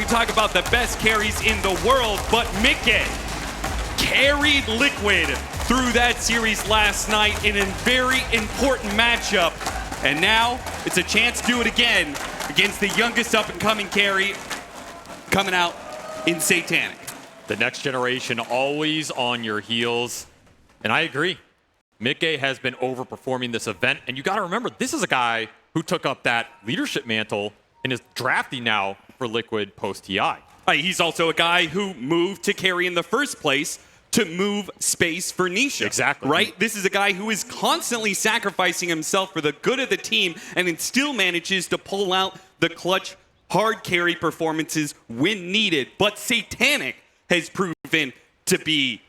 talk about the best carries in the world, but Midgame carried Liquid through that series last night in a very important matchup. And now it's a chance to do it again against the youngest up-and-coming carry coming out in Satanic. The next generation always on your heels. And I agree. Midgame has been overperforming this event. And you got to remember, this is a guy who took up that leadership mantle and is drafting now for Liquid post-TI. He's also a guy who moved to carry in the first place to move space for Nisha. Exactly. Right? This is a guy who is constantly sacrificing himself for the good of the team and then still manages to pull out the clutch hard carry performances when needed. But Satanic has proven to be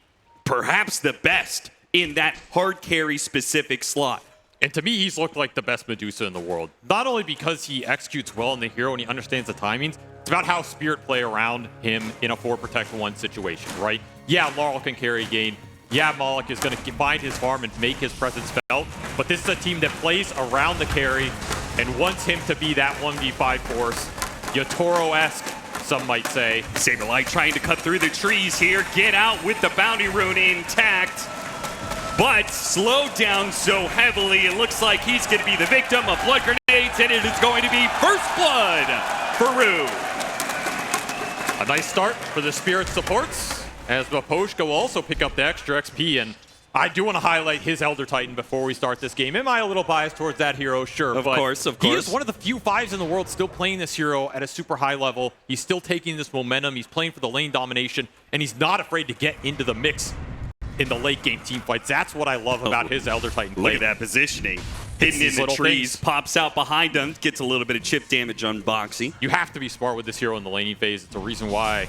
perhaps the best in that hard carry specific slot. And to me, he's looked like the best Medusa in the world. Not only because he executes well in the hero and he understands the timings, it's about how Spirit play around him in a 4-protect-1 situation, right? Yeah, Laurel can carry gain. Yeah, Moloch is going to find his farm and make his presence felt. But this is a team that plays around the carry and wants him to be that 1v5 force. Yatoro-esque, some might say. Saberlight trying to cut through the trees here. Get out with the bounty rune intact. But slowed down so heavily, it looks like he's going to be the victim of blood grenades, and it is going to be first blood for Rue. A nice start for the Spirit supports, as Maposhka will also pick up the extra XP, and I do want to highlight his Elder Titan before we start this game. Am I a little biased towards that hero? Sure. Of course. He is one of the few 5s in the world still playing this hero at a super high level. He's still taking this momentum. He's playing for the lane domination, and he's not afraid to get into the mix in the late game team fights. That's what I love about his Elder Titan play. Look at that positioning. Hidden in the trees, pops out behind him, gets a little bit of chip damage on Boxy. You have to be smart with this hero in the laning phase. It's a reason why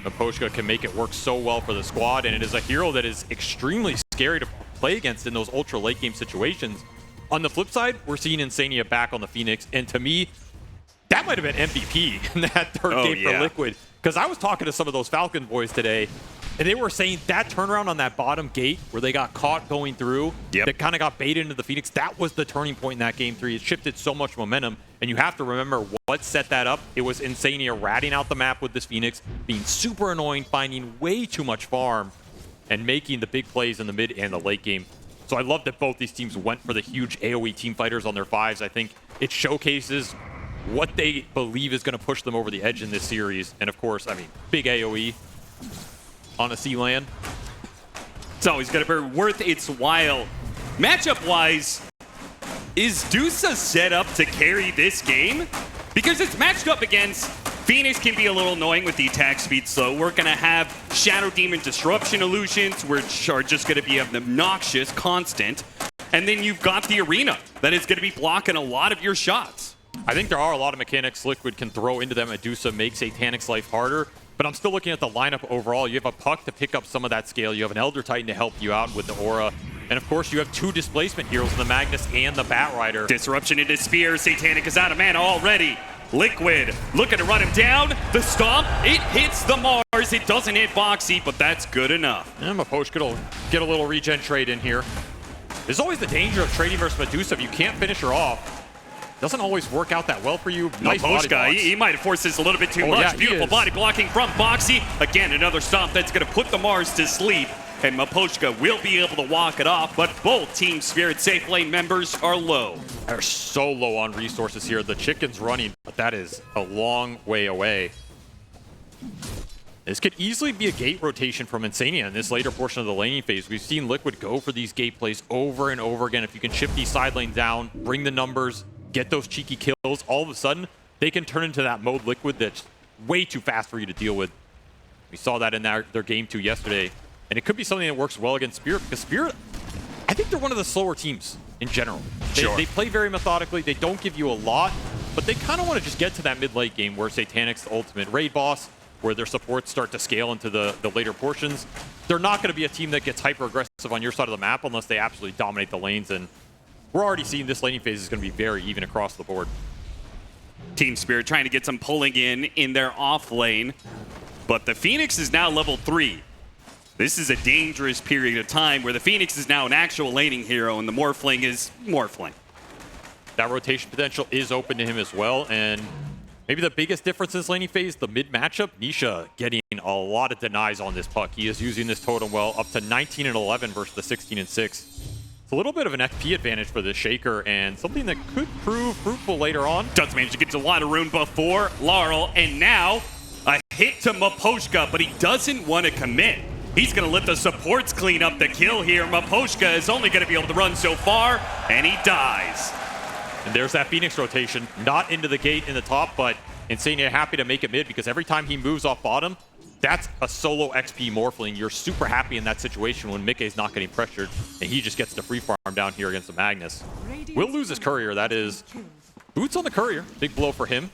Maposhka can make it work so well for the squad, and it is a hero that is extremely scary to play against in those ultra late game situations. On the flip side, we're seeing Insania back on the Phoenix, and to me, that might have been MVP in that third game for Liquid. Because I was talking to some of those Falcon boys today, and they were saying that turnaround on that bottom gate where they got caught going through, that kind of got baited into the Phoenix, that was the turning point in that game 3. It shifted so much momentum, and you have to remember what set that up. It was Insania ratting out the map with this Phoenix, being super annoying, finding way too much farm, and making the big plays in the mid and the late game. So I love that both these teams went for the huge AoE team fighters on their 5s. I think it showcases what they believe is going to push them over the edge in this series. And of course, I mean, big AoE on a C-land. It's always going to be worth its while. Matchup-wise, is Dusa set up to carry this game? Because it's matched up against Phoenix can be a little annoying with the attack speed slow. We're going to have Shadow Demon Disruption Illusions, which are just going to be obnoxious, constant. And then you've got the Arena that is going to be blocking a lot of your shots. I think there are a lot of mechanics Liquid can throw into them. Medusa makes Satanic's life harder. But I'm still looking at the lineup overall. You have a Puck to pick up some of that scale. You have an Elder Titan to help you out with the Aura. And of course, you have 2 displacement heroes in the Magnus and the Batrider. Disruption into Spear. Satanic is out of mana already. Liquid looking to run him down. The Stomp, it hits the Mars. It doesn't hit Boxy, but that's good enough. And Maposhka will get a little regen trade in here. There's always the danger of trading versus Medusa. If you can't finish her off, doesn't always work out that well for you. Nice Maposhka, he might have forced this a little bit too much. Yeah, beautiful body blocking from Boxy. Again, another Stomp that's going to put the Mars to sleep. And Maposhka will be able to walk it off, but both Team Spirit safe lane members are low. They're so low on resources here. The Chicken's running, but that is a long way away. This could easily be a gate rotation from Insania in this later portion of the laning phase. We've seen Liquid go for these gate plays over and over again. If you can chip these side lanes down, bring the numbers, get those cheeky kills, all of a sudden, they can turn into that mode Liquid that's way too fast for you to deal with. We saw that in their game 2 yesterday. And it could be something that works well against Spirit, because Spirit, I think they're one of the slower teams in general. They play very methodically. They don't give you a lot, but they kind of want to just get to that mid-late game where Satanic's the ultimate raid boss, where their supports start to scale into the later portions. They're not going to be a team that gets hyper-aggressive on your side of the map unless they absolutely dominate the lanes, and we're already seeing this laning phase is going to be very even across the board. Team Spirit trying to get some pulling in their off lane, but the Phoenix is now level 3. This is a dangerous period of time where the Phoenix is now an actual laning hero and the Morphling is Morphling. That rotation potential is open to him as well, and Maybe the biggest difference in this laning phase, the mid matchup, Nisha getting a lot of denies on this puck. He is using this totem well, up to 19 and 11 versus the 16 and 6. It's a little bit of an FP advantage for the Shaker and something that could prove fruitful later on. Does manage to get to a lot of rune before Laurel, and now a hit to Maposhka, but he doesn't want to commit. He's going to let the supports clean up the kill here. Maposhka is only going to be able to run so far, and he dies. And there's that Phoenix rotation, not into the gate in the top, but Insane happy to make it mid because every time he moves off bottom, that's a solo XP Morphling. You're super happy in that situation when Mickey's not getting pressured, and he just gets to free farm down here against the Magnus. Will lose his courier, that is boots on the courier. Big blow for him,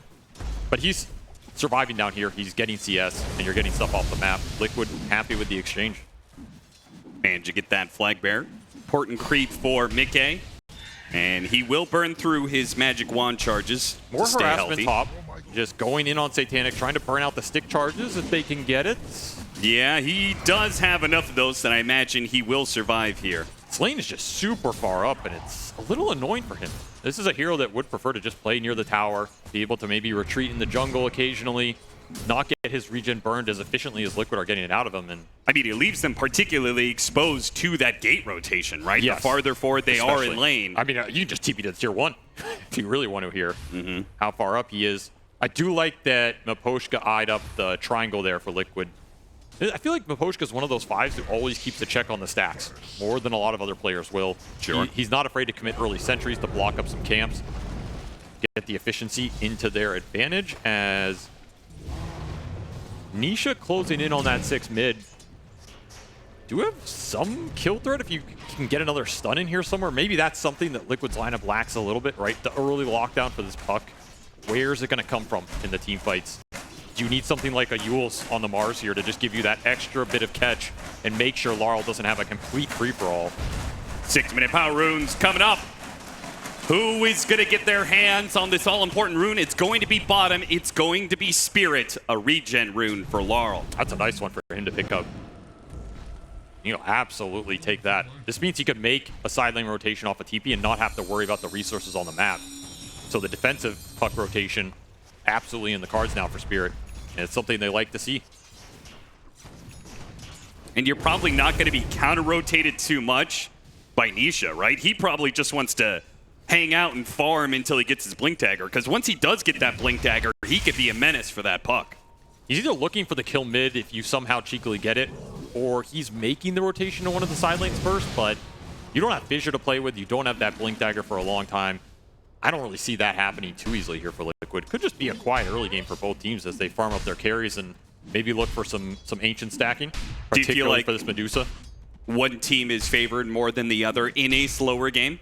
but he's surviving down here. He's getting CS, and you're getting stuff off the map. Liquid happy with the exchange. And you get that flag bear. Important creep for Mickey. And he will burn through his magic wand charges More to stay harassment healthy. top. Just going in on Satanic, trying to burn out the stick charges if they can get it. Yeah, he does have enough of those that I imagine he will survive here. This lane is just super far up, and it's a little annoying for him. This is a hero that would prefer to just play near the tower, be able to maybe retreat in the jungle occasionally, not get his regen burned as efficiently as Liquid are getting it out of him. And I mean, it leaves them particularly exposed to that gate rotation, right? Yes. The farther forward they are in lane. I mean, you can just TP to tier 1 if you really want to hear how far up he is. I do like that Maposhka eyed up the triangle there for Liquid. I feel like Maposhka is one of those 5s who always keeps a check on the stacks, more than a lot of other players will. Sure. He's not afraid to commit early sentries to block up some camps, get the efficiency into their advantage as Nisha closing in on that 6 mid. Do have some kill threat if you can get another stun in here somewhere. Maybe that's something that Liquid's lineup lacks a little bit, right? The early lockdown for this puck. Where's it going to come from in the team fights? Do you need something like a Yule's on the Mars here to just give you that extra bit of catch and make sure Laurel doesn't have a complete free-for-all? 6-minute power runes coming up. Who is going to get their hands on this all-important rune? It's going to be bottom. It's going to be Spirit, a regen rune for Laurel. That's a nice one for him to pick up. You know, absolutely take that. This means he could make a side lane rotation off a TP and not have to worry about the resources on the map. So the defensive puck rotation, absolutely in the cards now for Spirit. And it's something they like to see. And you're probably not going to be counter-rotated too much by Nisha, right? He probably just wants to hang out and farm until he gets his Blink Dagger, because once he does get that Blink Dagger, he could be a menace for that puck. He's either looking for the kill mid if you somehow cheekily get it, or he's making the rotation to one of the side lanes first, but you don't have Fissure to play with, you don't have that Blink Dagger for a long time. I don't really see that happening too easily here for Liquid. Could just be a quiet early game for both teams as they farm up their carries and maybe look for some ancient stacking, particularly like for this Medusa. One team is favored more than the other in a slower game?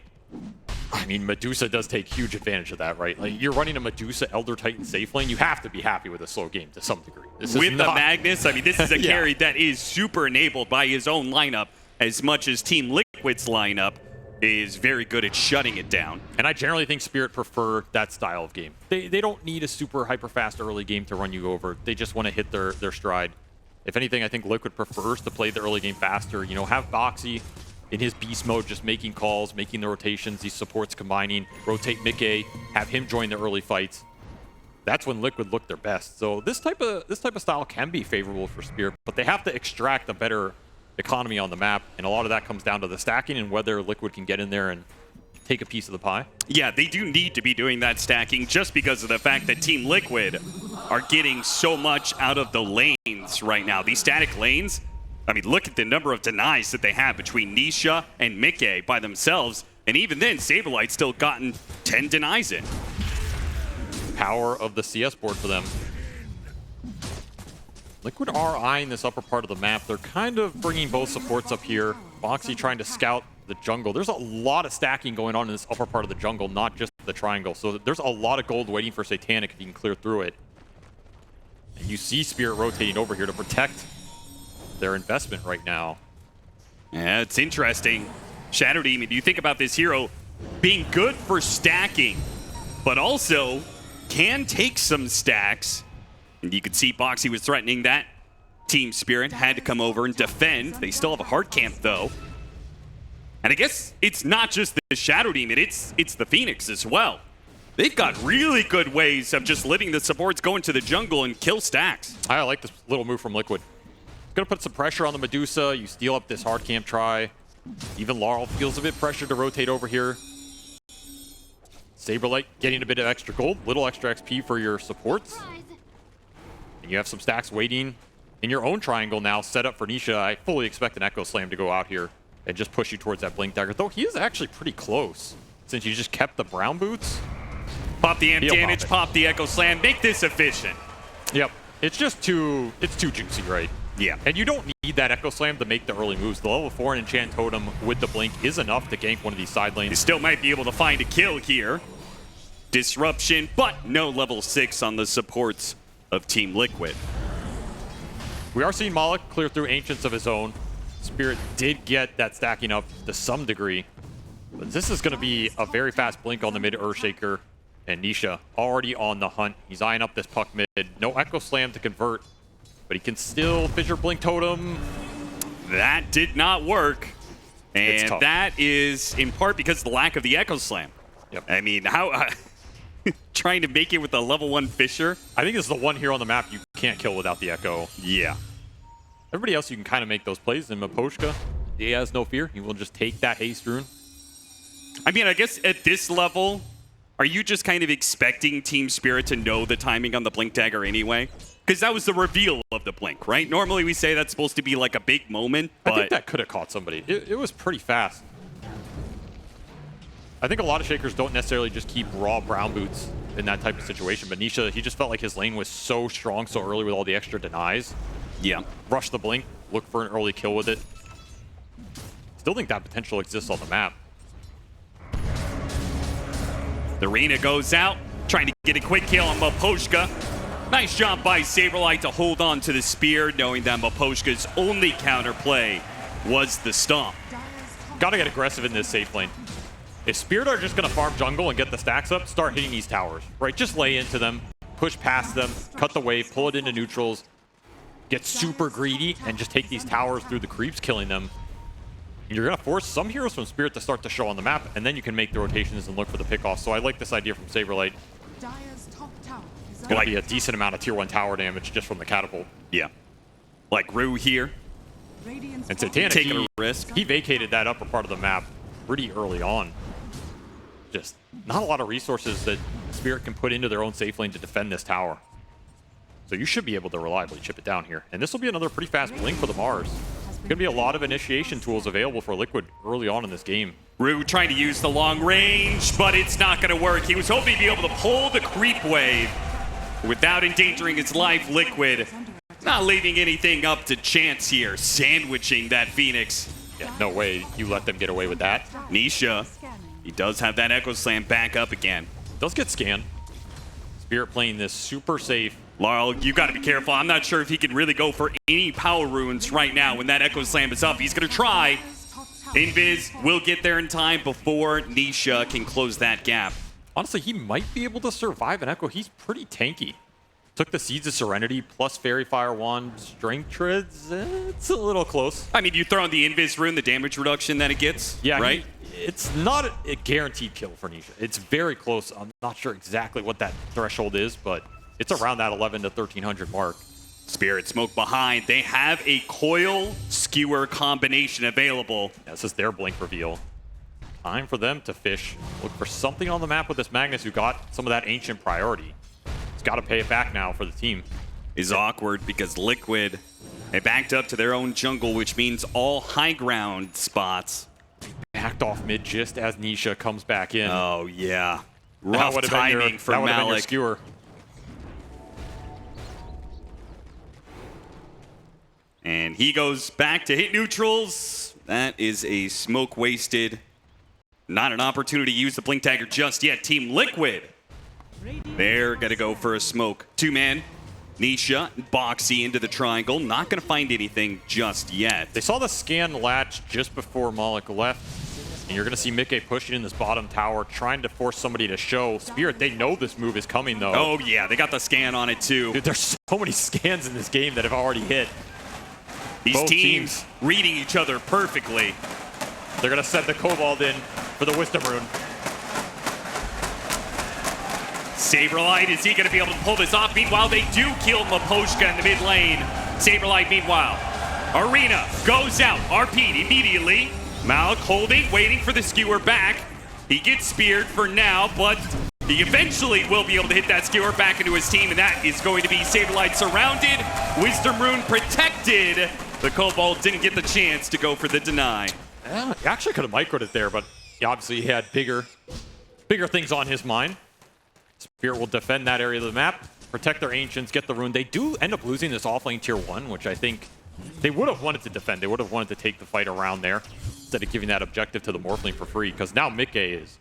I mean, Medusa does take huge advantage of that, right? Like, you're running a Medusa Elder Titan safe lane, you have to be happy with a slow game to some degree. This is with not... the Magnus, I mean, this is a Yeah. carry that is super enabled by his own lineup, as much as Team Liquid's lineup is very good at shutting it down. And I generally think Spirit prefer that style of game. They don't need a super hyper-fast early game to run you over. They just want to hit their stride. If anything, I think Liquid prefers to play the early game faster. You know, have Boxy in his beast mode, just making calls, making the rotations, these supports combining, rotate Mickey, have him join the early fights. That's when Liquid look their best. So this type of style can be favorable for Spirit, but they have to extract a better economy on the map, and a lot of that comes down to the stacking and whether Liquid can get in there and take a piece of the pie. Yeah, they do need to be doing that stacking just because of the fact that Team Liquid are getting so much out of the lanes right now. These static lanes, I mean, look at the number of denies that they have between Nisha and Mickey by themselves, and even then, Saberlight's still gotten 10 denies in. Power of the CS board for them. Liquid are eyeing this upper part of the map. They're kind of bringing both supports up here. Boxy trying to scout the jungle. There's a lot of stacking going on in this upper part of the jungle, not just the triangle. So there's a lot of gold waiting for Satanic if he can clear through it. And you see Spirit rotating over here to protect their investment right now. Yeah, it's interesting. Shadow Demon, do you think about this hero being good for stacking, but also can take some stacks? And you could see Boxy was threatening that. Team Spirit had to come over and defend. They still have a hard camp, though. And I guess it's not just the Shadow Demon, it's the Phoenix as well. They've got really good ways of just letting the supports go into the jungle and kill stacks. I like this little move from Liquid. Gonna put some pressure on the Medusa. You steal up this hard camp try. Even Laurel feels a bit pressured to rotate over here. Saberlight getting a bit of extra gold, little extra XP for your supports. And you have some stacks waiting in your own triangle now, set up for Nisha. I fully expect an Echo Slam to go out here and just push you towards that Blink Dagger, though he is actually pretty close since you just kept the brown boots. Pop the amp damage, pop the Echo Slam, make this efficient. Yep, it's just too juicy, right? Yeah. And you don't need that Echo Slam to make the early moves. The level 4 Enchant Totem with the Blink is enough to gank one of these side lanes. You still might be able to find a kill here. Disruption, but no level 6 on the supports of Team Liquid. We are seeing Malik clear through Ancients of his own. Spirit did get that stacking up to some degree. But this is going to be a very fast Blink on the mid Earthshaker. And Nisha already on the hunt. He's eyeing up this puck mid. No Echo Slam to convert. But he can still Fissure Blink Totem. That did not work. And that is in part because of the lack of the Echo Slam. Yep. I mean, how... trying to make it with a level 1 Fissure. I think this is the one here on the map you can't kill without the Echo. Yeah. Everybody else, you can kind of make those plays. And Miposhka, he has no fear. He will just take that Haste Rune. I mean, I guess at this level, are you just kind of expecting Team Spirit to know the timing on the Blink Dagger anyway? Because that was the reveal of the Blink, right? Normally we say that's supposed to be like a big moment, but... I think that could have caught somebody. It was pretty fast. I think a lot of Shakers don't necessarily just keep raw brown boots in that type of situation, but Nisha, he just felt like his lane was so strong so early with all the extra denies. Yeah. Rush the Blink, look for an early kill with it. Still think that potential exists on the map. The Reyna goes out, trying to get a quick kill on Miposhka. Nice job by Saberlight to hold on to the spear, knowing that Miposhka's only counterplay was the stomp. Gotta get aggressive in this safe lane. If Spirit are just going to farm jungle and get the stacks up, start hitting these towers, right? Just lay into them, push past them, cut the wave, pull it into neutrals, get super greedy, and just take these towers through the creeps, killing them. You're going to force some heroes from Spirit to start to show on the map, and then you can make the rotations and look for the pickoffs. So I like this idea from Saberlight. It's going to be a decent amount of tier 1 tower damage just from the catapult. Yeah. Like Rue here. And Satanic, taking a risk. He vacated that upper part of the map pretty early on. Just not a lot of resources that Spirit can put into their own safe lane to defend this tower. So you should be able to reliably chip it down here. And this will be another pretty fast Blink for the Mars. There's going to be a lot of initiation tools available for Liquid early on in this game. Rue trying to use the long range, but it's not going to work. He was hoping to be able to pull the creep wave without endangering his life. Liquid not leaving anything up to chance here, sandwiching that Phoenix. Yeah, no way you let them get away with that. Nisha, he does have that Echo Slam back up again. Does get scanned. Spirit playing this super safe. Laurel, you got to be careful. I'm not sure if he can really go for any power runes right now when that Echo Slam is up. He's going to try. Invis will get there in time before Nisha can close that gap. Honestly, he might be able to survive an Echo. He's pretty tanky. Took the Seeds of Serenity plus Fairy Fire Wand, Strength Treads. It's a little close. I mean, you throw in the Invis rune, the damage reduction that it gets, yeah, right? It's not a guaranteed kill for Nisha. It's very close. I'm not sure exactly what that threshold is, but it's around that 11 to 1300 mark. Spirit smoke behind. They have a coil skewer combination available. Yeah, this is their Blink reveal. Time for them to fish. Look for something on the map with this Magnus who got some of that ancient priority. He's got to pay it back now for the team. Is awkward because Liquid, they backed up to their own jungle, which means all high ground spots. Backed off mid just as Nisha comes back in. Oh, yeah. Rough timing for Malik. Skewer. And he goes back to hit neutrals. That is a smoke wasted. Not an opportunity to use the Blink Dagger just yet. Team Liquid, they're going to go for a smoke. Two-man, Nisha, Boxy into the triangle. Not going to find anything just yet. They saw the scan latch just before Malik left. And you're going to see Midgame pushing in this bottom tower, trying to force somebody to show. Spirit, they know this move is coming, though. Oh, yeah, they got the scan on it, too. Dude, there's so many scans in this game that have already hit. These Both teams reading each other perfectly. They're going to send the Kobold in for the Wisdom Rune. Saberlight, is he going to be able to pull this off? Meanwhile, they do kill Maposhka in the mid lane. Saberlight, meanwhile. Arena goes out. RP'd immediately. Malik holding, waiting for the skewer back. He gets speared for now, but he eventually will be able to hit that skewer back into his team, and that is going to be Saberlight surrounded. Wisdom Rune protected. The Cobalt didn't get the chance to go for the deny. Yeah, he actually could have microed it there, but obviously he had bigger things on his mind. Spirit will defend that area of the map, protect their Ancients, get the rune. They do end up losing this offlane tier 1, which I think they would have wanted to defend. They would have wanted to take the fight around there instead of giving that objective to the Morphling for free, because now Midgame is,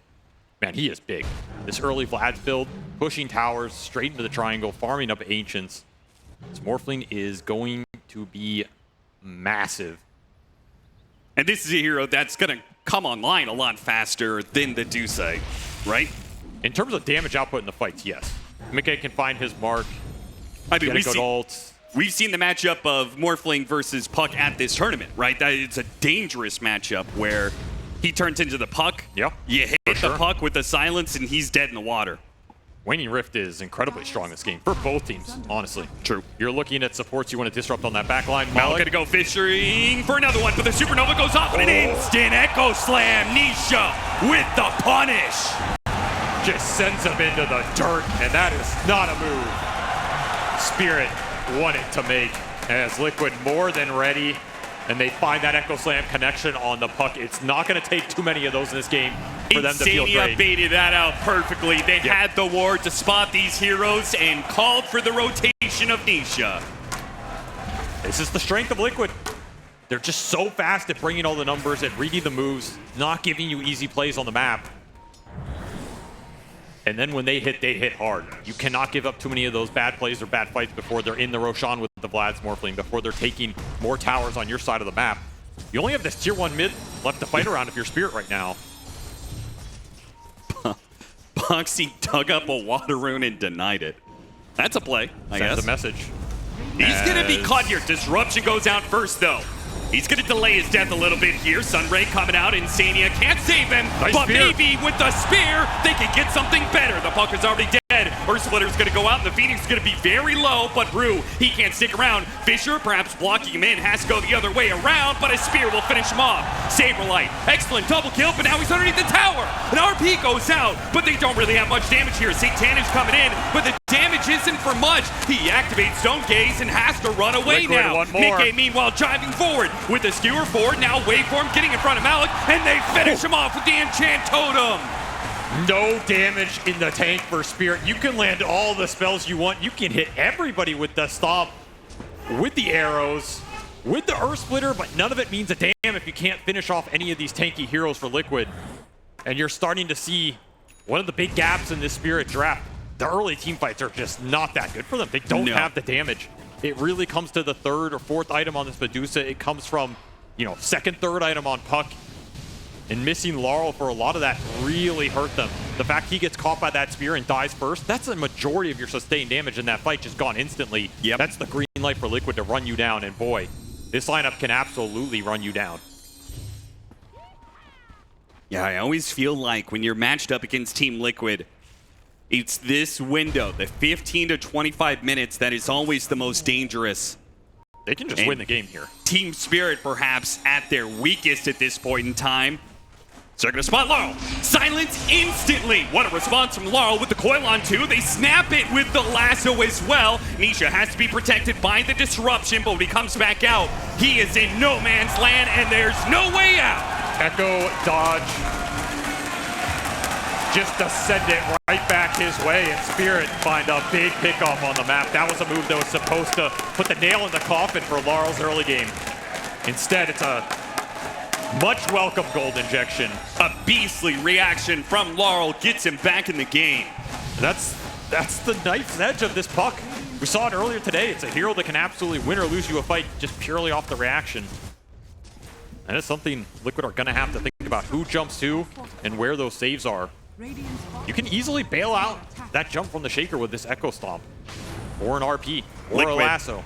man, he is big. This early Vlad's build, pushing towers straight into the triangle, farming up Ancients. This Morphling is going to be massive. And this is a hero that's going to come online a lot faster than the Duce, right? In terms of damage output in the fights, yes. Midgame can find his mark, I mean, get a good ult. We've seen the matchup of Morphling versus Puck at this tournament, right? That it's a dangerous matchup where he turns into the Puck. Yeah, you hit the Puck with the silence, and he's dead in the water. Waning Rift is incredibly strong this game for both teams, honestly. True. You're looking at supports you want to disrupt on that back line. Malik gonna go fishing for another one, but the Supernova goes off in an instant. Echo Slam, Nisha with the punish. Just sends him into the dirt, and that is not a move Spirit wanted to make, as Liquid more than ready, and they find that Echo Slam connection on the Puck. It's not going to take too many of those in this game for them to feel great. Baited that out perfectly. They had the ward to spot these heroes and called for the rotation of Nisha. This is the strength of Liquid. They're just so fast at bringing all the numbers, at reading the moves, not giving you easy plays on the map. And then when they hit hard. You cannot give up too many of those bad plays or bad fights before they're in the Roshan with the Vlad's Morphling, before they're taking more towers on your side of the map. You only have this tier 1 mid left to fight around if you're Spirit right now. Boxy dug up a water rune and denied it. That's a play, I guess. Sends a message. He's going to be caught here. Disruption goes out first, though. He's going to delay his death a little bit here. Sunray coming out. Insania can't save him. Nice but spear. maybe with the spear, they can get something better. The Puck is already dead. Earth Splitter's going to go out, and the Phoenix is going to be very low. But Rue, he can't stick around. Fisher perhaps blocking him in. Has to go the other way around, but a spear will finish him off. Saberlight, excellent double kill, but now he's underneath the tower. An RP goes out, but they don't really have much damage here. Satanic's coming in, but the damage isn't for much. He activates Stone Gaze and has to run away Liquid, now. one more. Midgame, meanwhile, driving forward with the skewer forward. Now Waveform getting in front of Malik, and they finish him off with the Enchant Totem. No damage in the tank for Spirit. You can land all the spells you want. You can hit everybody with the stomp, with the arrows, with the Earth Splitter, but none of it means a damn if you can't finish off any of these tanky heroes for Liquid. And you're starting to see one of the big gaps in this Spirit draft. The early team fights are just not that good for them. They don't have the damage. It really comes to the third or fourth item on this Medusa. It comes from, you know, second, third item on Puck. And missing Laurel for a lot of that really hurt them. The fact he gets caught by that spear and dies first, that's a majority of your sustained damage in that fight just gone instantly. Yep. That's the green light for Liquid to run you down, and boy, this lineup can absolutely run you down. Yeah, I always feel like when you're matched up against Team Liquid, it's this window, the 15 to 25 minutes, that is always the most dangerous. They can just win the game here. Team Spirit perhaps at their weakest at this point in time. So they're going to spot Laurel. Silence instantly. What a response from Laurel with the coil on two. They snap it with the lasso as well. Nisha has to be protected by the disruption, but when he comes back out, he is in no man's land, and there's no way out. Echo dodge. Just to send it right back his way, and Spirit find a big pickoff on the map. That was a move that was supposed to put the nail in the coffin for Laurel's early game. Instead, it's a much welcome gold injection. A beastly reaction from Laurel gets him back in the game. That's the knife's edge of this Puck. We saw it earlier today. It's a hero that can absolutely win or lose you a fight just purely off the reaction. And it's something Liquid are going to have to think about who jumps who and where those saves are. You can easily bail out that jump from the Shaker with this Echo Stomp, or an RP, or Liquid, a lasso.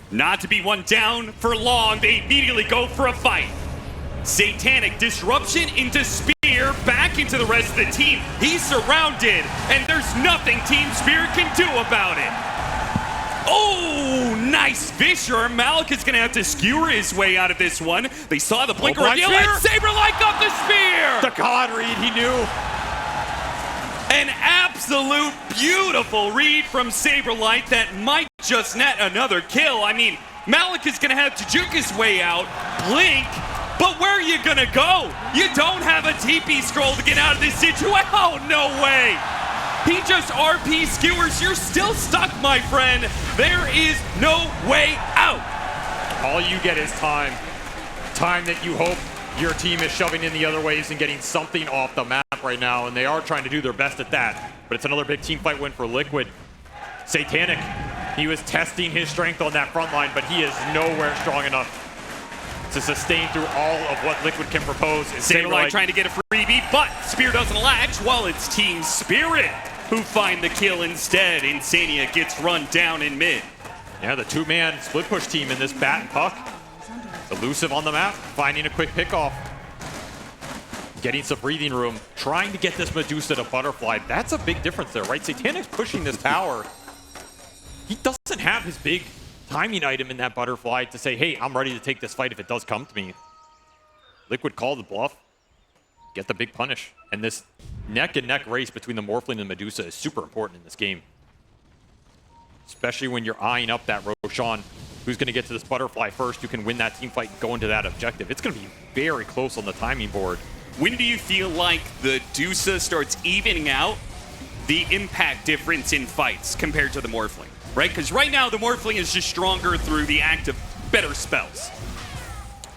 Not to be one down for long, they immediately go for a fight. Satanic disruption into spear, back speaking to the rest of the team. He's surrounded, and there's nothing Team Spirit can do about it. Oh, nice Fisher. Malik is going to have to skewer his way out of this one. They saw the blinker reveal, and Saberlight got the spear! The God read, he knew. An absolute beautiful read from Saberlight that might just net another kill. I mean, Malik is going to have to juke his way out, blink, but where are you going to go? You don't have a TP scroll to get out of this situation. Oh, no way. He just RP skewers. You're still stuck, my friend. There is no way out. All you get is time. Time that you hope your team is shoving in the other ways and getting something off the map right now, and they are trying to do their best at that. But it's another big team fight win for Liquid. Satanic, he was testing his strength on that front line, but he is nowhere strong enough to sustain through all of what Liquid can propose. Saberlight trying to get a freebie, but Spear doesn't latch while it's Team Spirit who find the kill instead. Insania gets run down in mid. Yeah, the two-man split push team in this bat and puck. Elusive on the map, finding a quick pickoff. Getting some breathing room, trying to get this Medusa to butterfly. That's a big difference there, right? Satanic's pushing this tower. He doesn't have his big timing item in that butterfly to say, hey, I'm ready to take this fight if it does come to me. Liquid call the bluff, get the big punish. And this neck-and-neck race between the Morphling and Medusa is super important in this game. Especially when you're eyeing up that Roshan, who's going to get to this butterfly first, who can win that team fight and go into that objective. It's going to be very close on the timing board. When do you feel like the Dusa starts evening out the impact difference in fights compared to the Morphling? Right? Because right now the Morphling is just stronger through the act of better spells.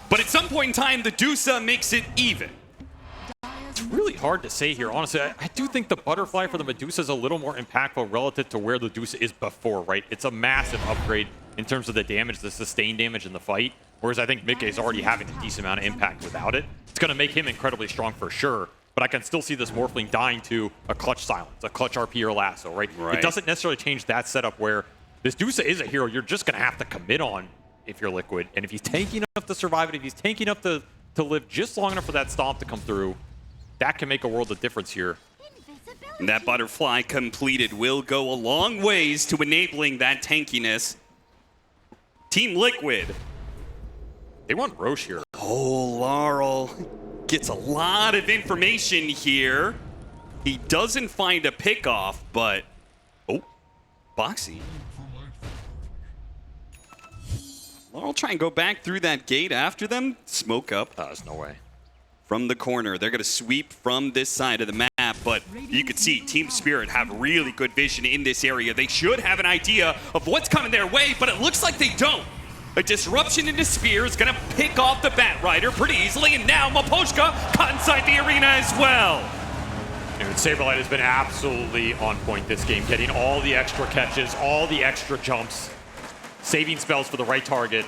But at some point in time, the Dusa makes it even. It's really hard to say here, honestly. I do think the butterfly for the Medusa is a little more impactful relative to where the Medusa is before, right? It's a massive upgrade in terms of the damage, the sustained damage in the fight, whereas I think Midgame is already having a decent amount of impact without it. It's going to make him incredibly strong for sure, but I can still see this Morphling dying to a clutch silence, a clutch RP or lasso, right? It doesn't necessarily change that setup where this Dusa is a hero you're just going to have to commit on if you're Liquid, and if he's tanky enough to survive it, if he's tanky enough to live just long enough for that stomp to come through, that can make a world of difference here. And that butterfly completed will go a long ways to enabling that tankiness. Team Liquid. They want Roche here. Oh, Laurel gets a lot of information here. He doesn't find a pickoff, but... Oh, Boxy. Laurel try and go back through that gate after them. Smoke up. There's no way. From the corner. They're going to sweep from this side of the map, but you can see Team Spirit have really good vision in this area. They should have an idea of what's coming their way, but it looks like they don't. A disruption into Spear is going to pick off the Batrider pretty easily, and now Maposhka caught inside the arena as well. Dude, Saberlight has been absolutely on point this game, getting all the extra catches, all the extra jumps, saving spells for the right target.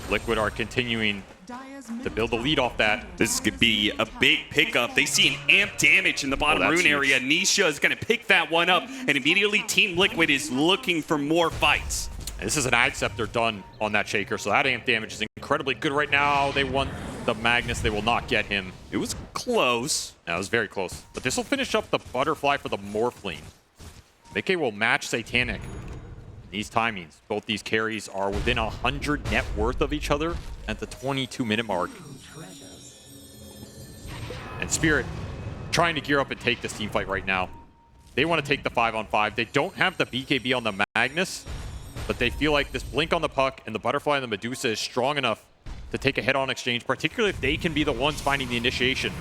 Liquid are continuing to build the lead off that. This could be a big pickup. They see an amp damage in the bottom rune area. Nisha is going to pick that one up, and immediately Team Liquid is looking for more fights. And this is an Ag Scepter done on that Shaker, so that amp damage is incredibly good right now. They want the Magnus. They will not get him. It was close. That was very close. But this will finish up the butterfly for the Morphling. Mickey will match Satanic. These timings, both these carries are within 100 net worth of each other at the 22-minute mark. And Spirit trying to gear up and take this team fight right now. They want to take the 5-on-5. They don't have the BKB on the Magnus, but they feel like this blink on the puck and the butterfly and the Medusa is strong enough to take a head-on exchange, particularly if they can be the ones finding the initiation.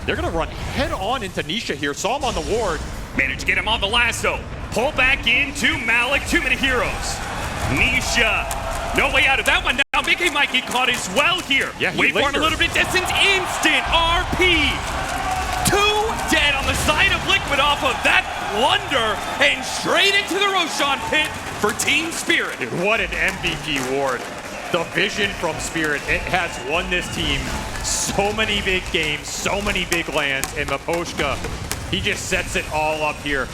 They're going to run head-on into Nisha here. Saw him on the ward. Managed to get him on the lasso. Pull back into Malik. 2-minute heroes. Nisha. No way out of that one. Now Mickey might get caught as well here. Yeah, wait for him a little bit distance. Instant RP. 2 dead on the side of Liquid off of that blunder. And straight into the Roshan pit for Team Spirit. Dude, what an MVP ward. The vision from Spirit, it has won this team so many big games, so many big lands, and Maposhka, he just sets it all up here.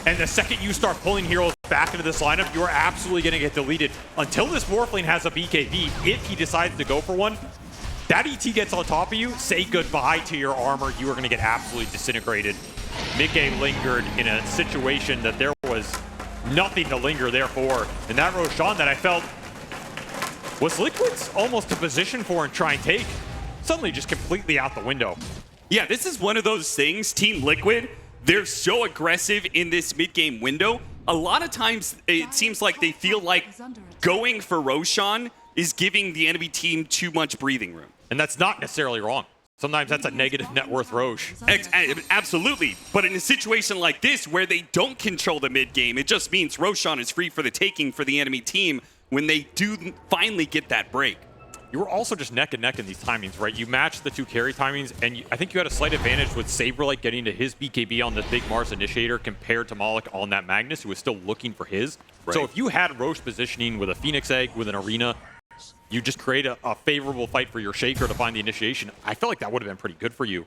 And the second you start pulling heroes back into this lineup, you are absolutely going to get deleted. Until this Morphling has a BKB, if he decides to go for one, That ET gets on top of you, say goodbye to your armor. You are going to get absolutely disintegrated. Midgame lingered in a situation that there was nothing to linger there for. And that Roshan that I felt was Liquid's almost a position for and try and take, suddenly just completely out the window. Yeah, this is one of those things, Team Liquid, they're so aggressive in this mid-game window. A lot of times it seems like they feel like going for Roshan is giving the enemy team too much breathing room. And that's not necessarily wrong. Sometimes that's a negative net worth Roche. Absolutely. But in a situation like this where they don't control the mid-game, it just means Roshan is free for the taking for the enemy team when they do finally get that break. You were also just neck and neck in these timings, right? You matched the two carry timings, and I think you had a slight advantage with Saberlight getting to his BKB on the Big Mars Initiator compared to Malik on that Magnus, who was still looking for his. Right. So if you had Roche positioning with a Phoenix Egg, with an Arena, you just create a favorable fight for your Shaker to find the initiation. I feel like that would have been pretty good for you.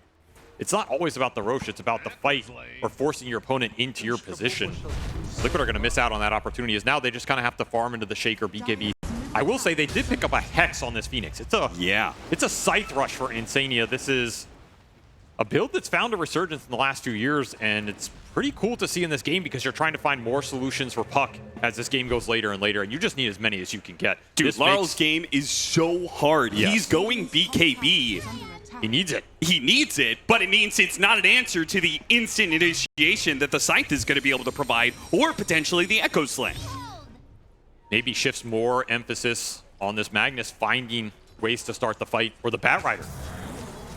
It's not always about the Roche, it's about the fight or forcing your opponent into your position. Liquid are going to miss out on that opportunity, as now they just kind of have to farm into the Shaker BKB. I will say they did pick up a Hex on this Phoenix. It's a Scythe Rush for Insania. This is a build that's found a resurgence in the last few years, and it's pretty cool to see in this game because you're trying to find more solutions for Puck as this game goes later and later, and you just need as many as you can get. Dude, Larl's game is so hard. Yes. He's going BKB. He needs it. He needs it, but it means it's not an answer to the instant initiation that the Scythe is going to be able to provide, or potentially the Echo Slam. Maybe shifts more emphasis on this Magnus finding ways to start the fight, or the Bat Rider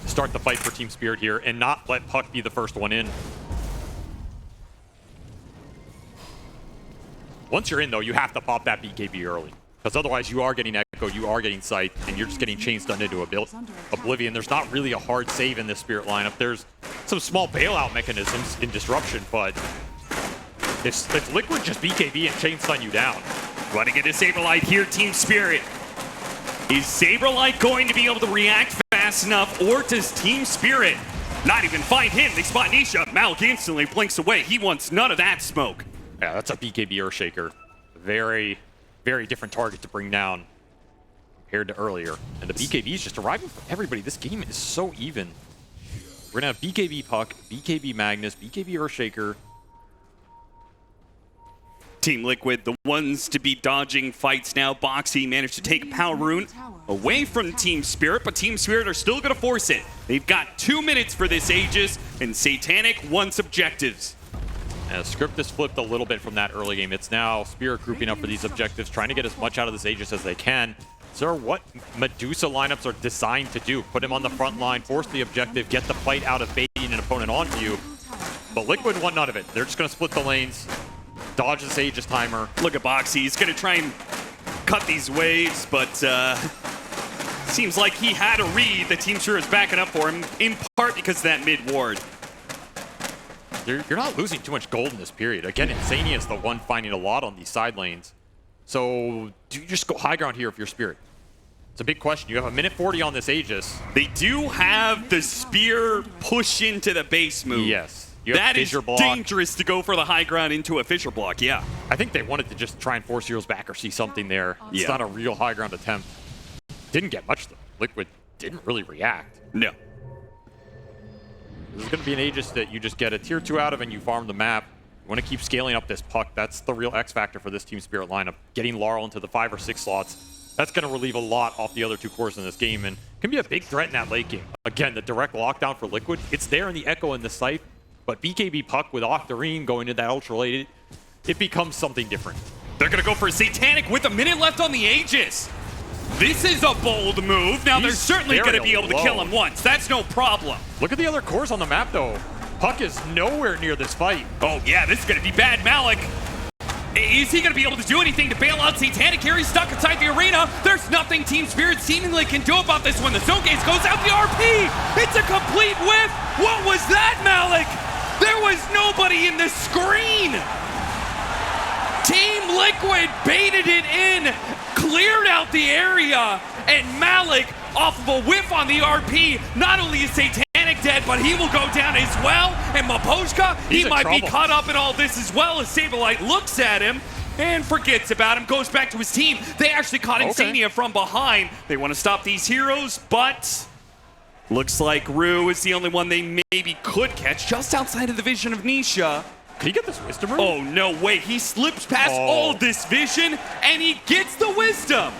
start the fight for Team Spirit here, and not let Puck be the first one in. Once you're in, though, you have to pop that BKB early, because otherwise you are getting Echo, you are getting Sight, and you're just getting chains done into Oblivion. There's not really a hard save in this Spirit lineup. There's some small bailout mechanisms in Disruption, but if Liquid just BKB and chain stun you down. Want to get a Saberlight here, Team Spirit. Is Saberlight going to be able to react fast enough, or does Team Spirit not even find him? They spot Nisha. Malik instantly blinks away. He wants none of that smoke. Yeah, that's a BKB Earthshaker. Very, very different target to bring down compared to earlier. And the BKB is just arriving for everybody. This game is so even. We're going to have BKB Puck, BKB Magnus, BKB Earthshaker. Team Liquid, the ones to be dodging fights now. Boxy managed to take Power Rune away from Team Spirit, but Team Spirit are still going to force it. They've got 2 minutes for this Aegis, and Satanic wants objectives. The script is flipped a little bit from that early game. It's now Spirit grouping up for these objectives, trying to get as much out of this Aegis as they can. These are what Medusa lineups are designed to do. Put him on the front line, force the objective, get the fight out of baiting an opponent onto you. But Liquid want none of it. They're just going to split the lanes, dodge this Aegis timer. Look at Boxy. He's going to try and cut these waves, but seems like he had a read. The Team Sure is backing up for him, in part because of that mid-ward. You're not losing too much gold in this period. Again, Insania is the one finding a lot on these side lanes. So do you just go high ground here if you're Spirit? It's a big question. You have a minute 40 on this Aegis. They do have the spear push into the base move. Yes. That is dangerous to go for the high ground into a fissure block, yeah. I think they wanted to just try and force heroes back or see something there. It's not a real high ground attempt. Didn't get much though. Liquid didn't really react. No. This is going to be an Aegis that you just get a tier 2 out of and you farm the map. You want to keep scaling up this Puck. That's the real X factor for this Team Spirit lineup. Getting Laurel into the 5 or 6 slots. That's going to relieve a lot off the other 2 cores in this game and can be a big threat in that late game. Again, the direct lockdown for Liquid. It's there in the Echo and the Scythe, but BKB Puck with Octarine going into that ultra late, it becomes something different. They're going to go for a Satanic with a minute left on the Aegis. This is a bold move. Now they're certainly going to be able to kill him once. That's no problem. Look at the other cores on the map, though. Puck is nowhere near this fight. Oh, yeah, this is going to be bad. Malik, is he going to be able to do anything to bail out Satanic here? He's stuck inside the arena. There's nothing Team Spirit seemingly can do about this one. The zone gaze goes out the RP. It's a complete whiff. What was that, Malik? There was nobody in the screen. Team Liquid baited it in, cleared out the area, and Malik, off of a whiff on the RP, not only is Satanic dead, but he will go down as well. And Maposhka, he might be caught up in all this as well as Saberlight looks at him. and forgets about him, goes back to his team. They actually caught Insania from behind. They want to stop these heroes, but looks like Rue is the only one they maybe could catch just outside of the vision of Nisha. Can he get this wisdom room? Oh, no, wait. He slips past all this vision, and he gets the wisdom.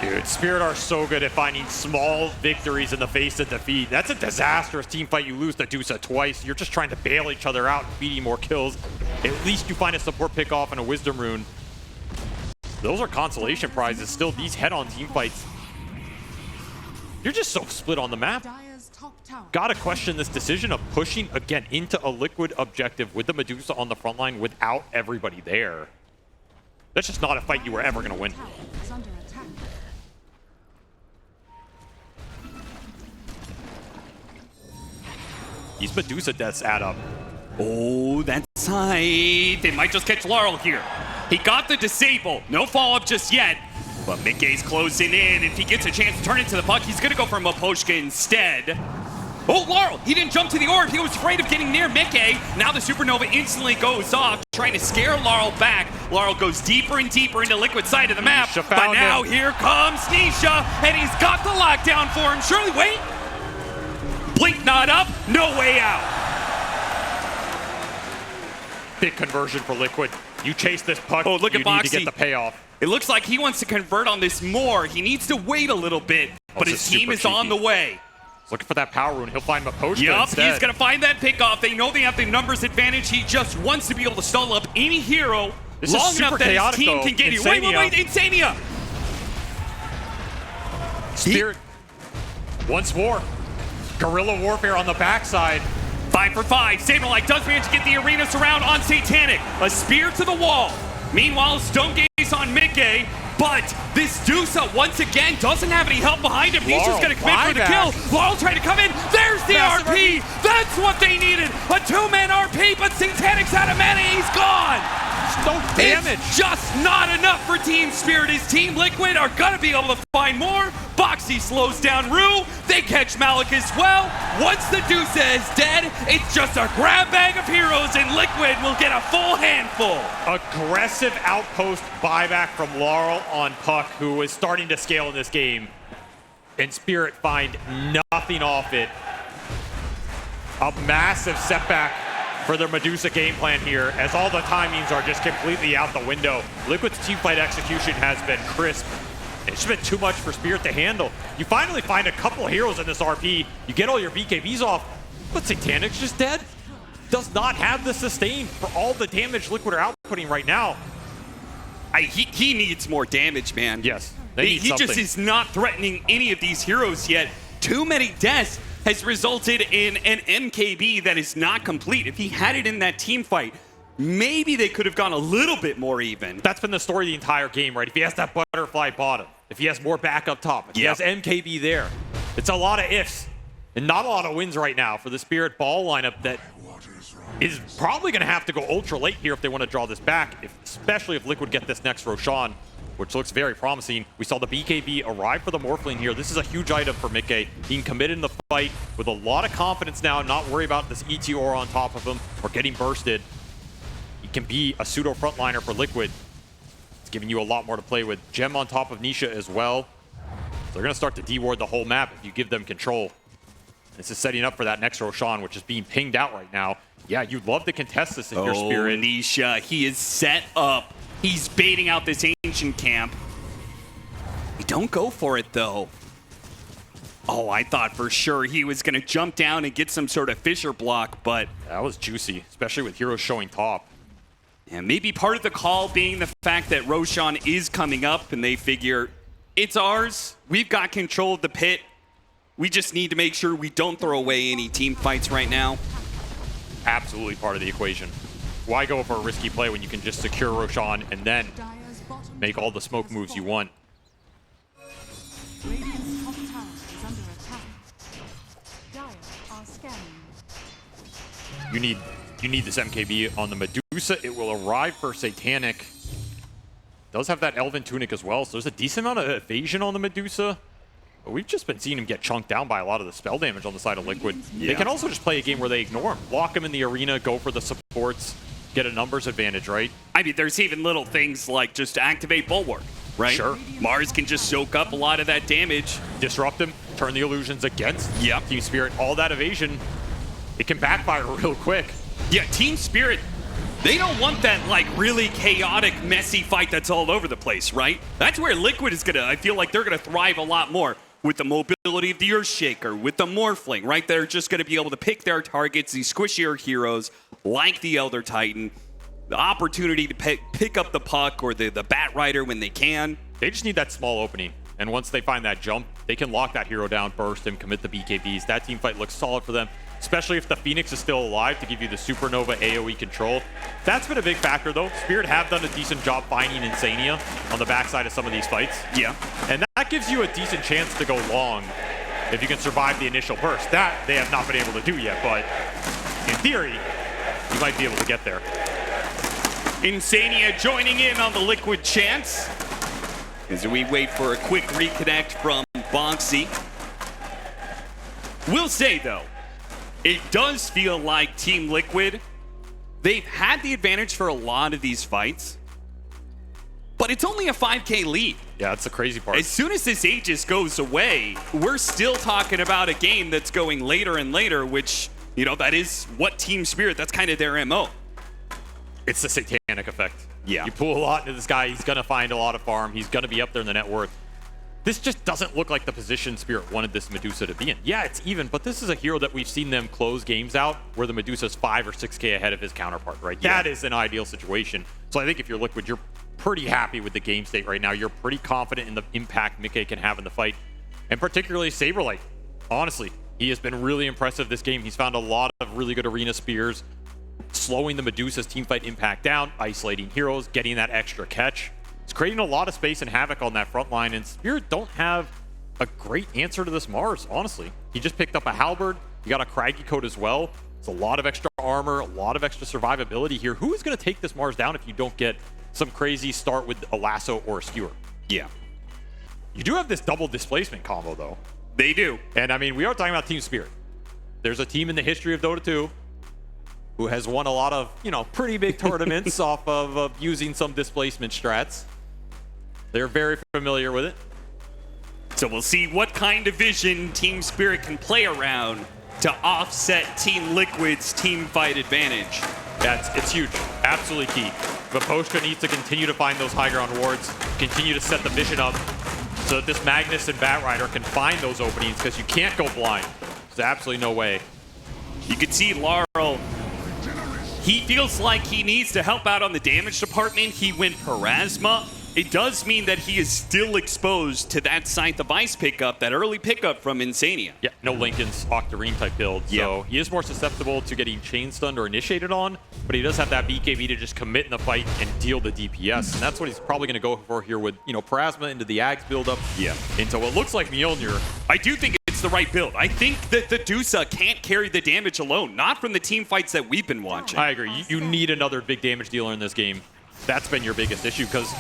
Dude, Spirit are so good at finding small victories in the face of defeat. That's a disastrous team fight. You lose to Dusa twice. You're just trying to bail each other out and feeding more kills. At least you find a support pick off and a wisdom rune. Those are consolation prizes. Still, these head-on team fights, you're just so split on the map. Gotta question this decision of pushing again into a liquid objective with the Medusa on the front line without everybody there. That's just not a fight you were ever gonna win. These Medusa deaths add up. Oh, that side. They might just catch Laurel here. He got the disable. No follow-up just yet. But Midgame's closing in. If he gets a chance to turn into the puck, he's going to go for Maposhka instead. Oh, Laurel. He didn't jump to the orb. He was afraid of getting near Midgame. Now the Supernova instantly goes off, trying to scare Laurel back. Laurel goes deeper and deeper into liquid side of the map. But now here comes Nisha, and he's got the lockdown for him. Surely, wait. Blink not up, no way out. Big conversion for Liquid. You chase this puck, oh, look at Boxy. Need to get the payoff. It looks like he wants to convert on this more. He needs to wait a little bit, but his team is on the way. He's looking for that power rune. He'll find Maposhka instead. He's going to find that pickoff. They know they have the numbers advantage. He just wants to be able to stall up any hero long enough that his team can get you. Wait, Insania! Spirit, once more. Guerrilla warfare on the backside. 5 for 5. Saberlight does manage to get the arena surround on Satanic. A spear to the wall. Meanwhile, Stone Gaze on Midgame. But this Dusa, once again, doesn't have any help behind him. Nisha's going to commit for the kill. Laurel trying to come in. There's the RP. That's what they needed. A 2-man RP, but Satanic's out of mana. He's gone. No damage. It's just not enough for Team Spirit. His Team Liquid are going to be able to find more. Boxy slows down Rue. They catch Malik as well. Once the Dusa is dead, it's just a grab bag of heroes, and Liquid will get a full handful. Aggressive outpost buyback from Laurel on Puck, who is starting to scale in this game. And Spirit find nothing off it. A massive setback for their Medusa game plan here, as all the timings are just completely out the window. Liquid's teamfight execution has been crisp. It's been too much for Spirit to handle. You finally find a couple heroes in this RP. You get all your BKBs off, but Satanic's just dead. Does not have the sustain for all the damage Liquid are outputting right now. He needs more damage, man. Yes, he just is not threatening any of these heroes yet. Too many deaths has resulted in an MKB that is not complete. If he had it in that team fight, maybe they could have gone a little bit more even. That's been the story of the entire game, right? If he has that butterfly bottom, if he has more back up top, if he has MKB there, it's a lot of ifs and not a lot of wins right now for the Spirit ball lineup that is probably going to have to go ultra late here if they want to draw this back, especially if Liquid get this next Roshan, which looks very promising. We saw the BKB arrive for the Morphling here. This is a huge item for Midgame, being committed in the fight with a lot of confidence now, not worry about this ET aura on top of him or getting bursted. He can be a pseudo frontliner for Liquid. It's giving you a lot more to play with. Gem on top of Nisha as well. So they're going to start to deward the whole map if you give them control. This is setting up for that next Roshan, which is being pinged out right now. Yeah, you'd love to contest this if you're Spirit. Nisha, he is set up. He's baiting out this ancient camp. They don't go for it, though. Oh, I thought for sure he was going to jump down and get some sort of Fisher block, but... That was juicy, especially with heroes showing top. And maybe part of the call being the fact that Roshan is coming up, and they figure, it's ours. We've got control of the pit. We just need to make sure we don't throw away any team fights right now. Absolutely part of the equation. Why go for a risky play when you can just secure Roshan and then make all the smoke moves you want? You need this MKB on the Medusa. It will arrive for Satanic. Does have that Elven Tunic as well, so there's a decent amount of evasion on the Medusa. But we've just been seeing him get chunked down by a lot of the spell damage on the side of Liquid. Yeah. They can also just play a game where they ignore him. Lock him in the arena, go for the supports, get a numbers advantage, right? I mean, there's even little things like just activate Bulwark, right? Sure. Mars can just soak up a lot of that damage. Disrupt him, turn the illusions against Yep. Team Spirit. All that evasion, it can backfire real quick. Yeah, Team Spirit, they don't want that like really chaotic, messy fight that's all over the place, right? That's where Liquid is gonna, I feel like they're gonna thrive a lot more with the mobility of the Earthshaker, with the Morphling, right? They're just gonna be able to pick their targets, these squishier heroes like the Elder Titan, the opportunity to pick up the puck or the Bat Rider when they can. They just need that small opening. And once they find that jump, they can lock that hero down, burst him, commit the BKBs. That team fight looks solid for them, especially if the Phoenix is still alive to give you the Supernova AoE control. That's been a big factor, though. Spirit have done a decent job finding Insania on the backside of some of these fights. Yeah. And that gives you a decent chance to go long if you can survive the initial burst. That they have not been able to do yet, but in theory, you might be able to get there. Insania joining in on the Liquid chance as we wait for a quick reconnect from Bonksy. We'll say, though, it does feel like Team Liquid, they've had the advantage for a lot of these fights, but it's only a 5K lead. Yeah, that's the crazy part. As soon as this Aegis goes away, we're still talking about a game that's going later and later, which, you know, that is what Team Spirit, that's kind of their MO. It's the satanic effect. Yeah. You pull a lot into this guy, he's going to find a lot of farm, he's going to be up there in the net worth. This just doesn't look like the position Spirit wanted this Medusa to be in. Yeah, it's even, but this is a hero that we've seen them close games out where the Medusa's 5 or 6K ahead of his counterpart, right? Yeah. That is an ideal situation. So I think if you're Liquid, you're pretty happy with the game state right now. You're pretty confident in the impact Midgame can have in the fight. And particularly Saberlight. Honestly, he has been really impressive this game. He's found a lot of really good arena spears, slowing the Medusa's teamfight impact down, isolating heroes, getting that extra catch. It's creating a lot of space and havoc on that front line, and Spirit don't have a great answer to this Mars, honestly. He just picked up a Halberd. You got a Craggy Coat as well. It's a lot of extra armor, a lot of extra survivability here. Who is going to take this Mars down if you don't get some crazy start with a lasso or a skewer? Yeah. You do have this double displacement combo, though. They do. And, I mean, we are talking about Team Spirit. There's a team in the history of Dota2 who has won a lot of, you know, pretty big tournaments off of using some displacement strats. They're very familiar with it. So we'll see what kind of vision Team Spirit can play around to offset Team Liquid's team fight advantage. It's huge. Absolutely key. But Poshka needs to continue to find those high ground wards, continue to set the vision up so that this Magnus and Bat Rider can find those openings, because you can't go blind. There's absolutely no way. You can see Laurel, he feels like he needs to help out on the damage department. He went Parasma. It does mean that he is still exposed to that Scythe of Ice pickup, that early pickup from Insania. Yeah, no Lincoln's Octarine type build, so he is more susceptible to getting chain stunned or initiated on, but he does have that BKB to just commit in the fight and deal the DPS, and that's what he's probably going to go for here with, you know, Parasma into the Ags buildup, into what looks like Mjolnir. I do think it's the right build. I think that the Dusa can't carry the damage alone, not from the team fights that we've been watching. I agree. You need another big damage dealer in this game. That's been your biggest issue, because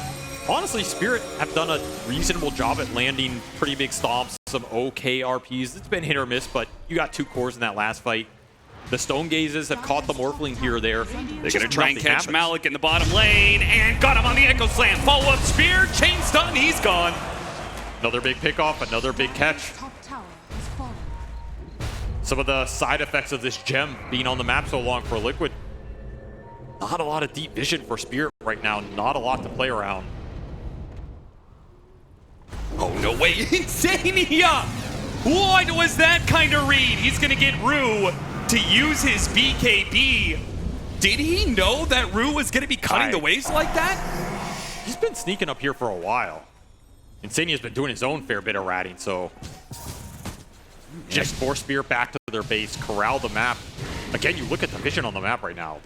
honestly, Spirit have done a reasonable job at landing pretty big stomps, some okay RPs. It's been hit or miss, but you got 2 cores in that last fight. The Stone Gazes have caught the Morphling here or there. They're going to try and catch Malik in the bottom lane, and got him on the Echo Slam. Follow-up spear, chain stun, he's gone. Another big pickoff, another big catch. Some of the side effects of this gem being on the map so long for Liquid. Not a lot of deep vision for Spirit right now. Not a lot to play around. Oh, no way. Insania! What was that kind of read? He's going to get Rue to use his BKB. Did he know that Rue was going to be cutting the waves like that? He's been sneaking up here for a while. Insania's been doing his own fair bit of ratting, so just force Spirit back to their base, corral the map. Again, you look at the vision on the map right now.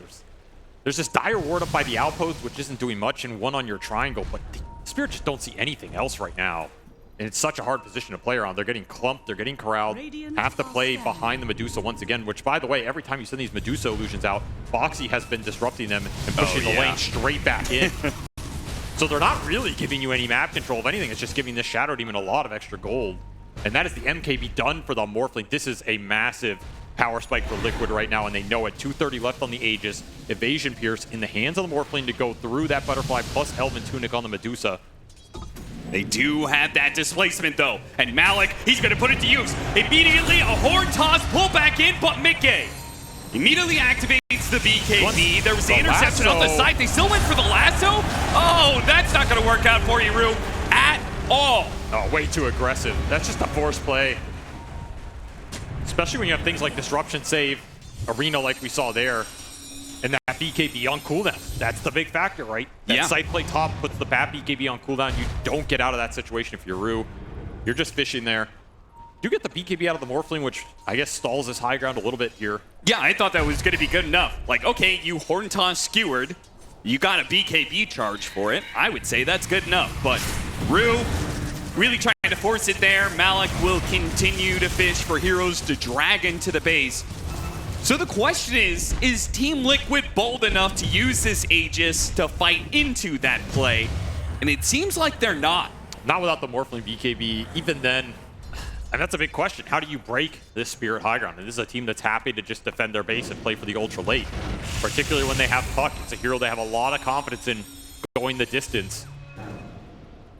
There's this dire ward up by the outpost, which isn't doing much, and one on your triangle, but the Spirit just don't see anything else right now. And it's such a hard position to play around. They're getting clumped, they're getting corralled, have to play behind the Medusa once again, which, by the way, every time you send these Medusa illusions out, Boxy has been disrupting them and pushing the lane straight back in. So they're not really giving you any map control of anything. It's just giving this Shadow Demon a lot of extra gold. And that is the MKB done for the Morphling. This is a massive power spike for Liquid right now, and they know it. 230 left on the Aegis. Evasion Pierce in the hands of the Morphling to go through that Butterfly plus Element Tunic on the Medusa. They do have that displacement, though. And Malik, he's going to put it to use. Immediately, a horn toss, pull back in, but Midgame immediately activates the BKB. There was the interception on the side. They still went for the lasso? Oh, that's not going to work out for you, Rue, at all. Oh, way too aggressive. That's just a forced play. Especially when you have things like Disruption Save, Arena like we saw there, and that BKB on cooldown. That's the big factor, right? That side play top puts the bad BKB on cooldown. You don't get out of that situation if you're Rue. You're just fishing there. You get the BKB out of the Morphling, which I guess stalls his high ground a little bit here. Yeah, I thought that was going to be good enough. Like, okay, you Horn Toss skewered. You got a BKB charge for it. I would say that's good enough. But Rue really trying to force it there. Malik will continue to fish for heroes to drag into the base. So the question is Team Liquid bold enough to use this Aegis to fight into that play? And it seems like they're not. Not without the Morphling BKB. Even then, and that's a big question. How do you break this Spirit high ground? And this is a team that's happy to just defend their base and play for the ultra late. Particularly when they have Puck. It's a hero they have a lot of confidence in going the distance.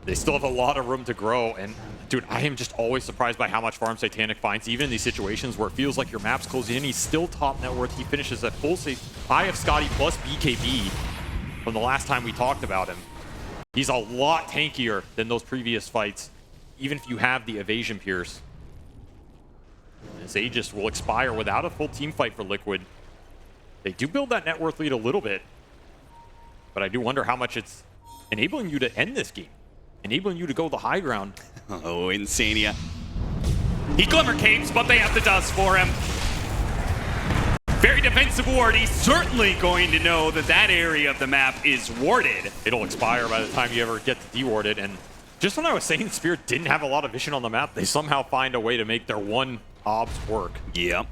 They still have a lot of room to grow, and dude, I am just always surprised by how much farm Satanic finds, even in these situations where it feels like your map's closing in. He's still top net worth. He finishes at full save. I have Scotty plus BKB from the last time we talked about him. He's a lot tankier than those previous fights, even if you have the Evasion Pierce. This Aegis will expire without a full team fight for Liquid. They do build that net worth lead a little bit, but I do wonder how much it's enabling you to end this game. Enabling you to go the high ground. Oh, Insania. He Glimmer Capes, but they have the dust for him. Very defensive ward. He's certainly going to know that that area of the map is warded. It'll expire by the time you ever get to deward it. And just when I was saying Spirit didn't have a lot of vision on the map, they somehow find a way to make their one obs work. Yep.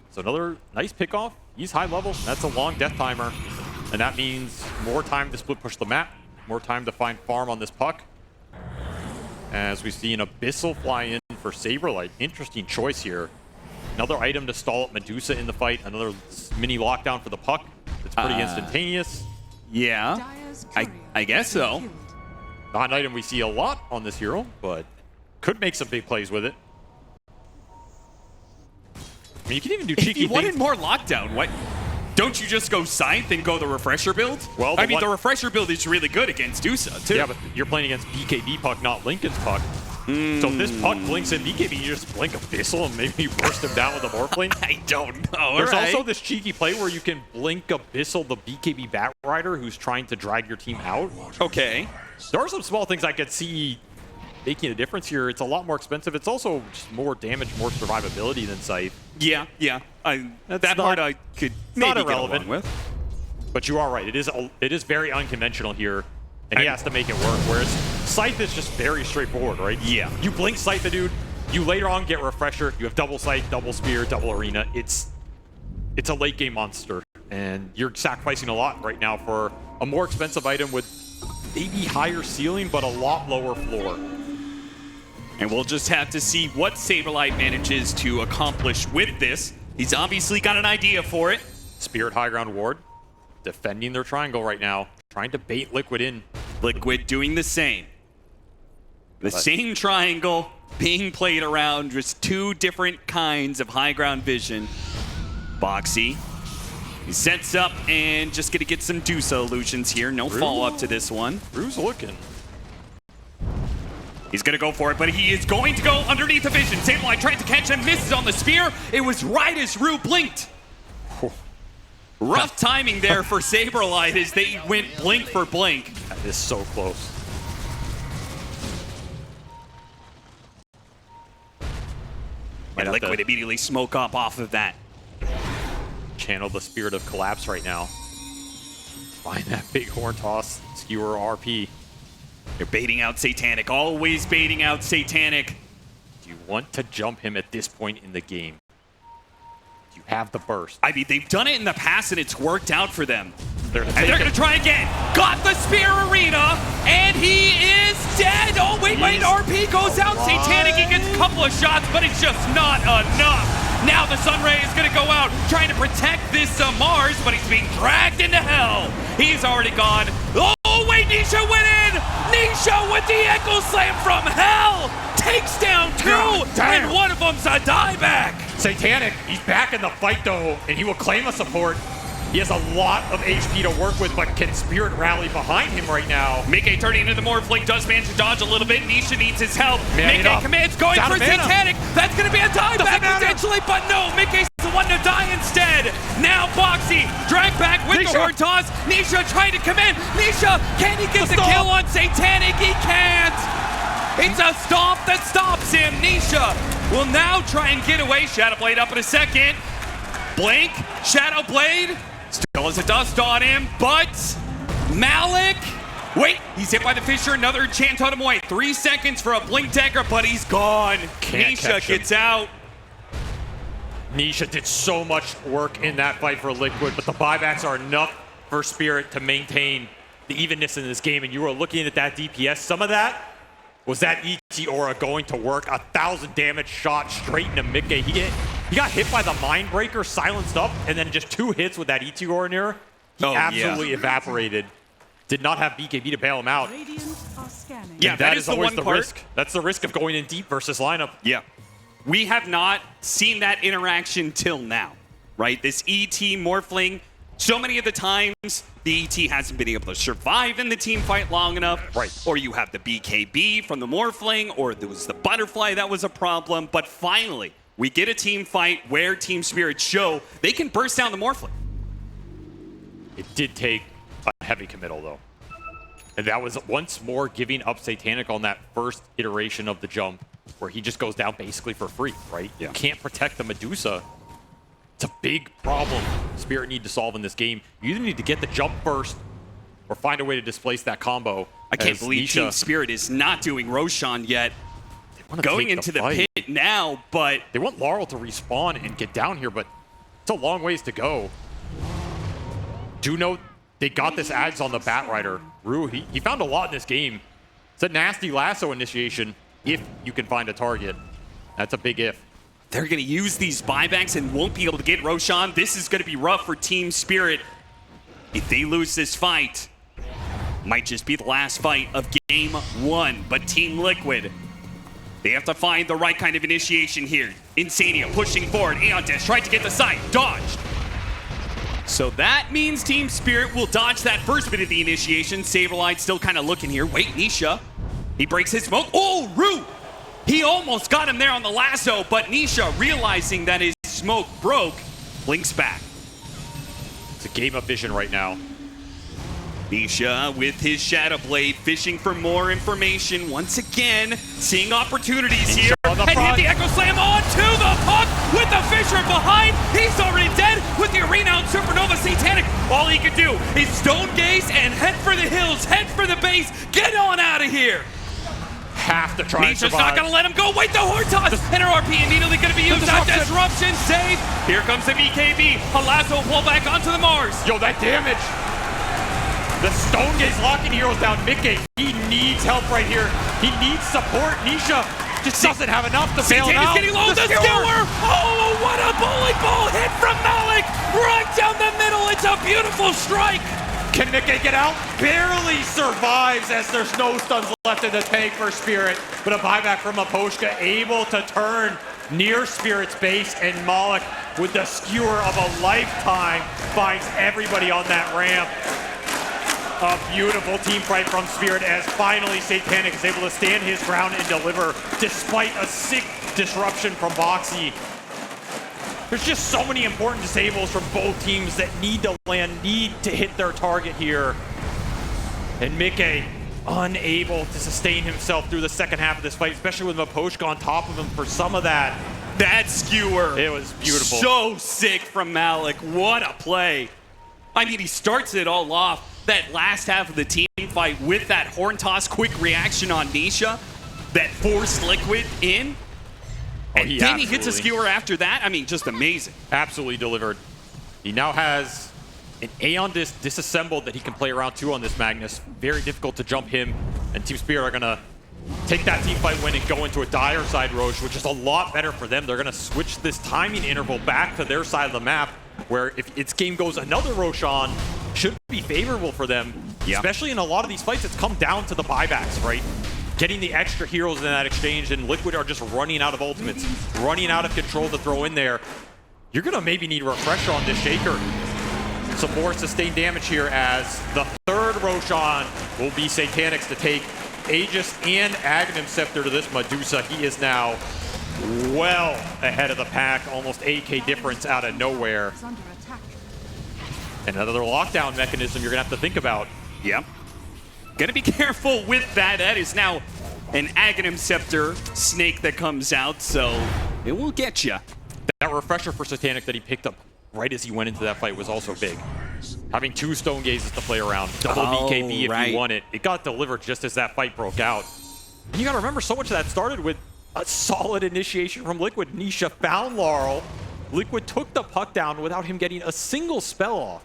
So another nice pickoff. He's high level. That's a long death timer. And that means more time to split push the map. More time to find farm on this Puck. As we see an Abyssal fly in for Saberlight. Interesting choice here. Another item to stall up Medusa in the fight. Another mini lockdown for the Puck. It's pretty instantaneous. Yeah, I guess so. Not an item we see a lot on this hero, but could make some big plays with it. I mean, you can even do cheeky things. If you wanted more lockdown, what? Don't you just go Scythe and go the Refresher build? Well, I mean, the Refresher build is really good against Dusa, too. Yeah, but you're playing against BKB Puck, not Lincoln's Puck. So if this Puck blinks in BKB, you just blink Abyssal and maybe you burst him down with a Morphling. I don't know. There's also this cheeky play where you can blink Abyssal the BKB Batrider who's trying to drag your team out. Okay. There are some small things I could see making a difference here. It's a lot more expensive. It's also just more damage, more survivability than Scythe. Yeah. That part I could maybe get along with. But you are right. It is very unconventional here, and he has to make it work. Whereas Scythe is just very straightforward, right? Yeah. You blink Scythe the dude. You later on get Refresher. You have double Scythe, double Spear, double Arena. It's a late game monster, and you're sacrificing a lot right now for a more expensive item with maybe higher ceiling, but a lot lower floor. And we'll just have to see what Saberlight manages to accomplish with this. He's obviously got an idea for it. Spirit high ground ward, defending their triangle right now, trying to bait Liquid in. Liquid doing the same. The same triangle being played around, just two different kinds of high ground vision. Boxy. He sets up and just gonna get some Dusa illusions here. No follow-up to this one. Rue's looking. He's gonna go for it, but he is going to go underneath the vision. Saberlight tried to catch him, misses on the spear. It was right as Rue blinked. Rough timing there for Saberlight as they went blink for blink. That is so close. And Liquid immediately smoke up off of that. Channel the spirit of collapse right now. Find that big horn toss, skewer RP. You're baiting out Satanic, always baiting out Satanic. Do you want to jump him at this point in the game? Do you have the burst? I mean, they've done it in the past and it's worked out for them. They're gonna try again. Got the Spear Arena, and he is dead. Oh, wait, RP goes out. Satanic, he gets a couple of shots, but it's just not enough. Now the Sunray is going to go out, trying to protect this Mars, but he's being dragged into hell. He's already gone. Oh, wait, Nisha went in! Nisha with the ankle slam from hell! Takes down two, and one of them's a dieback. Satanic, he's back in the fight though, and he will claim a support. He has a lot of HP to work with, but can Spirit rally behind him right now? Midgame turning into the Morphling, does manage to dodge a little bit. Nisha needs his help. Man, Midgame commands going for Satanic. That's going to be a dieback potentially, but no, Midgame's the one to die instead. Now Boxy, drag back with the horn toss. Nisha trying to come in. Nisha, can he get the kill on Satanic? He can't. It's a stomp that stops him. Nisha will now try and get away. Shadowblade up in a second. Blink, Shadowblade. Still has a dust on him, but Malik, wait, he's hit by the Fissure, another Chant Totem away. 3 seconds for a Blink Dagger, but he's gone. Nisha gets out. Nisha did so much work in that fight for Liquid, but the buybacks are enough for Spirit to maintain the evenness in this game, and you were looking at that DPS. Some of that was that ET Aura going to work. 1,000 damage shot straight into Midgame. He got hit by the Mindbreaker, silenced up, and then just 2 hits with that ET Aura near. He absolutely evaporated. Did not have BKB to bail him out. Yeah, that is always the risk. That's the risk of going in deep versus lineup. Yeah. We have not seen that interaction till now, right? This ET Morphling, so many of the times, the ET hasn't been able to survive in the team fight long enough. Right. Or you have the BKB from the Morphling, or there was the Butterfly that was a problem. But finally, we get a team fight where Team Spirit show they can burst down the Morphling. It did take a heavy committal, though. And that was once more giving up Satanic on that first iteration of the jump, where he just goes down basically for free, right? Yeah. You can't protect the Medusa. It's a big problem Spirit need to solve in this game. You either need to get the jump first or find a way to displace that combo. I can't believe Team Spirit is not doing Roshan yet. Going into the pit now, but they want Laurel to respawn and get down here, but it's a long ways to go. Do note they got this ads on the Batrider. Rue, he found a lot in this game. It's a nasty lasso initiation if you can find a target. That's a big if. They're going to use these buybacks and won't be able to get Roshan. This is going to be rough for Team Spirit. If they lose this fight, might just be the last fight of Game 1. But Team Liquid, they have to find the right kind of initiation here. Insania pushing forward. Aeon Dash tried to get the side. Dodged. So that means Team Spirit will dodge that first bit of the initiation. Saberlight still kind of looking here. Wait, Nisha. He breaks his smoke. Oh, Rue! He almost got him there on the lasso, but Nisha, realizing that his smoke broke, blinks back. It's a game of vision right now. Nisha with his Shadowblade, fishing for more information. Once again, seeing opportunities here. And hit the Echo Slam onto the puck with the Fissure behind. He's already dead with the Renowned Supernova Satanic. All he can do is Stone Gaze and head for the hills, head for the base. Get on out of here. Have to try and survive. Nisha's not going to let him go. Wait, the horn toss. And her RP immediately going to be used. That disruption save. Here comes the BKB. A lasso pull back onto the Mars. Yo, that damage. The Stone Gaze locking heroes down. Midgame, he needs help right here. He needs support. Nisha just doesn't have enough to bail him out. Getting low. The skewer. Oh, what a bowling ball hit from Malik. Right down the middle. It's a beautiful strike. Can Midgame get out? Barely survives as there's no stuns left in the tank for Spirit. But a buyback from Aposhka, able to turn near Spirit's base, and Malik with the skewer of a lifetime finds everybody on that ramp. A beautiful team fight from Spirit as finally Satanic is able to stand his ground and deliver despite a sick disruption from Boxy. There's just so many important disables from both teams that need to land, need to hit their target here. And Midgame unable to sustain himself through the second half of this fight, especially with Maposhka on top of him for some of that. That skewer. It was beautiful. So sick from Malik. What a play. I mean, he starts it all off. That last half of the team fight with that horn toss quick reaction on Nisha that forced Liquid in. And then he hits a skewer after that. I mean, just amazing. Absolutely delivered. He now has an Aeon disassembled that he can play around too on this Magnus. Very difficult to jump him. And Team Spirit are going to take that team fight win and go into a dire side Roche, which is a lot better for them. They're going to switch this timing interval back to their side of the map, where if its game goes another Roshan, should be favorable for them. Yep. Especially in a lot of these fights, it's come down to the buybacks, right? Getting the extra heroes in that exchange, and Liquid are just running out of ultimates, running out of control to throw in there. You're going to maybe need a refresher on this Shaker. Some more sustained damage here as the third Roshan will be Satanics to take Aegis and Aghanim Scepter to this Medusa. He is now well ahead of the pack, almost 8k difference out of nowhere. Another lockdown mechanism you're gonna have to think about. Yep. Gotta be careful with that. That is now an Aghanim Scepter snake that comes out, so it will get you. That refresher for Satanic that he picked up right as he went into that fight was also big. Having 2 Stone Gazes to play around, double BKB if you want it. It got delivered just as that fight broke out. And you gotta remember, so much of that started with a solid initiation from Liquid. Nisha found Laurel. Liquid took the puck down without him getting a single spell off.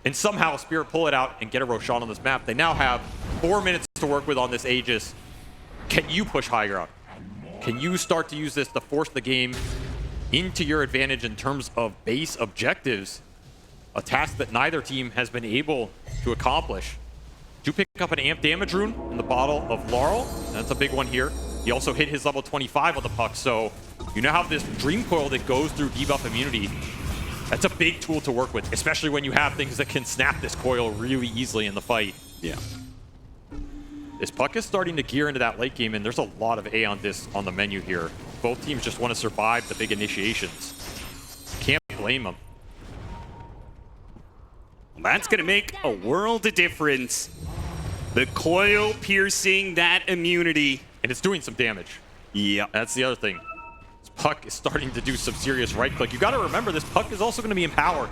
And somehow Spirit pull it out and get a Roshan on this map. They now have 4 minutes to work with on this Aegis. Can you push high ground? Can you start to use this to force the game into your advantage in terms of base objectives? A task that neither team has been able to accomplish. Do pick up an amp damage rune in the bottle of Laurel. That's a big one here. He also hit his level 25 on the puck, so you now have this Dream Coil that goes through debuff immunity. That's a big tool to work with, especially when you have things that can snap this coil really easily in the fight. Yeah. This puck is starting to gear into that late game, and there's a lot of Aeon Discs on the menu here. Both teams just want to survive the big initiations. Can't blame them. That's going to make a world of difference. The coil piercing that immunity. And it's doing some damage. Yeah. That's the other thing. This puck is starting to do some serious right click. You got to remember, this puck is also going to be empowered.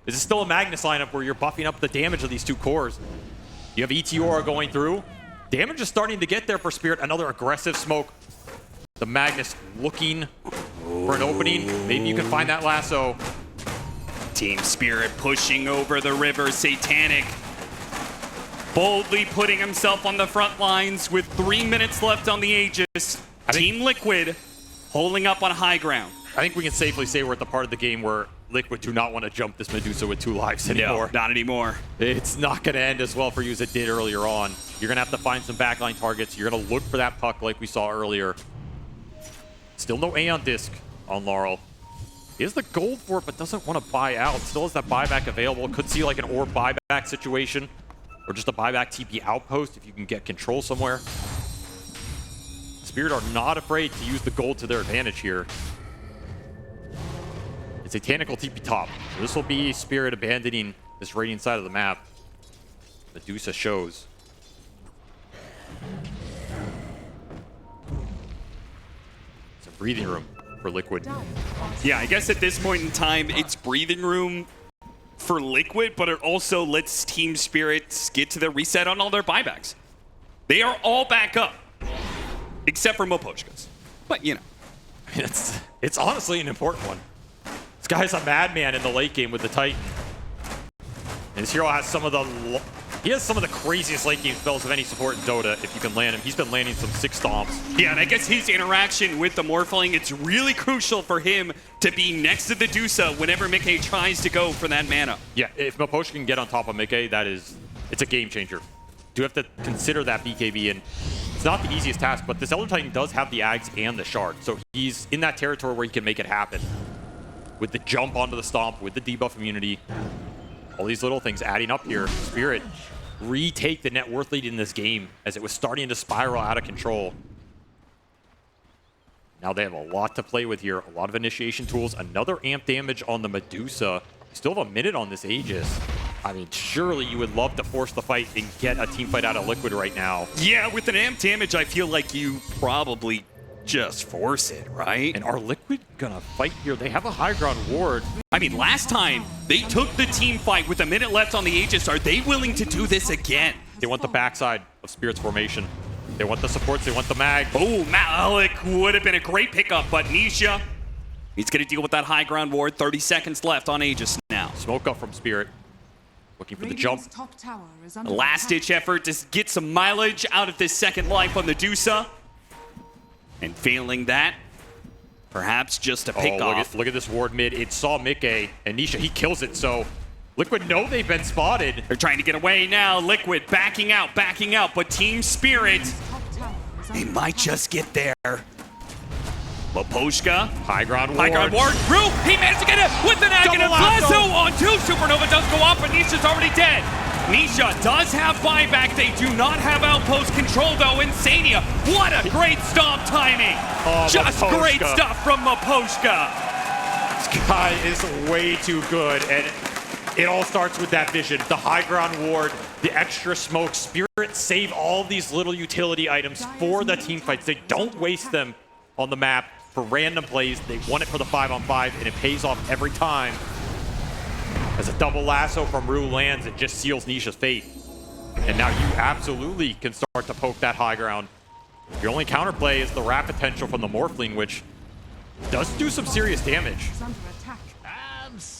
This is still a Magnus lineup where you're buffing up the damage of these 2 cores. You have Eteora going through. Damage is starting to get there for Spirit. Another aggressive smoke. The Magnus looking for an opening. Maybe you can find that lasso. Team Spirit pushing over the river. Satanic boldly putting himself on the front lines with 3 minutes left on the Aegis. Team Liquid holding up on high ground. I think we can safely say we're at the part of the game where Liquid do not want to jump this Medusa with 2 lives anymore. No, not anymore. It's not going to end as well for you as it did earlier on. You're going to have to find some backline targets. You're going to look for that puck like we saw earlier. Still no Aeon Disc on Laurel. He has the gold for it, but doesn't want to buy out. Still has that buyback available. Could see like an orb buyback situation, or just a buyback TP outpost if you can get control somewhere. Spirit are not afraid to use the gold to their advantage here. It's a Tactical TP top. So this will be Spirit abandoning this radiant side of the map. Medusa shows. It's a breathing room for Liquid. Yeah, I guess at this point in time, it's breathing room for Liquid, but it also lets Team Spirit get to the reset on all their buybacks. They are all back up, except for Moposhka's. But, you know. It's honestly an important one. This guy's a madman in the late game with the Titan. And his hero has some of the craziest late game spells of any support in Dota, if you can land him. He's been landing some 6 stomps. Yeah, and I guess his interaction with the Morphling, it's really crucial for him to be next to the Dusa whenever Mickey tries to go for that mana. Yeah, if Moposhka can get on top of Mickey, it's a game changer. Do have to consider that BKB, and it's not the easiest task, but this Elder Titan does have the Ags and the Shard, so he's in that territory where he can make it happen. With the jump onto the stomp, with the debuff immunity, all these little things adding up here. Spirit retake the net worth lead in this game as it was starting to spiral out of control. Now they have a lot to play with here. A lot of initiation tools. Another amp damage on the Medusa. Still have a minute on this Aegis. I mean, surely you would love to force the fight and get a team fight out of Liquid right now. Yeah, with an amp damage, I feel like you probably just force it, right? And are Liquid gonna fight here? They have a high ground ward. I mean, last time they took the team fight with a minute left on the Aegis. Are they willing to do this again? They want the backside of Spirit's formation. They want the supports, they want the mag. Oh, Malik would have been a great pickup, but Nisha, he's gonna deal with that high ground ward. 30 seconds left on Aegis now. Smoke up from Spirit. Looking for the jump. A last-ditch effort to get some mileage out of this second life on the Dusa. And failing that, perhaps just a pick off. Look at this ward mid. It saw Midgame and Nisha. He kills it, so Liquid know they've been spotted. They're trying to get away now. Liquid backing out, but Team Spirit, they might just get there. Loposhka. High ground ward. Rue, he managed to get it with an negative lasso on 2. Supernova does go off, but Nisha's already dead. Nisha does have buyback. They do not have outpost control, though. Insania, what a great stomp timing. Just Maposhka. Great stuff from Maposhka. This guy is way too good, and it all starts with that vision. The high ground ward, the extra smoke. Spirit save all these little utility items for the team fights. They don't waste them on the map for random plays. They want it for the 5-on-5, and it pays off every time. As a double lasso from Rue lands, it just seals Nisha's fate. And now you absolutely can start to poke that high ground. Your only counterplay is the wrap potential from the Morphling, which does do some serious damage.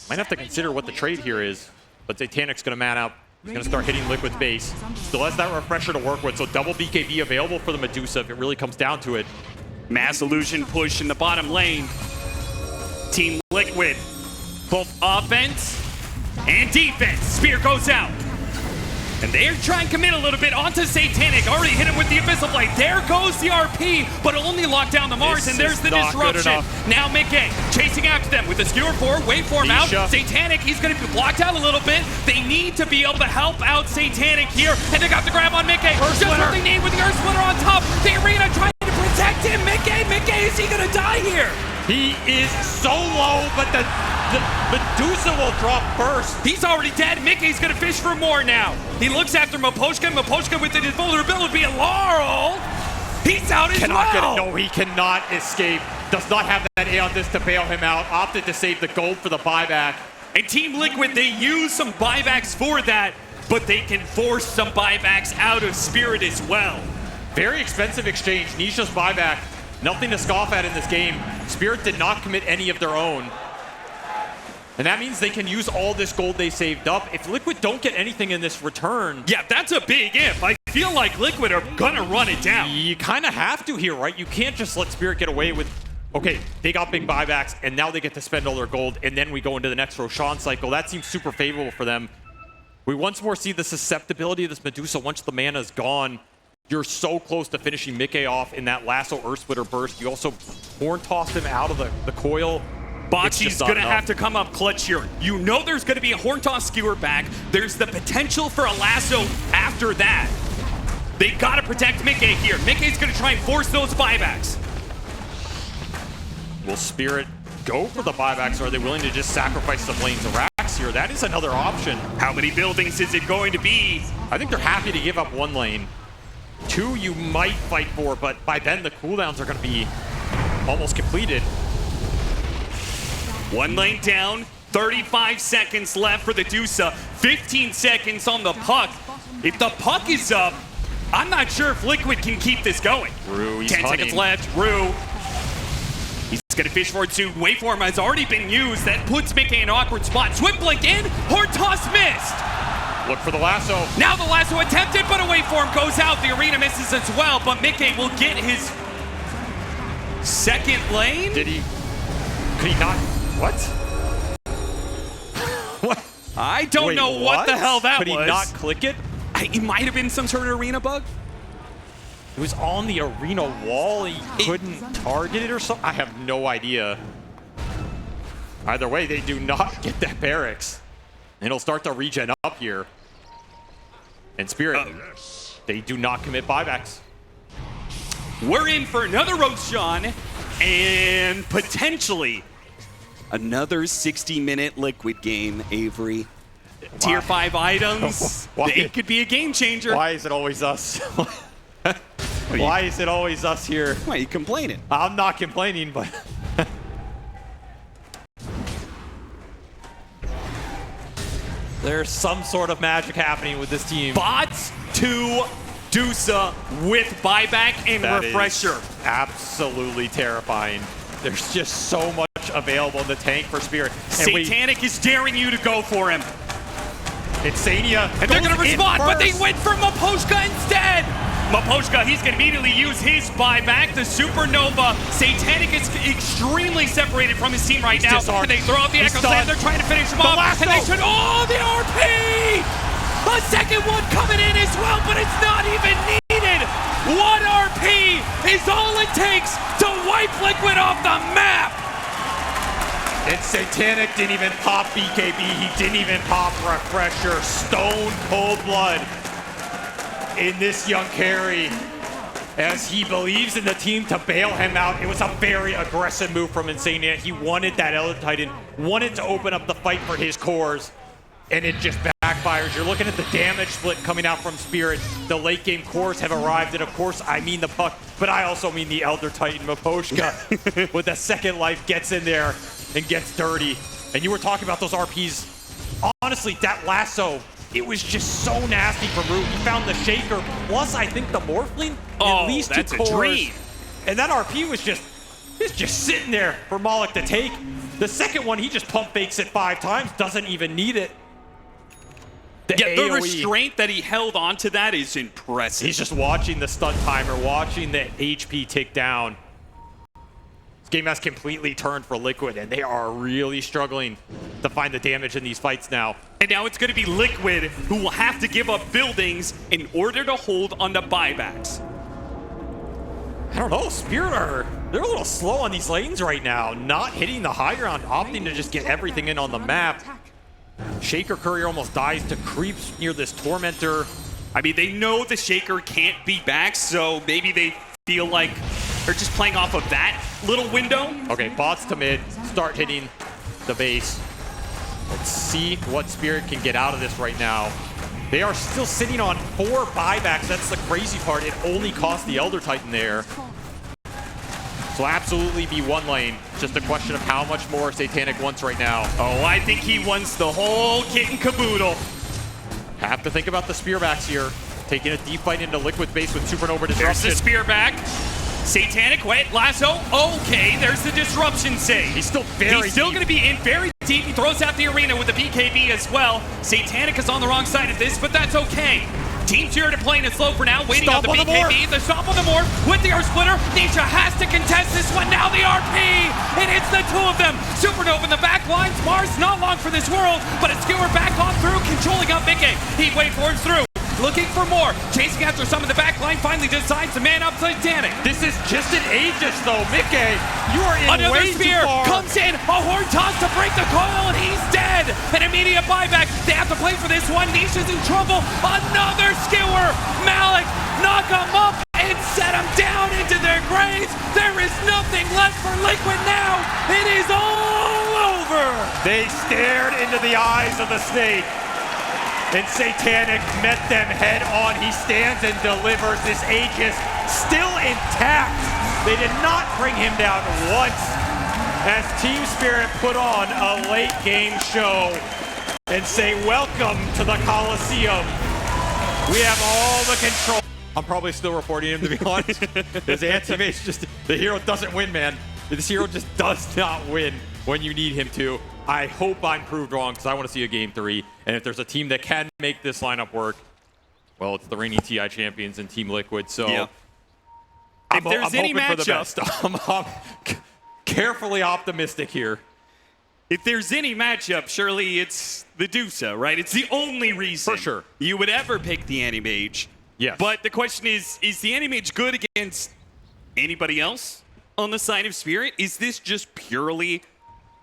Might have to consider what the trade here is, but Zaytanic's going to man up. He's going to start hitting Liquid's base. Still has that refresher to work with, so double BKB available for the Medusa if it really comes down to it. Mass illusion push in the bottom lane. Team Liquid, both offense and defense. Spear goes out. And they're trying to commit a little bit onto Zaytanic. Already hit him with the Abyssal Blade. There goes the RP, but only locked down the Mars, and there's the disruption. Now Midgame chasing after them with the Skewer 4, waveform out. Zaytanic, he's going to be blocked out a little bit. They need to be able to help out Zaytanic here, and they got the grab on Midgame. Just what they need with the Earth Splitter on top. The arena trying to protect him. Midgame, is he going to die here? He is so low, but the Medusa will drop first. He's already dead. Mickey's gonna fish for more now. He looks after Maposhka. Maposhka with his vulnerability and Laurel. He's out as well. No, he cannot escape. Does not have that A on this to bail him out. Opted to save the gold for the buyback. And Team Liquid, they use some buybacks for that, but they can force some buybacks out of Spirit as well. Very expensive exchange. Nisha's buyback. Nothing to scoff at in this game. Spirit did not commit any of their own. And that means they can use all this gold they saved up. If Liquid don't get anything in this return... Yeah, that's a big if. I feel like Liquid are gonna run it down. You kind of have to here, right? You can't just let Spirit get away with... Okay, they got big buybacks, and now they get to spend all their gold, and then we go into the next Roshan cycle. That seems super favorable for them. We once more see the susceptibility of this Medusa once the mana's gone. You're so close to finishing Mickey off in that lasso Earth Splitter burst. You also horn tossed him out of the coil. Bocce's gonna have to come up clutch here. You know there's gonna be a horn toss skewer back. There's the potential for a lasso after that. They gotta protect Mickey here. Mickey's gonna try and force those buybacks. Will Spirit go for the buybacks, or are they willing to just sacrifice some lanes of racks here? That is another option. How many buildings is it going to be? I think they're happy to give up one lane. 2 you might fight for, but by then the cooldowns are going to be almost completed. 1 lane down, 35 seconds left for the Dusa, 15 seconds on the puck. If the puck is up, I'm not sure if Liquid can keep this going. Rue, he's 10 hunting. seconds left, Rue. He's gonna fish for it soon. Waveform has already been used. That puts Mickey in an awkward spot. Swim blink in, horn toss missed. Look for the lasso. Now the lasso attempted, but a waveform goes out. The arena misses as well, but Mickey will get his second lane. Could he not? What? What? I don't know what the hell that was. Could he not click it? It might have been some sort of arena bug. It was on the arena wall. He couldn't target it or something. I have no idea. Either way, they do not get that barracks. And it'll start to regen up here. And Spirit, they do not commit buybacks. We're in for another Roshan and potentially another 60-minute Liquid game, Avery. Wow. Tier 5 items, they could be a game changer. Why is it always us? Why is it always us here? Why are you complaining? I'm not complaining, but... There's some sort of magic happening with this team. Bots to Dusa with buyback and refresher. Absolutely terrifying. There's just so much available in the tank for Spirit. Zaytanic is daring you to go for him. Insania. And they're going to respond, but they first. went for Maposhka instead. Maposhka, he's going to immediately use his buyback. The Supernova. Satanic is extremely separated from his team right now. And they throw out the Echo Slam. They're trying to finish him off. And they should. Oh, the RP! A second one coming in as well, but it's not even needed. One RP is all it takes to wipe Liquid off the map. And Satanic didn't even pop BKB. He didn't even pop Refresher. Stone cold blood in this young carry as he believes in the team to bail him out. It was a very aggressive move from Insania. He wanted that Elder Titan, wanted to open up the fight for his cores, and it just backfires. You're looking at the damage split coming out from Spirit. The late game cores have arrived, and of course I mean the puck, but I also mean the Elder Titan. Maposhka with the second life gets in there and gets dirty. And you were talking about those RPs. Honestly, that lasso, it was just so nasty from Root. He found the Shaker, plus I think the Morphling, at least that's two a cores. dream. And that RP was just sitting there for Malik to take. The second one, he just pump fakes it 5 times, doesn't even need it. The AOE. restraint that he held onto that is impressive. He's just watching the stun timer, watching the HP tick down. This game has completely turned for Liquid, and they are really struggling to find the damage in these fights now. And now it's going to be Liquid who will have to give up buildings in order to hold on the buybacks. I don't know, Spirit they're a little slow on these lanes right now, not hitting the high ground, opting to just get everything in on the map. Shaker Courier almost dies to creeps near this Tormentor. I mean, they know the Shaker can't be back, so maybe they feel like they're just playing off of that little window. Okay, bots to mid, start hitting the base. Let's see what Spirit can get out of this right now. They are still sitting on 4 buybacks. That's the crazy part. It only cost the Elder Titan there. So absolutely be one lane. Just a question of how much more Satanic wants right now. Oh, I think he wants the whole kit and caboodle. Have to think about the spearbacks here. Taking a deep fight into Liquid base with Supernova Disruption. There's the spear back. Satanic, wait, lasso. Okay, there's the disruption save. He's still very He's still deep. going to be in very deep. He throws out the arena with the BKB as well. Satanic is on the wrong side of this, but that's okay. Team Spirit are playing it slow for now, waiting Stomp on the on the BKB. The stomp on the morph with the Earth Splitter. Nisha has to contest this one. Now the RP, and it's the two of them. Supernova in the back lines. Mars not long for this world, but it's Skewer back on through, controlling up Midgame. He wait forwards through. Looking for more, chasing after some of the back line, finally decides to man up Satanic. This is just an Aegis though, Midgame. You are in Another way spear too far. comes in, a horn toss to break the coil, and he's dead. An immediate buyback. They have to play for this one. Nisha's in trouble. Another skewer. Malik, knock him up and set him down into their graves. There is nothing left for Liquid now. It is all over. They stared into the eyes of the snake, and Satanic met them head on. He stands and delivers. This Aegis still intact. They did not bring him down once as Team Spirit put on a late game show and say, welcome to the Coliseum. We have all the control. I'm probably still reporting him, to be honest. His anti-mate's just, the hero doesn't win, man. This hero just does not win when you need him to. I hope I'm proved wrong, because I want to see a game 3. And if there's a team that can make this lineup work, well, it's the reigning TI champions and Team Liquid. So Yeah. I'm, If there's I'm any hoping for the matchup- best. I'm carefully optimistic here. If there's any matchup, surely it's the Dusa, right? It's the only reason For sure. you would ever pick the Anti-Mage. Yes. But the question is the Anti-Mage good against anybody else on the side of Spirit? Is this just purely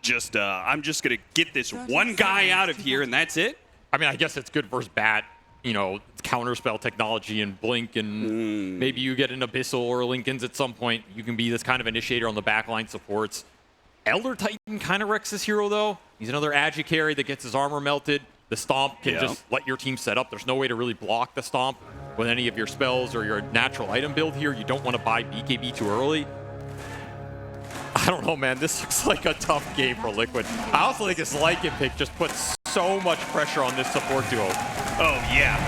just, I'm just going to get this one guy out of here and that's it? I mean, I guess it's good versus bat, you know, counterspell technology and blink, and maybe you get an Abyssal or Lincoln's at some point. You can be this kind of initiator on the backline supports. Elder Titan kind of wrecks this hero, though. He's another agi carry that gets his armor melted. The Stomp can just let your team set up. There's no way to really block the Stomp with any of your spells or your natural item build here. You don't want to buy BKB too early. I don't know, man. This looks like a tough game for Liquid. I also think this Lycan pick just puts so much pressure on this support duo. Oh, yeah.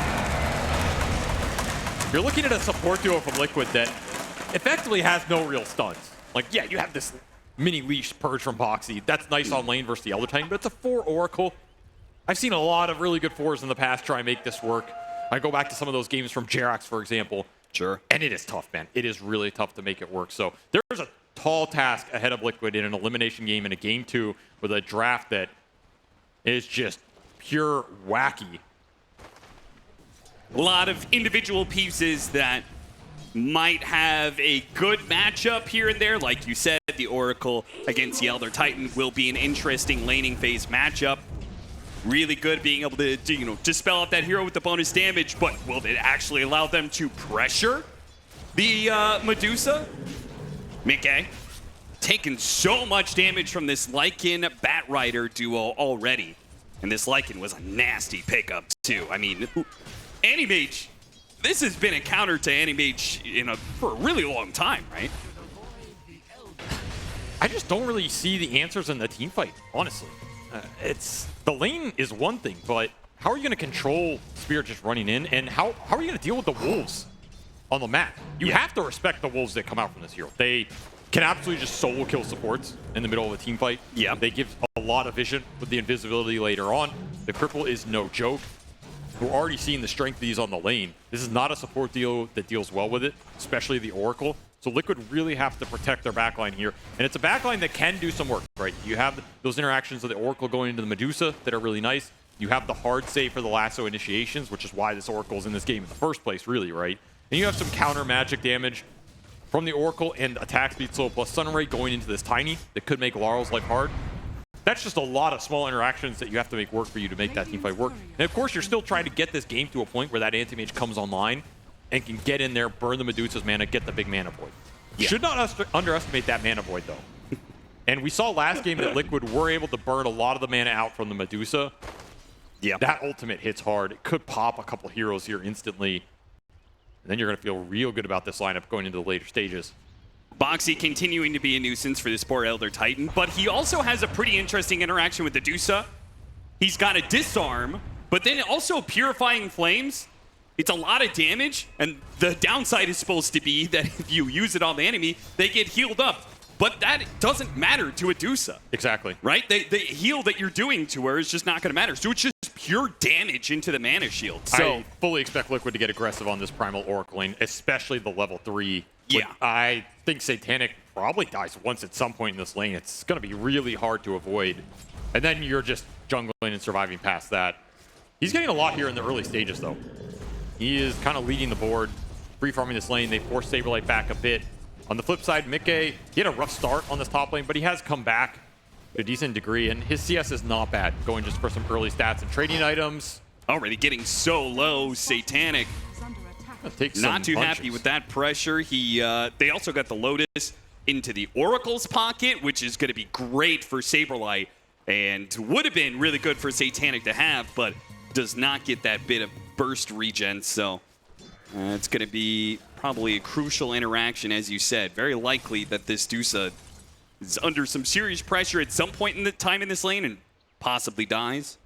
You're looking at a support duo from Liquid that effectively has no real stuns. Like, yeah, you have this mini leash purge from Boxy. That's nice on lane versus the Elder Titan, but it's a 4 Oracle. I've seen a lot of really good fours in the past try and make this work. I go back to some of those games from Jerax, for example. Sure. And it is tough, man. It is really tough to make it work. So there's a tall task ahead of Liquid in an elimination game in a game 2 with a draft that is just pure wacky. A lot of individual pieces that might have a good matchup here and there. Like you said, the Oracle against the Elder Titan will be an interesting laning phase matchup. Really good being able to, dispel out that hero with the bonus damage, but will it actually allow them to pressure the Medusa? Midgame taking so much damage from this Lycan Batrider duo already. And this Lycan was a nasty pickup too. I mean, Animage, this has been a counter to Animage for a really long time, right? I just don't really see the answers in the team fight, honestly. The lane is one thing, but how are you going to control Spirit just running in? And how are you going to deal with the wolves on the map? You have to respect the wolves that come out from this hero. They can absolutely just solo kill supports in the middle of a team fight. Yeah. They give a lot of vision with the invisibility later on. The cripple is no joke. We're already seeing the strength of these on the lane. This is not a support deal that deals well with it, especially the Oracle. So Liquid really have to protect their backline here. And it's a backline that can do some work, right? You have those interactions of the Oracle going into the Medusa that are really nice. You have the hard save for the lasso initiations, which is why this Oracle's in this game in the first place, really, right? And you have some counter magic damage from the Oracle and attack speed slow plus Sun Ray going into this Tiny that could make Larl's life hard. That's just a lot of small interactions that you have to make work for you to make that teamfight work. And of course, you're still trying to get this game to a point where that anti-mage comes online and can get in there, burn the Medusa's mana, get the big mana void. Yeah. Should not underestimate that mana void, though. And we saw last game that Liquid were able to burn a lot of the mana out from the Medusa. Yeah. That ultimate hits hard. It could pop a couple heroes here instantly. And then you're going to feel real good about this lineup going into the later stages. Boxy continuing to be a nuisance for this poor Elder Titan, but he also has a pretty interesting interaction with the Dusa. He's got a disarm, but then also purifying flames. It's a lot of damage, and the downside is supposed to be that if you use it on the enemy, they get healed up. But that doesn't matter to a Dusa. Exactly. Right? The heal that you're doing to her is just not going to matter. So it's just pure damage into the mana shield. So I fully expect Liquid to get aggressive on this Primal Oracle lane, especially the level 3. Yeah. I think Satanic probably dies once at some point in this lane. It's going to be really hard to avoid. And then you're just jungling and surviving past that. He's getting a lot here in the early stages, though. He is kind of leading the board, free-farming this lane. They force Saberlight back a bit. On the flip side, Midgame, he had a rough start on this top lane, but he has come back to a decent degree, and his CS is not bad, going just for some early stats and trading items. Already getting so low, Satanic. Not too happy with that pressure. They also got the Lotus into the Oracle's pocket, which is going to be great for Saberlight, and would have been really good for Satanic to have, but does not get that bit of burst regen, so it's going to be probably a crucial interaction, as you said. Very likely that this Dusa is under some serious pressure at some point in the time in this lane and possibly dies.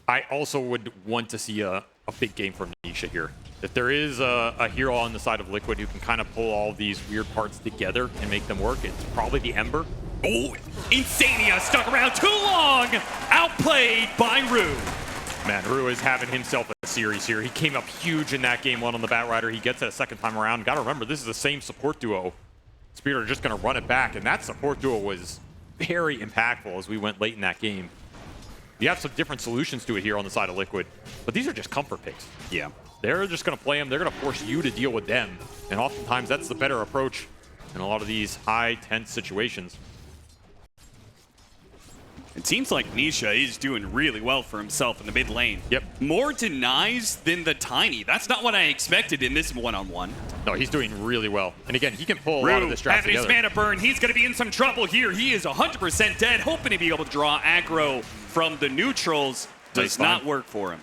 I also would want to see a big game from Nisha here. If there is a hero on the side of Liquid who can kind of pull all these weird parts together and make them work, it's probably the Ember. Oh, Insania stuck around too long! Outplayed by Rue. Man, Rue is having himself a series here. He came up huge in that game 1 on the Batrider. He gets it a second time around. Got to remember, this is the same support duo. Spirit are just going to run it back, and that support duo was very impactful as we went late in that game. You have some different solutions to it here on the side of Liquid, but these are just comfort picks. Yeah. They're just going to play them. They're going to force you to deal with them, and oftentimes that's the better approach in a lot of these high, tense situations. It seems like Nisha is doing really well for himself in the mid lane. Yep. More denies than the Tiny. That's not what I expected in this one-on-one. No, he's doing really well. And again, he can pull a lot of this draft having together. his mana burn. He's going to be in some trouble here. He is 100% dead, hoping to be able to draw aggro from the neutrals. Does not work for him.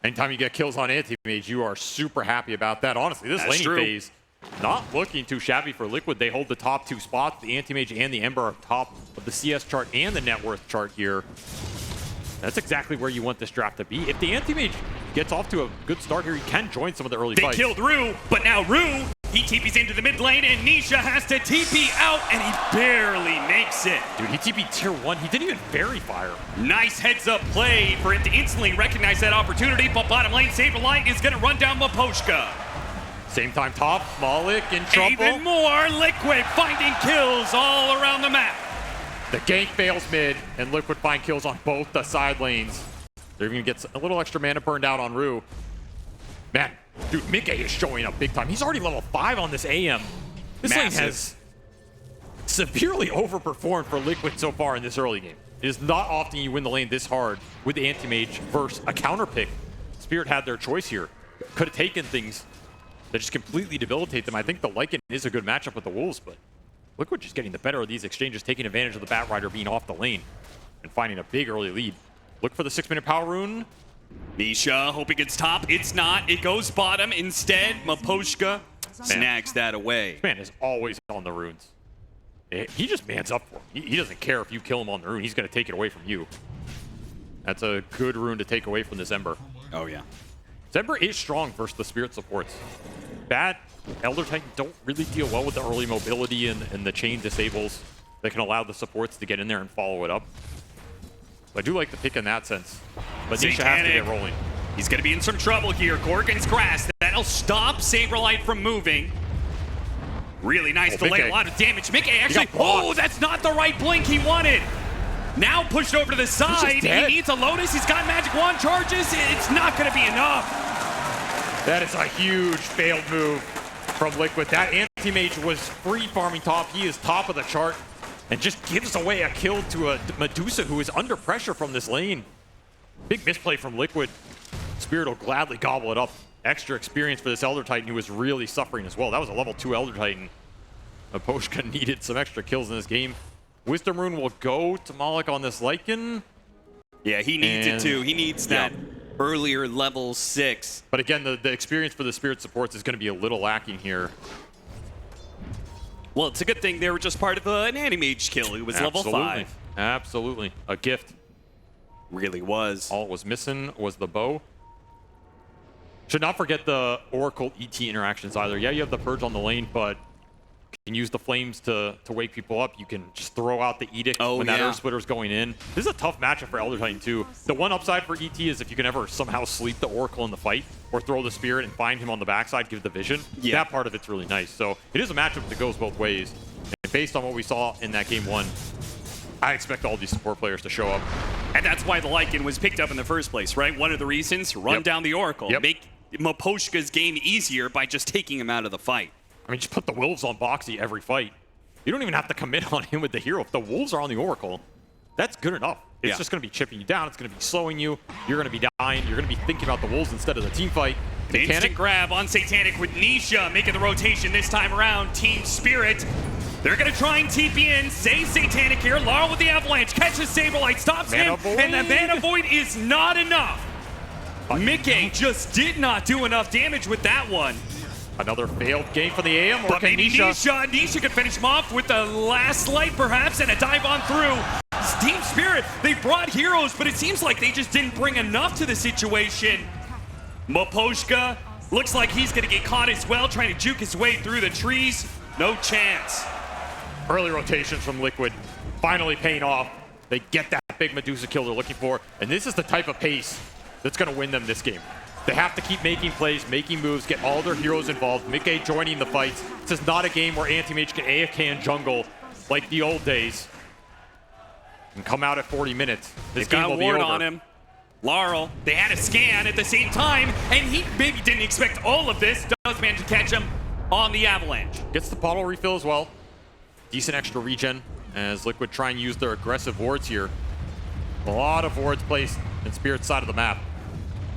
Anytime you get kills on anti-mage, you are super happy about that. Honestly, this laning phase, not looking too shabby for Liquid. They hold the top 2 spots. The anti-mage and the Ember are top of the CS chart and the net worth chart here. That's exactly where you want this draft to be. If the anti-mage gets off to a good start here, he can join some of the early fights. They killed Rue, but now Rue, He TP's into the mid lane, and Nisha has to TP out, and he barely makes it. Dude, he TP'd tier 1. He didn't even fairy fire. Nice heads-up play for him to instantly recognize that opportunity, but bottom lane, Saberlight is going to run down Maposhka. Same time top, Malik in trouble. Even more, Liquid finding kills all around the map. The gank fails mid, and Liquid find kills on both the side lanes. They're even gonna get a little extra mana burned out on Rue. Man, dude, Midgame is showing up big time. He's already level 5 on this AM. This lane has severely overperformed for Liquid so far in this early game. It is not often you win the lane this hard with the anti-mage versus a counter pick. Spirit had their choice here. Could have taken things that just completely debilitate them. I think the Lycan is a good matchup with the Wolves, but Liquid just getting the better of these exchanges, taking advantage of the Batrider being off the lane and finding a big early lead. Look for the 6-minute power rune. Nisha hoping it's top. It's not. It goes bottom. Instead, Maposhka snags that away. This man is always on the runes. He just mans up for him. He doesn't care if you kill him on the rune. He's going to take it away from you. That's a good rune to take away from this Ember. Oh, yeah. This Ember is strong versus the Spirit supports. Bad Elder Titan don't really deal well with the early mobility and the chain disables that can allow the supports to get in there and follow it up. I do like the pick in that sense, but Nisha has to get rolling. He's going to be in some trouble here. Gorgon's Grasp. That'll stop Saberlight from moving. Really nice delay, a lot of damage. Midgame actually, oh, that's not the right blink he wanted. Now pushed over to the side. He needs a Lotus. He's got Magic Wand charges. It's not going to be enough. That is a huge failed move from Liquid. That anti-mage was free farming top. He is top of the chart and just gives away a kill to a Medusa who is under pressure from this lane. Big misplay from Liquid. Spirit will gladly gobble it up. Extra experience for this Elder Titan who was really suffering as well. That was a level 2 Elder Titan. Maposhka needed some extra kills in this game. Wisdom Rune will go to Malik on this Lycan. Yeah, he needs it too. He needs that earlier level 6. But again, the experience for the Spirit supports is going to be a little lacking here. Well, it's a good thing they were just part of an anti-mage kill. It was level 5. Absolutely. A gift. Really was. All it was missing was the bow. Should not forget the Oracle ET interactions either. Yeah, you have the Purge on the lane, but you can use the Flames to wake people up. You can just throw out the Edict when that Earth Splitter's going in. This is a tough matchup for Elder Titan too. The one upside for ET is if you can ever somehow sleep the Oracle in the fight or throw the Spirit and find him on the backside, give the vision. Yeah. That part of it's really nice. So it is a matchup that goes both ways. And based on what we saw in that game 1, I expect all these support players to show up. And that's why the Lycan was picked up in the first place, right? One of the reasons, run down the Oracle. Make Maposhka's game easier by just taking him out of the fight. I mean, just put the Wolves on Boxy every fight. You don't even have to commit on him with the hero. If the Wolves are on the Oracle, that's good enough. It's just going to be chipping you down. It's going to be slowing you. You're going to be dying. You're going to be thinking about the Wolves instead of the team fight. Instant grab on Satanic with Nisha making the rotation this time around. Team Spirit. They're going to try and TP in. Save Satanic here. Laurel with the Avalanche. Catches Saberlight. Stops him. And the Mana Void is not enough. Midgame just did not do enough damage with that one. Another failed game for the AM. Or but maybe Nisha could finish him off with the last light perhaps and a dive on through. Team Spirit, they brought heroes, but it seems like they just didn't bring enough to the situation. Maposhka looks like he's going to get caught as well, trying to juke his way through the trees. No chance. Early rotations from Liquid finally paying off. They get that big Medusa kill they're looking for, and this is the type of pace that's going to win them this game. They have to keep making plays, making moves, get all their heroes involved. Midgame joining the fights. This is not a game where anti-mage can AFK in jungle like the old days and come out at 40 minutes. This game will be over. On him. Laurel, they had a scan at the same time, and he maybe didn't expect all of this. Does manage to catch him on the Avalanche. Gets the bottle refill as well. Decent extra regen as Liquid try and use their aggressive wards here. A lot of wards placed in Spirit's side of the map.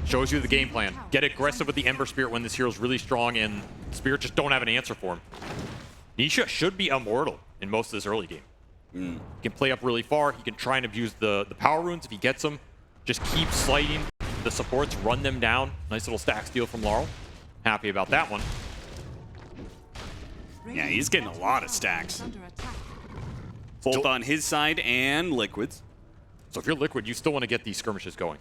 Shows you the game plan. Get aggressive with the Ember Spirit when this hero's really strong and Spirit just don't have an answer for him. Nisha should be immortal in most of this early game. He can play up really far. He can try and abuse the power runes if he gets them. Just keep slighting the supports, run them down. Nice little stack steal from Laurel. Happy about that one. Yeah, he's getting a lot of stacks. Both on his side and Liquid's. So if you're Liquid, you still want to get these skirmishes going.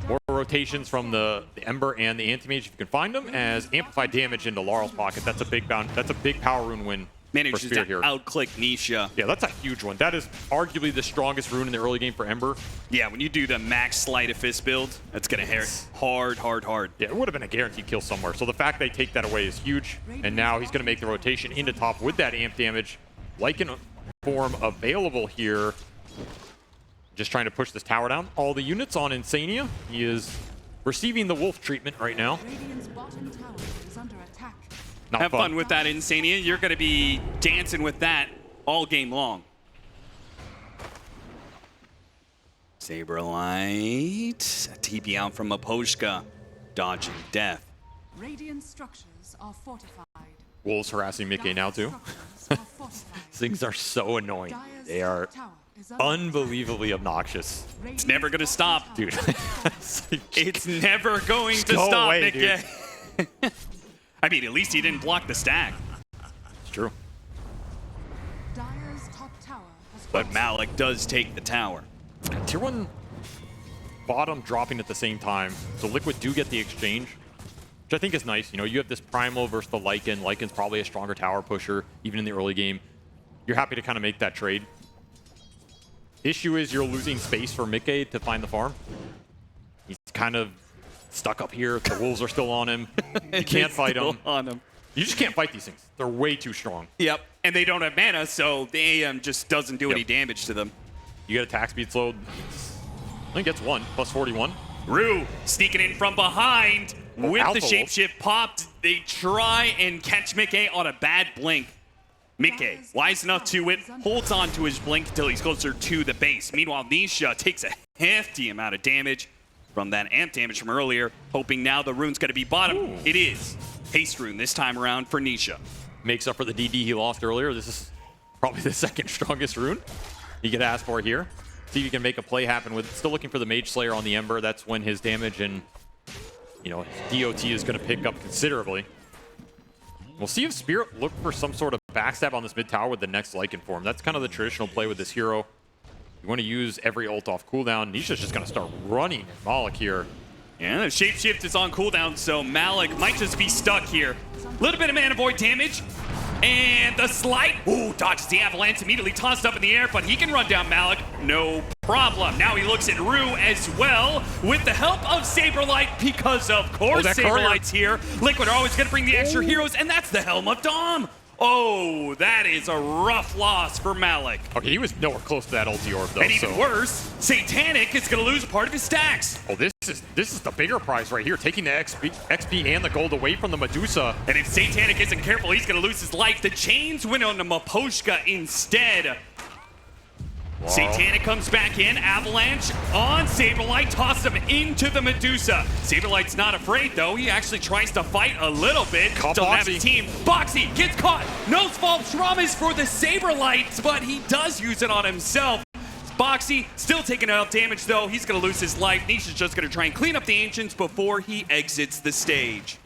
More rotations from the Ember and the Anti-Mage, if you can find them, as amplified damage into Laurel's pocket. That's a big power rune win for Manages Spirit to here. outclick Nisha. Yeah, that's a huge one. That is arguably the strongest rune in the early game for Ember. Yeah, when you do the max Sleight of Fist build, that's going to hit hard. Yeah, it would have been a guaranteed kill somewhere. So the fact they take that away is huge. And now he's going to make the rotation into top with that amp damage. Lycan form available here. Just trying to push this tower down. All the units on Insania. He is receiving the wolf treatment right now. Radiant's bottom tower is under attack. Not Have fun with that, Insania. You're going to be dancing with that all game long. Saberlight. TP out from Aposhka. Dodging death. Radiant structures are fortified. Wolves harassing Midgame now too. Things are so annoying. They are unbelievably obnoxious. It's never going to stop. Dude. It's never going to go stop, away, Nick. I mean, at least he didn't block the stack. It's true. Dire's top tower has But Malik does take the tower. Tier 1 bottom dropping at the same time. So Liquid do get the exchange, which I think is nice. You know, you have this Primal versus the Lycan. Lycan's probably a stronger tower pusher, even in the early game. You're happy to kind of make that trade. Issue is you're losing space for Midgame to find the farm. He's kind of stuck up here. The wolves are still on him. You can't fight them. You just can't fight these things. They're way too strong. Yep, and they don't have mana, so the AM just doesn't do any damage to them. You get attack speed slowed. I think it's 1, plus 41. Rue sneaking in from behind with Alpha the Wolf. shapeshift popped. They try and catch Midgame on a bad blink. Midgame, wise enough to it, holds on to his blink until he's closer to the base. Meanwhile, Nisha takes a hefty amount of damage from that amp damage from earlier, hoping now the rune's going to be bottom. Ooh. It is. Haste rune this time around for Nisha. Makes up for the DD he lost earlier. This is probably the second strongest rune you could ask for here. See if you can make a play happen with. Still looking for the Mage Slayer on the Ember. That's when his damage and, you know, DOT is going to pick up considerably. We'll see if Spirit look for some sort of backstab on this mid tower with the next Lycan form. That's kind of the traditional play with this hero. You want to use every ult off cooldown. Nisha's just going to start running at Malik here. Yeah, the shapeshift is on cooldown, so Malik might just be stuck here. A little bit of mana void damage. And the slide. Ooh, dodges the avalanche, immediately tossed up in the air, but he can run down Malik. No problem. Now he looks at Rue as well with the help of Saberlight because, of course, Saberlight's here. Liquid are always going to bring the extra heroes, and that's the Helm of Dom. Oh, that is a rough loss for Malik. Okay, he was nowhere close to that ulti orb, though. And even worse, Satanic is going to lose part of his stacks. Oh, this is the bigger prize right here, taking the XP and the gold away from the Medusa. And if Satanic isn't careful, he's going to lose his life. The chains went on to Maposhka instead. Whoa. Satanic comes back in. Avalanche on Saberlight, tosses him into the Medusa. Saberlight's not afraid, though. He actually tries to fight a little bit. Doesn't have his team. Boxy gets caught. No fault traumas for the Saberlight, but he does use it on himself. Boxy still taking enough damage, though. He's going to lose his life. Nisha's just going to try and clean up the Ancients before he exits the stage.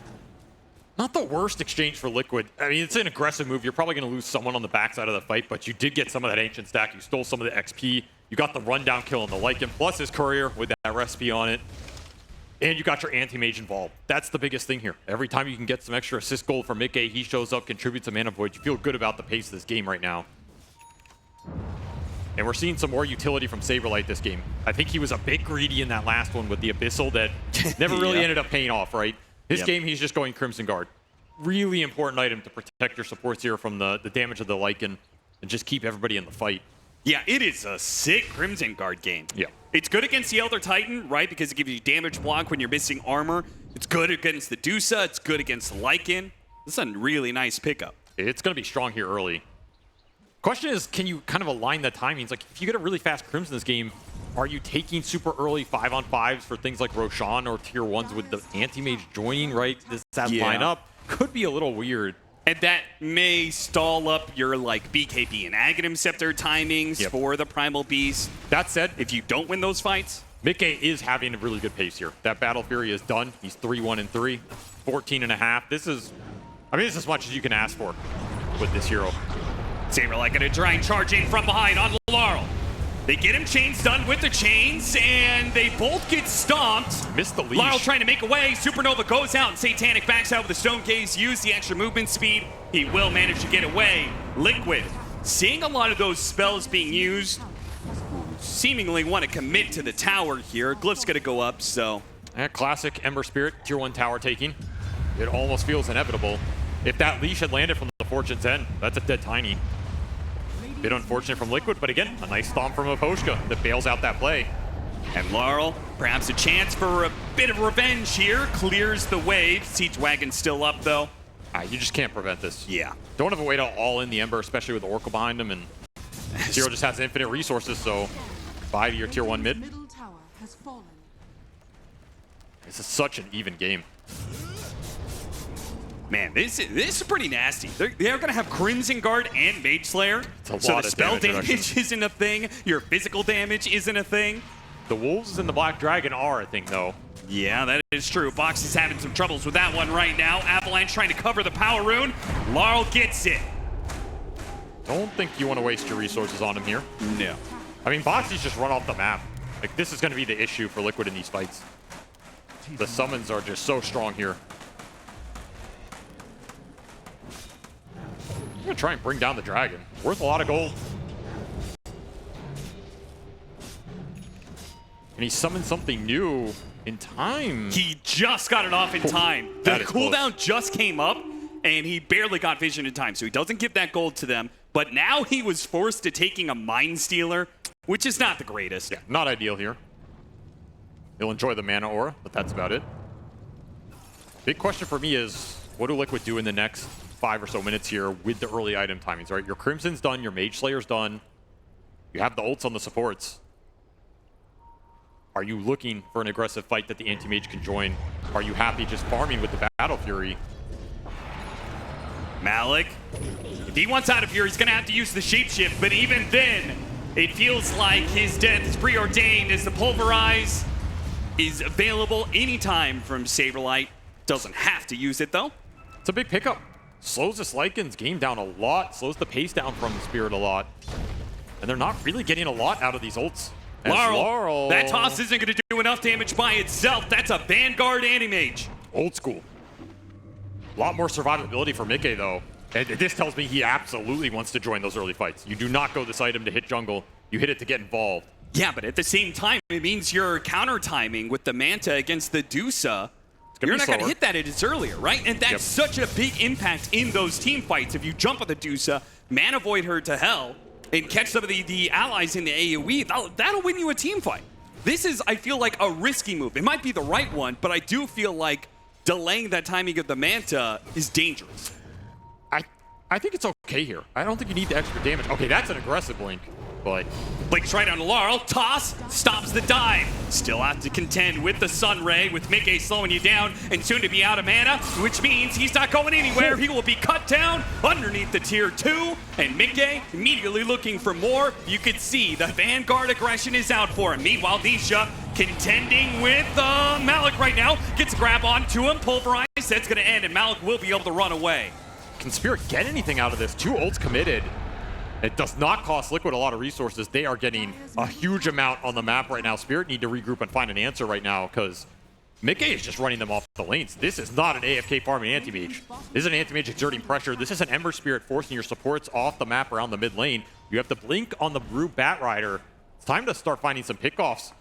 Not the worst exchange for Liquid. I mean, it's an aggressive move. You're probably going to lose someone on the backside of the fight, but you did get some of that Ancient stack. You stole some of the XP. You got the rundown kill on the Lycan, plus his Courier with that recipe on it. And you got your Anti-Mage involved. That's the biggest thing here. Every time you can get some extra assist gold from Midgame, he shows up, contributes a mana void. You feel good about the pace of this game right now. And we're seeing some more utility from Saberlight this game. I think he was a bit greedy in that last one with the Abyssal that never really ended up paying off, right? This game, he's just going Crimson Guard. Really important item to protect your supports here from the damage of the Lycan and just keep everybody in the fight. Yeah, it is a sick Crimson Guard game. Yeah. It's good against the Elder Titan, right? Because it gives you damage block when you're missing armor. It's good against the Dusa. It's good against Lycan. This is a really nice pickup. It's going to be strong here early. Question is, can you kind of align the timings? Like, if you get a really fast Crimson in this game, are you taking super early 5-on-5s for things like Roshan or tier 1s with the Anti-Mage joining, right? That lineup could be a little weird. And that may stall up your like BKB and Aghanim Scepter timings for the Primal Beast. That said, if you don't win those fights, Midgame is having a really good pace here. That Battle Fury is done. He's 3-1-3, 14.5. This is as much as you can ask for with this hero. Saberlight gonna try and charge in from behind on Laurel. They get him chains done with the chains, and they both get stomped. Missed the leash. Lyle trying to make a way. Supernova goes out, and Satanic backs out with the Stone Gaze. Use the extra movement speed. He will manage to get away. Liquid, seeing a lot of those spells being used, seemingly want to commit to the tower here. Glyph's going to go up, so. Classic Ember Spirit, tier 1 tower taking. It almost feels inevitable. If that leash had landed from the Fortune's End, that's a dead Tiny. Bit unfortunate from Liquid, but again, a nice stomp from Aposhka that bails out that play. And Laurel, perhaps a chance for a bit of revenge here, clears the wave. Siege Wagon's still up, though. You just can't prevent this. Yeah. Don't have a way to all in the Ember, especially with the Oracle behind him, and Zero just has infinite resources, so bye to your tier 1 mid. Middle tower has fallen. This is such an even game. Man, this is pretty nasty. They're going to have Crimson Guard and Mage Slayer. A So lot the of spell damage damage isn't a thing. Your physical damage isn't a thing. The Wolves and the Black Dragon are a thing, though. Yeah, that is true. Box is having some troubles with that one right now. Avalanche trying to cover the power rune. Laurel gets it. Don't think you want to waste your resources on him here. No. I mean, Boxy's just run off the map. Like, this is going to be the issue for Liquid in these fights. The summons are just so strong here. I'm going to try and bring down the dragon. Worth a lot of gold. And he summoned something new in time. He just got it off in time. The That is cooldown close. just came up, and he barely got vision in time, so he doesn't give that gold to them. But now he was forced to taking a Mind Stealer, which is not the greatest. Yeah, not ideal here. He'll enjoy the mana aura, but that's about it. Big question for me is, what do Liquid do in the next 5 or so minutes here with the early item timings, right? Your Crimson's done, your Mage Slayer's done. You have the ults on the supports. Are you looking for an aggressive fight that the anti-mage can join? Are you happy just farming with the Battle Fury? Malik, if he wants out of here, he's going to have to use the shapeshift, but even then, it feels like his death is preordained as the Pulverize is available anytime from Saberlight. Doesn't have to use it, though. It's a big pickup. Slows this Lycan's game down a lot, slows the pace down from Spirit a lot. And they're not really getting a lot out of these ults. As Laurel, that toss isn't going to do enough damage by itself. That's a Vanguard anti-mage. Old school. A lot more survivability for Midgame, though. And this tells me he absolutely wants to join those early fights. You do not go this item to hit jungle. You hit it to get involved. Yeah, but at the same time, it means you're counter timing with the Manta against the Dusa. You're not going to hit that as earlier, right? And that's such a big impact in those team fights. If you jump with the Dusa, mana void her to hell, and catch some of the allies in the AoE, that'll win you a team fight. This is, I feel like, a risky move. It might be the right one, but I do feel like delaying that timing of the Manta is dangerous. I think it's okay here. I don't think you need the extra damage. Okay, that's an aggressive blink, but Blinks right onto Laurel. Toss stops the dive. Still have to contend with the Sun Ray, with Midgame slowing you down and soon to be out of mana, which means he's not going anywhere. He will be cut down underneath the tier 2, and Midgame immediately looking for more. You can see the Vanguard aggression is out for him. Meanwhile, Nisha contending with Malik right now. Gets a grab onto him. Pulverize. That's going to end, and Malik will be able to run away. can Spirit get anything out of this? 2 ults committed. It does not cost Liquid a lot of resources. They are getting a huge amount on the map right now. Spirit need to regroup and find an answer right now because Midgame is just running them off the lanes. This is not an AFK farming anti-mage. This is an anti-mage exerting pressure. This is an Ember Spirit forcing your supports off the map around the mid lane. You have to blink on the Brute Bat Rider. It's time to start finding some pickoffs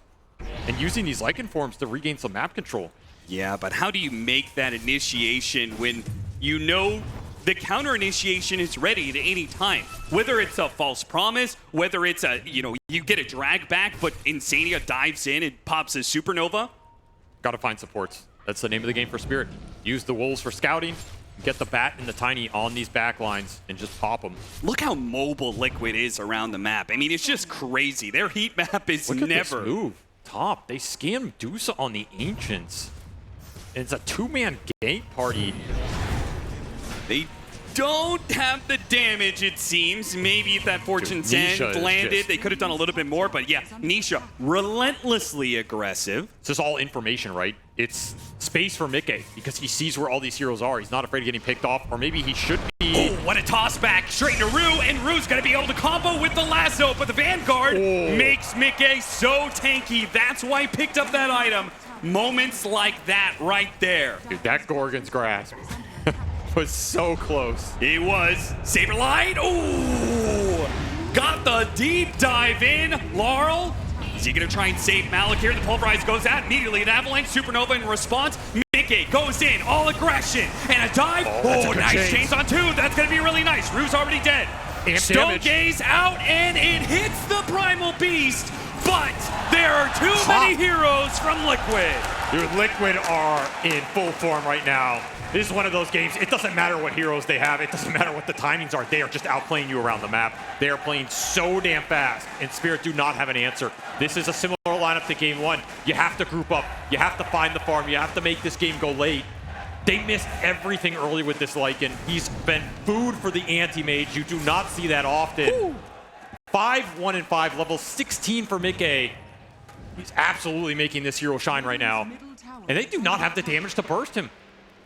and using these Lycan forms to regain some map control. Yeah, but how do you make that initiation when you know the counter initiation is ready at any time? Whether it's a false promise, whether it's a, you get a drag back, but Insania dives in and pops a supernova. Gotta find supports. That's the name of the game for Spirit. Use the Wolves for scouting, get the Bat and the Tiny on these back lines, and just pop them. Look how mobile Liquid is around the map. I mean, it's just crazy. Their heat map is Look at never... this move. Top. They scam Medusa on the Ancients. And it's a 2-man gate party. They don't have the damage, it seems. Maybe if that Fortune's Nisha End landed, just- they could have done a little bit more. But yeah, Nisha, relentlessly aggressive. This is all information, right? it's space for Midgame because he sees where all these heroes are. He's not afraid of getting picked off, or maybe he should be. Oh, what a toss back straight to Rue, and Rue's gonna be able to combo with the lasso, but the Vanguard makes Midgame so tanky. That's why he picked up that item. Moments like that right there. Dude, that Gorgon's grasp was so close. He was. Saberlight, ooh! Got the deep dive in. Laurel, is he gonna try and save Malik here? The Pulverize goes out immediately. An Avalanche Supernova in response. Midgame goes in, all aggression, and a dive. Oh, nice chains on 2. That's gonna be really nice. Rue's already dead. Stone Gaze out, and it hits the Primal Beast, but there are too many heroes from Liquid. Dude, Liquid are in full form right now. This is one of those games, it doesn't matter what heroes they have, it doesn't matter what the timings are, they are just outplaying you around the map. They are playing so damn fast, and Spirit do not have an answer. This is a similar lineup to game 1. You have to group up, you have to find the farm, you have to make this game go late. They missed everything early with this Lycan. He's been food for the anti-mage. You do not see that often. 5-1-5, level 16 for Midgame. He's absolutely making this hero shine right now. And they do not have the damage to burst him.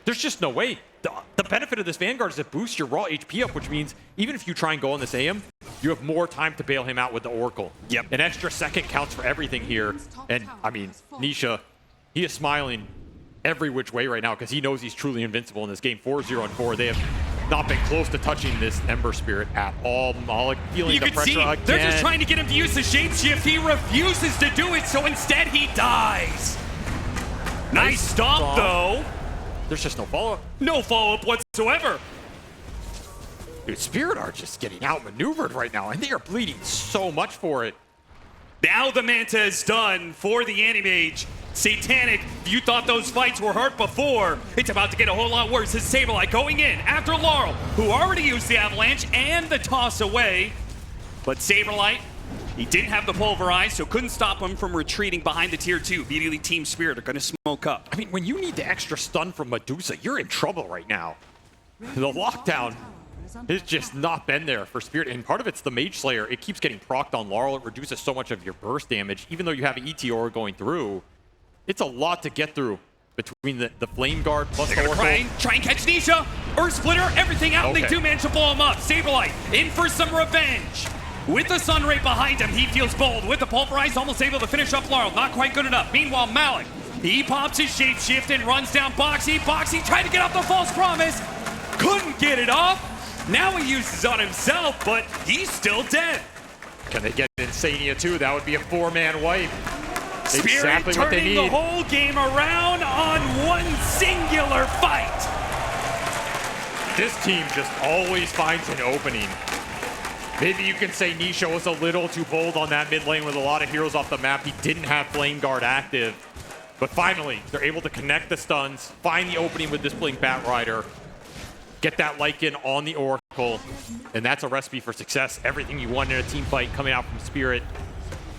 There's just no way. The benefit of this Vanguard is it boosts your raw HP up, which means even if you try and go on this AM, you have more time to bail him out with the Oracle. Yep. An extra second counts for everything here. And, I mean, Nisha, he is smiling every which way right now because he knows he's truly invincible in this game. 4-0-4. They have not been close to touching this Ember Spirit at all. Malik feeling the pressure again. They're just trying to get him to use the shapeshift. He refuses to do it, so instead he dies. Nice stomp, though. There's just no follow-up. No follow-up whatsoever. Dude, Spirit are just getting outmaneuvered right now, and they are bleeding so much for it. Now the Manta is done for the Anti-Mage. Satanic, if you thought those fights were hurt before, it's about to get a whole lot worse. As Saberlight going in after Laurel, who already used the Avalanche and the toss away. But Saberlight, he didn't have the Pulverize, so couldn't stop him from retreating behind the tier 2. Immediately Team Spirit are going to smoke up. I mean, when you need the extra stun from Medusa, you're in trouble right now. The lockdown has just not been there for Spirit, and part of it's the Mage Slayer. It keeps getting procced on Laurel. It reduces so much of your burst damage. Even though you have an ETR going through, it's a lot to get through between the Flame Guard plus the Oracle. Try and catch Nisha. Earth Splitter, everything out, and they do manage to blow him up. Saberlight in for some revenge. With the Sun Ray behind him, he feels bold. With the Pulverize, almost able to finish up Laurel. Not quite good enough. Meanwhile, Malik, he pops his shapeshift and runs down Boxy. Boxy tried to get off the false promise. Couldn't get it off. Now he uses on himself, but he's still dead. Can they get Insania too? That would be a 4-man wipe. Spirit exactly what they turning need. the whole game around on one singular fight. This team just always finds an opening. Maybe you can say Nisha was a little too bold on that mid lane with a lot of heroes off the map. He didn't have Flame Guard active. But finally, they're able to connect the stuns, find the opening with this Blink Bat Rider, get that Lycan on the Oracle, and that's a recipe for success. Everything you want in a team fight coming out from Spirit.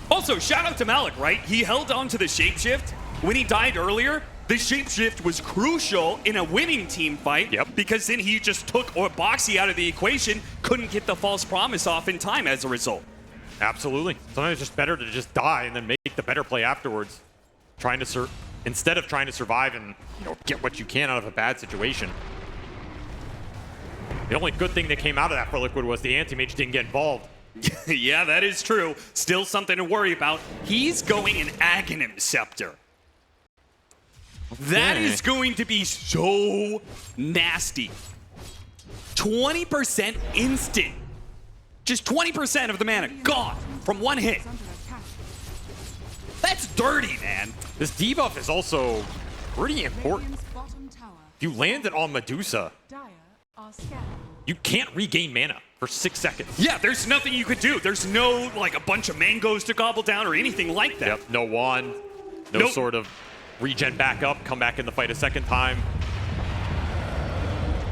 Also, shout out to Malik, right? He held on to the shapeshift. When he died earlier, the shapeshift was crucial in a winning team fight. Yep. Because then he just took Boxy out of the equation, couldn't get the false promise off in time as a result. Absolutely. Sometimes it's just better to just die and then make the better play afterwards. Instead of trying to survive and get what you can out of a bad situation. The only good thing that came out of that for Liquid was the Anti-Mage didn't get involved. Yeah, that is true. Still something to worry about. He's going an Aghanim Scepter. That is going to be so nasty. 20% instant. Just 20% of the mana gone from one hit. That's dirty, man. This debuff is also pretty important. If you land it on Medusa, you can't regain mana for 6 seconds. Yeah, there's nothing you could do. There's no, like, a bunch of mangoes to gobble down or anything like that. Yep, no wand, no sort of regen back up, come back in the fight a second time.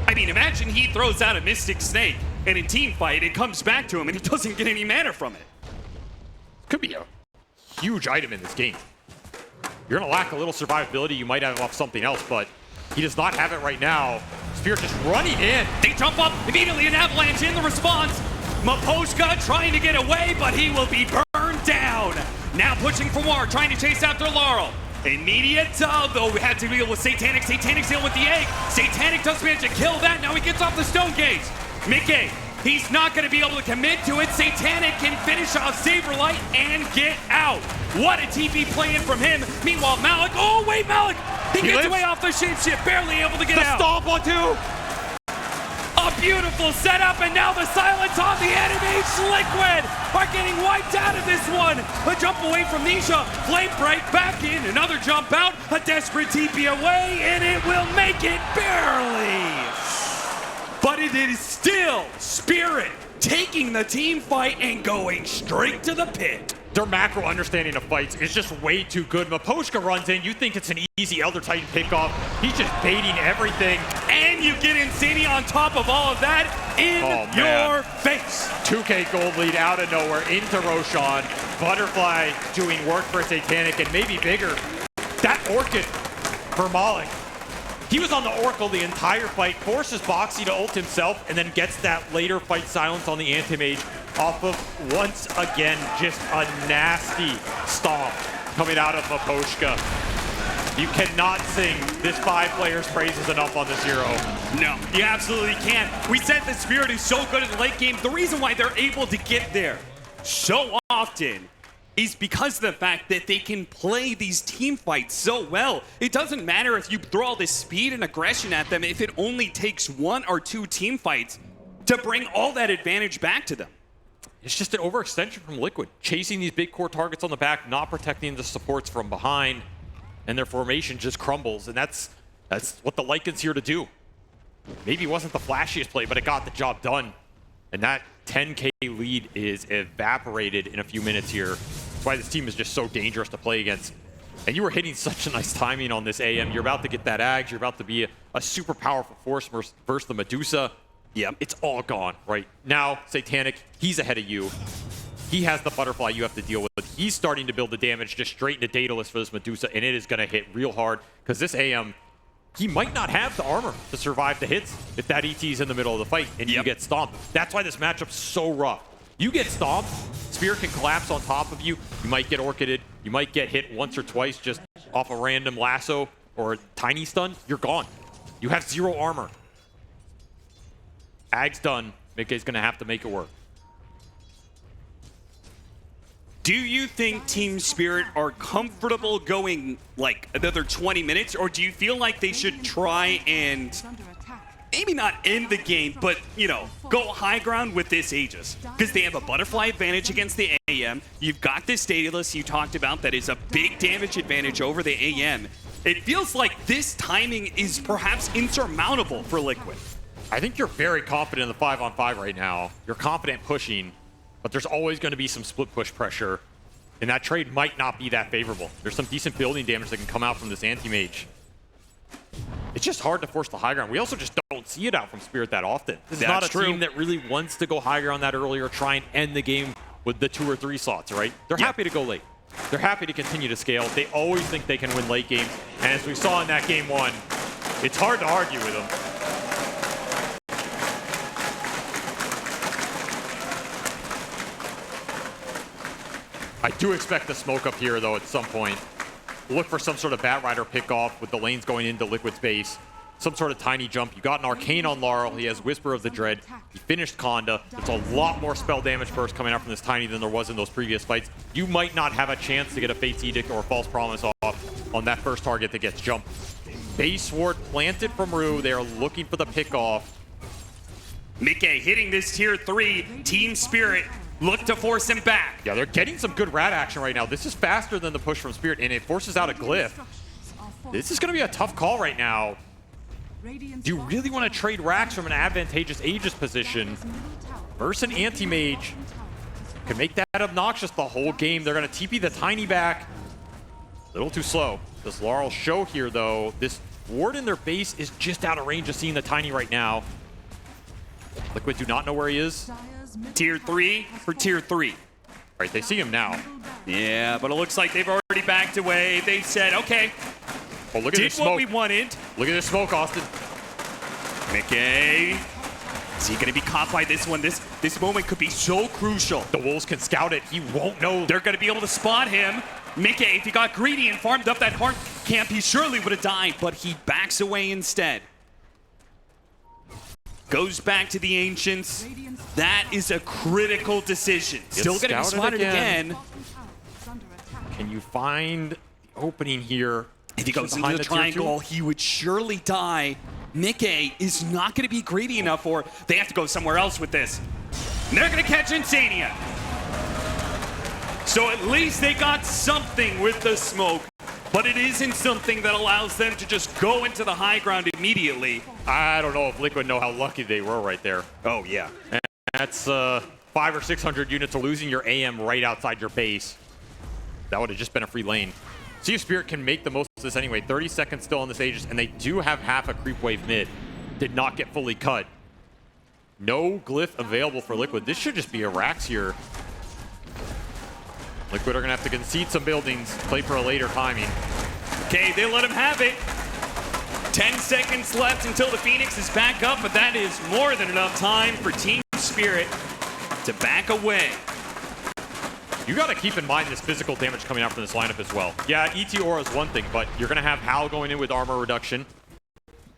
I mean, imagine he throws out a Mystic Snake, and in team fight, it comes back to him, and he doesn't get any mana from it. Could be a huge item in this game. You're gonna lack a little survivability you might have off something else, but he does not have it right now. Spirit just running in. They jump up, immediately an avalanche in the response. Maposhka trying to get away, but he will be burned down. Now pushing for more, trying to chase after Laurel. Immediate dub, though. We had to deal with Satanic. Satanic's dealing with the egg. Satanic does manage to kill that. Now he gets off the stone gaze. Midgame, he's not going to be able to commit to it. Satanic can finish off Saberlight and get out. What a TP play in from him. Meanwhile, Malik, oh wait, Malik! He gets lives. away off the shapeshift, barely able to get The out. stomp on two. A beautiful setup, and now the silence on the enemy. Liquid are getting wiped out of this one. A jump away from Nisha. Flame break back in. Another jump out. A desperate TP away, and it will make it barely. But it is still Spirit taking the team fight and going straight to the pit. Their macro understanding of fights is just way too good. Maposhka runs in, you think it's an easy Elder Titan pickoff. He's just baiting everything. And you get Insani on top of all of that in your face. 2K gold lead out of nowhere into Roshan. Butterfly doing work for Satanic, and maybe bigger. That Orchid for Malik. He was on the Oracle the entire fight, forces Boxy to ult himself, and then gets that later fight silence on the Anti-Mage off of, once again, just a nasty stomp coming out of Maposhka. You cannot sing this 5 players' praises enough on this hero. No, you absolutely can't. We said that Spirit is so good in the late game. The reason why they're able to get there so often is because of the fact that they can play these team fights so well. It doesn't matter if you throw all this speed and aggression at them if it only takes 1 or 2 team fights to bring all that advantage back to them. It's just an overextension from Liquid, chasing these big core targets on the back, not protecting the supports from behind, and their formation just crumbles, and that's what the Lycan's here to do. Maybe it wasn't the flashiest play, but it got the job done. And that 10K lead is evaporated in a few minutes here. That's why this team is just so dangerous to play against. And you were hitting such a nice timing on this AM. You're about to get that Ags. You're about to be a super powerful force versus the Medusa. Yeah, it's all gone right now. Satanic, he's ahead of you. He has the butterfly you have to deal with. He's starting to build the damage just straight into Daedalus for this Medusa, and it is going to hit real hard because this AM, he might not have the armor to survive the hits if that ET is in the middle of the fight and you get stomped. That's why this matchup's so rough. You get stomped, Spirit can collapse on top of you. You might get orchided. You might get hit once or twice just off a random lasso or a tiny stun. You're gone. You have 0 armor. Ag's done. Midgame's going to have to make it work. Do you think Team Spirit are comfortable going like another 20 minutes, or do you feel like they should try and maybe not end the game, but, you know, go high ground with this Aegis? Because they have a butterfly advantage against the AM. You've got this Daedalus you talked about that is a big damage advantage over the AM. It feels like this timing is perhaps insurmountable for Liquid. I think you're very confident in the 5-on-5 right now. You're confident pushing, but there's always going to be some split push pressure, and that trade might not be that favorable. There's some decent building damage that can come out from this Anti-Mage. It's just hard to force the high ground. We also just don't see it out from Spirit that often. This is not a team that really wants to go high ground that early or try and end the game with the 2 or 3 slots, right? They're happy to go late. They're happy to continue to scale. They always think they can win late games, and as we saw in that game 1, it's hard to argue with them. I do expect the smoke up here, though, at some point. Look for some sort of Batrider pickoff with the lanes going into Liquid's base. Some sort of tiny jump. You got an Arcane on Laurel. He has Whisper of the Dread. He finished Conda. There's a lot more spell damage burst coming out from this Tiny than there was in those previous fights. You might not have a chance to get a Fate's Edict or a False Promise off on that first target that gets jumped. Base Ward planted from Rue. They are looking for the pickoff. Midgame hitting this tier 3. Team Spirit look to force him back. Yeah, they're getting some good rat action right now. This is faster than the push from Spirit, and it forces out a glyph. This is going to be a tough call right now. Do you really want to trade racks from an advantageous Aegis position versus an Anti-Mage? Can make that obnoxious the whole game. They're going to TP the Tiny back. A little too slow. Does Laurel show here, though? This ward in their base is just out of range of seeing the Tiny right now. Liquid do not know where he is. Tier 3 for tier 3. Right, they see him now. Yeah, but it looks like they've already backed away. They said, okay, Oh, look at did this smoke. what we wanted. Look at this smoke, Austin. Midgame. Is he going to be caught by this one? This moment could be so crucial. The Wolves can scout it. He won't know. They're going to be able to spot him. Mickey, if he got greedy and farmed up that heart camp, he surely would have died, but he backs away instead. Goes back to the Ancients. That is a critical decision. Still getting spotted again. Bottom tower is under attack. Can you find the opening here? If he goes into Behind the tier two? triangle, he would surely die. Mickey is not going to be greedy enough, or they have to go somewhere else with this. And they're going to catch Insania. So at least they got something with the smoke, but it isn't something that allows them to just go into the high ground immediately. I don't know if Liquid know how lucky they were right there. Oh, yeah. And that's 500 or 600 units of losing your AM right outside your base. That would have just been a free lane. Sea of Spirit can make the most of this anyway. 30 seconds still on this Aegis, and they do have half a creep wave mid. Did not get fully cut. No glyph available for Liquid. This should just be a Rax here. Liquid are going to have to concede some buildings, play for a later timing. Okay, they let him have it. 10 seconds left until the Phoenix is back up, but that is more than enough time for Team Spirit to back away. You got to keep in mind this physical damage coming out from this lineup as well. Yeah, ET Aura is one thing, but you're going to have Hal going in with armor reduction.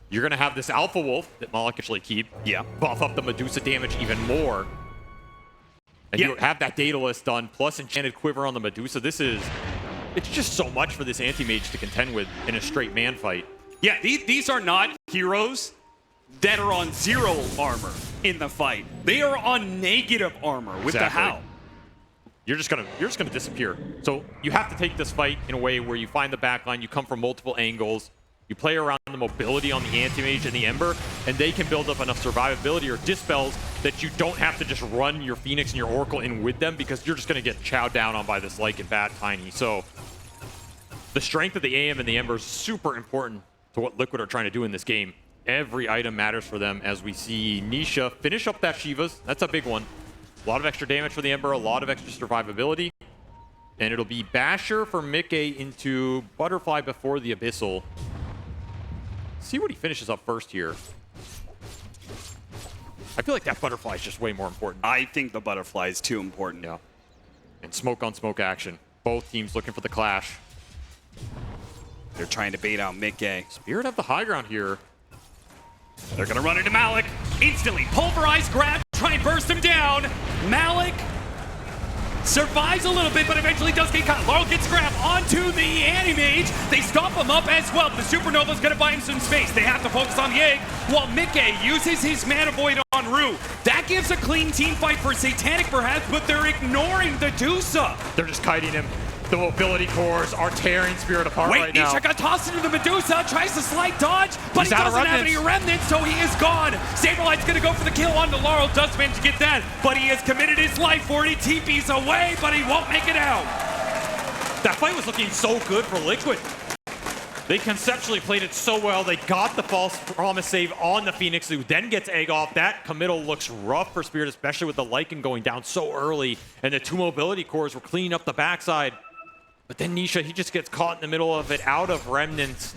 You're going to have this Alpha Wolf that Malik can actually keep. Yeah. Buff up the Medusa damage even more. And you have that Daedalus done, plus Enchanted Quiver on the Medusa. It's just so much for this anti-mage to contend with in a straight man fight. Yeah, these are not heroes that are on 0 armor in the fight. They are on negative armor with the Hal. You're just gonna disappear. So you have to take this fight in a way where you find the backline, you come from multiple angles, you play around the mobility on the anti-mage and the Ember, and they can build up enough survivability or dispels that you don't have to just run your Phoenix and your Oracle in with them, because you're just gonna get chowed down on by this Lycan Bat Tiny. So the strength of the AM and the Ember is super important to what Liquid are trying to do in this game. Every item matters for them, as we see Nisha finish up that Shivas. That's a big one. A lot of extra damage for the Ember, a lot of extra survivability. And it'll be Basher for Mickey into Butterfly before the Abyssal. See what he finishes up first here. I feel like that Butterfly is just way more important. I think the Butterfly is too important. Yeah. And smoke on smoke action. Both teams looking for the clash. They're trying to bait out Mickey. Spirit have the high ground here. They're gonna run into Malik. Instantly, pulverized grab, try and burst him down. Malik survives a little bit, but eventually does get caught. Laurel gets grabbed onto the Anti-Mage. They stomp him up as well. The Supernova's gonna buy him some space. They have to focus on the egg, while Mickey uses his Mana Void on Rue. That gives a clean team fight for Satanic perhaps, but they're ignoring the Dusa. They're just kiting him. The mobility cores are tearing Spirit apart right now. Nisha got tossed into the Medusa, tries to slide dodge, but He's he out of doesn't have any remnants. remnants, so he is gone. Saberlight's gonna go for the kill on the Laurel, does manage to get that, but he has committed his life for it. He TP's away, but he won't make it out. That fight was looking so good for Liquid. They conceptually played it so well. They got the false promise save on the Phoenix, who then gets egg off. That committal looks rough for Spirit, especially with the Lycan going down so early, and the 2 mobility cores were cleaning up the backside. But then Nisha, he just gets caught in the middle of it, out of remnants.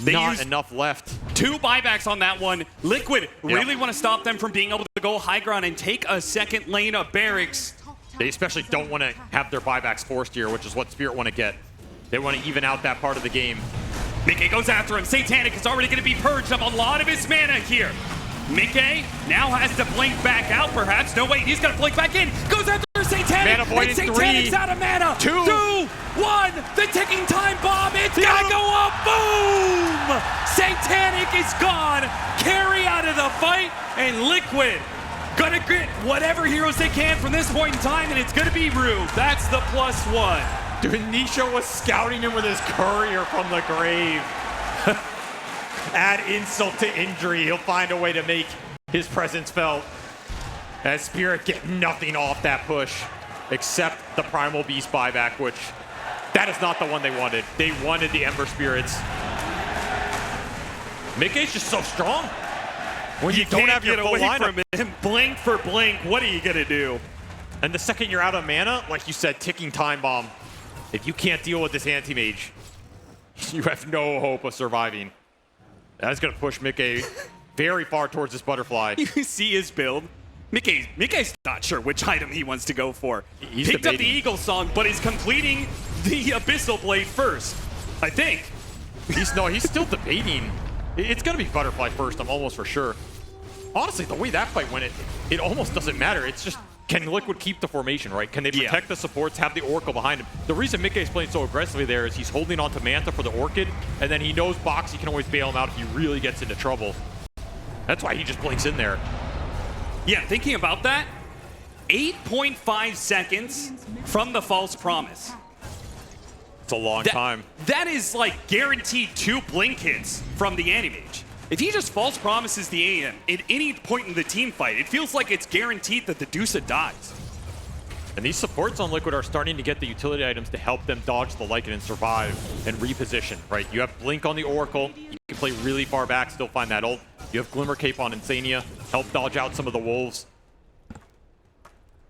Not enough left. 2 buybacks on that one. Liquid really want to stop them from being able to go high ground and take a second lane of barracks. They especially don't want to have their buybacks forced here, which is what Spirit want to get. They want to even out that part of the game. Mickey goes after him. Satanic is already going to be purged of a lot of his mana here. Mickey now has to blink back out, perhaps. No, wait, he's going to blink back in. Goes after Satanic. Mana void and in Satanic's 3, out of mana. 2, 1. The ticking time bomb. It's got to go up. Boom! Satanic is gone. Carry out of the fight, and Liquid gonna get whatever heroes they can from this point in time, and it's gonna be Rue. That's the +1. Dude, Nisha was scouting him with his courier from the grave. Add insult to injury, he'll find a way to make his presence felt. As Spirit get nothing off that push, except the Primal Beast buyback, which that is not the one they wanted. They wanted the Ember Spirits. Mickey's just so strong. When you don't have your full lineup. From him, blink for blink, what are you gonna do? And the second you're out of mana, like you said, ticking time bomb. If you can't deal with this anti-mage, you have no hope of surviving. That's gonna push Mickey very far towards this butterfly. You see his build. Mickey's not sure which item he wants to go for. He's Picked up the debating. Eagle Song, but is completing the Abyssal Blade first, I think. He's still debating. It's gonna be Butterfly first, I'm almost for sure. Honestly, the way that fight went, it almost doesn't matter. It's just, can Liquid keep the formation, right? Can they protect the supports, have the Oracle behind him? The reason Midgame's playing so aggressively there is he's holding on to Mantha for the Orchid, and then he knows Boxy can always bail him out if he really gets into trouble. That's why he just blinks in there. Yeah, thinking about that, 8.5 seconds from the false promise. It's a long time. That is like guaranteed 2 blink hits from the Animage. If he just false promises the AM at any point in the team fight, it feels like it's guaranteed that the Dusa dies. And these supports on Liquid are starting to get the utility items to help them dodge the Lycan and survive and reposition, right? You have Blink on the Oracle. You can play really far back, still find that ult. You have Glimmer Cape on Insania, help dodge out some of the Wolves.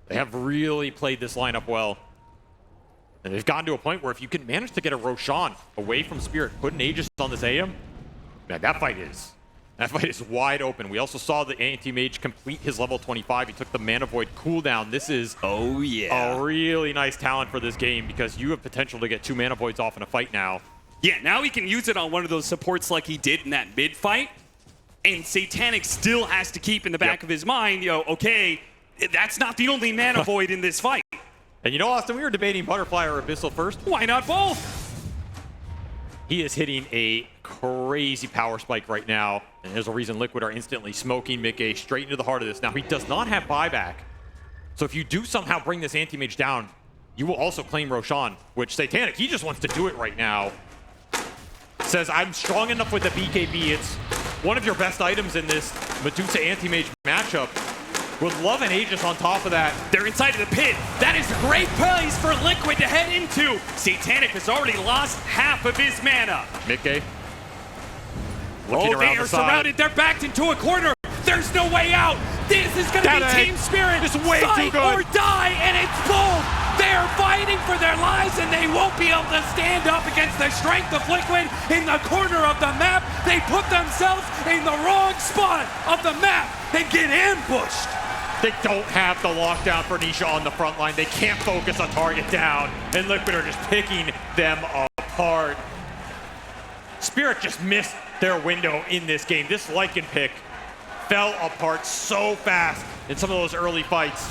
They have really played this lineup well. And they've gotten to a point where if you can manage to get a Roshan away from Spirit, put an Aegis on this AM, man, that fight is wide open. We also saw the anti-mage complete his level 25. He took the Mana Void cooldown. This is a really nice talent for this game because you have potential to get 2 Mana Voids off in a fight now. Yeah, now he can use it on one of those supports like he did in that mid fight. And Satanic still has to keep in the back of his mind, okay, that's not the only Mana Void in this fight. And you know, Austin, we were debating Butterfly or Abyssal first. Why not both? He is hitting a crazy power spike right now, and there's a reason Liquid are instantly smoking Midgame straight into the heart of this. Now, he does not have buyback, so if you do somehow bring this anti-mage down, you will also claim Roshan, which Satanic, he just wants to do it right now. Says, I'm strong enough with the BKB. It's one of your best items in this Medusa anti-mage matchup. Would love an Aegis on top of that. They're inside of the pit. That is a great place for Liquid to head into. Satanic has already lost half of his mana. Midgame looking around they are surrounded. They're backed into a corner. There's no way out. This is going to be Team Spirit. It's way too Fight good. or die, and it's bold. They are fighting for their lives, and they won't be able to stand up against the strength of Liquid in the corner of the map. They put themselves in the wrong spot of the map and get ambushed. They don't have the lockdown for Nisha on the front line. They can't focus a target down, and Liquid are just picking them apart. Spirit just missed their window in this game. This Lycan pick fell apart so fast in some of those early fights.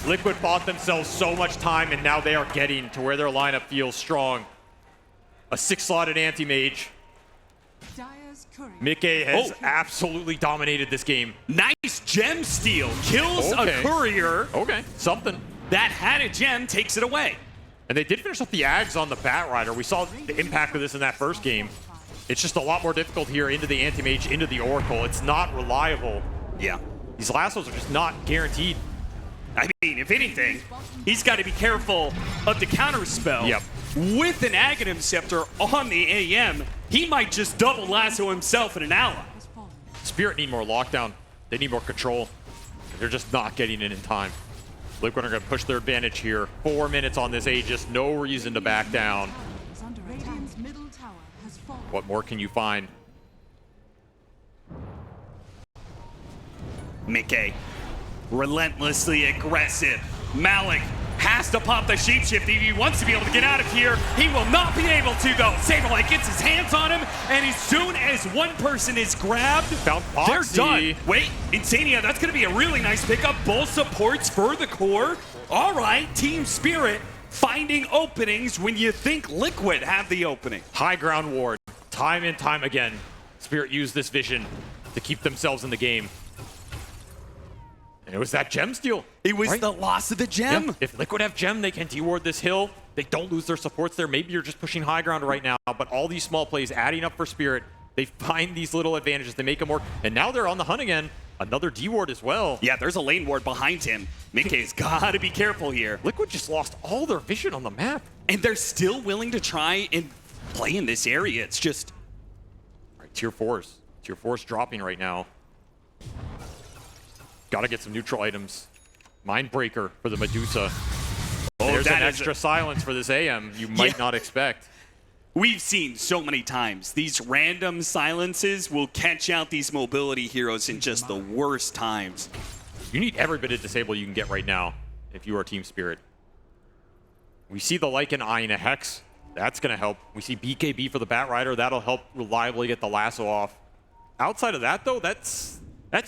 Liquid bought themselves so much time, and now they are getting to where their lineup feels strong. A 6-slotted anti-mage. Midgame has absolutely dominated this game. Nice gem steal. Kills a courier. Okay, something. That had a gem, takes it away. And they did finish up the Ags on the Batrider. We saw the impact of this in that first game. It's just a lot more difficult here into the anti-mage, into the Oracle. It's not reliable. Yeah. These lassos are just not guaranteed. I mean, if anything, he's got to be careful of the counter spell. Yep. With an Aghanim Scepter on the AM, he might just double lasso himself and an ally. Spirit need more lockdown. They need more control. They're just not getting in time. Liquid are going to push their advantage here. 4 minutes on this Aegis. No reason to back down. What more can you find? Midgame, relentlessly aggressive. Malik has to pop the shapeshift if he wants to be able to get out of here. He will not be able to, though. Saberlight gets his hands on him, and as soon as one person is grabbed, they're done. Wait, Insania, that's going to be a really nice pickup. Both supports for the core. All right, Team Spirit finding openings when you think Liquid have the opening. High ground ward. Time and time again, Spirit used this vision to keep themselves in the game. And it was that gem steal. It was the loss of the gem. Yeah. If Liquid have gem, they can deward this hill. They don't lose their supports there. Maybe you're just pushing high ground right now, but all these small plays adding up for Spirit. They find these little advantages. They make them work. And now they're on the hunt again. Another D-ward as well. Yeah, there's a lane ward behind him. Midgame's got to be careful here. Liquid just lost all their vision on the map. And they're still willing to try and play in this area. It's just... All right, tier 4s. Tier 4's dropping right now. Got to get some neutral items. Mindbreaker for the Medusa. There's an extra silence for this AM you might not expect. We've seen so many times these random silences will catch out these mobility heroes in just the worst times. You need every bit of disable you can get right now if you are Team Spirit. We see the Lycan eyeing a Hex. That's going to help. We see BKB for the Batrider. That'll help reliably get the lasso off. Outside of that, though, that's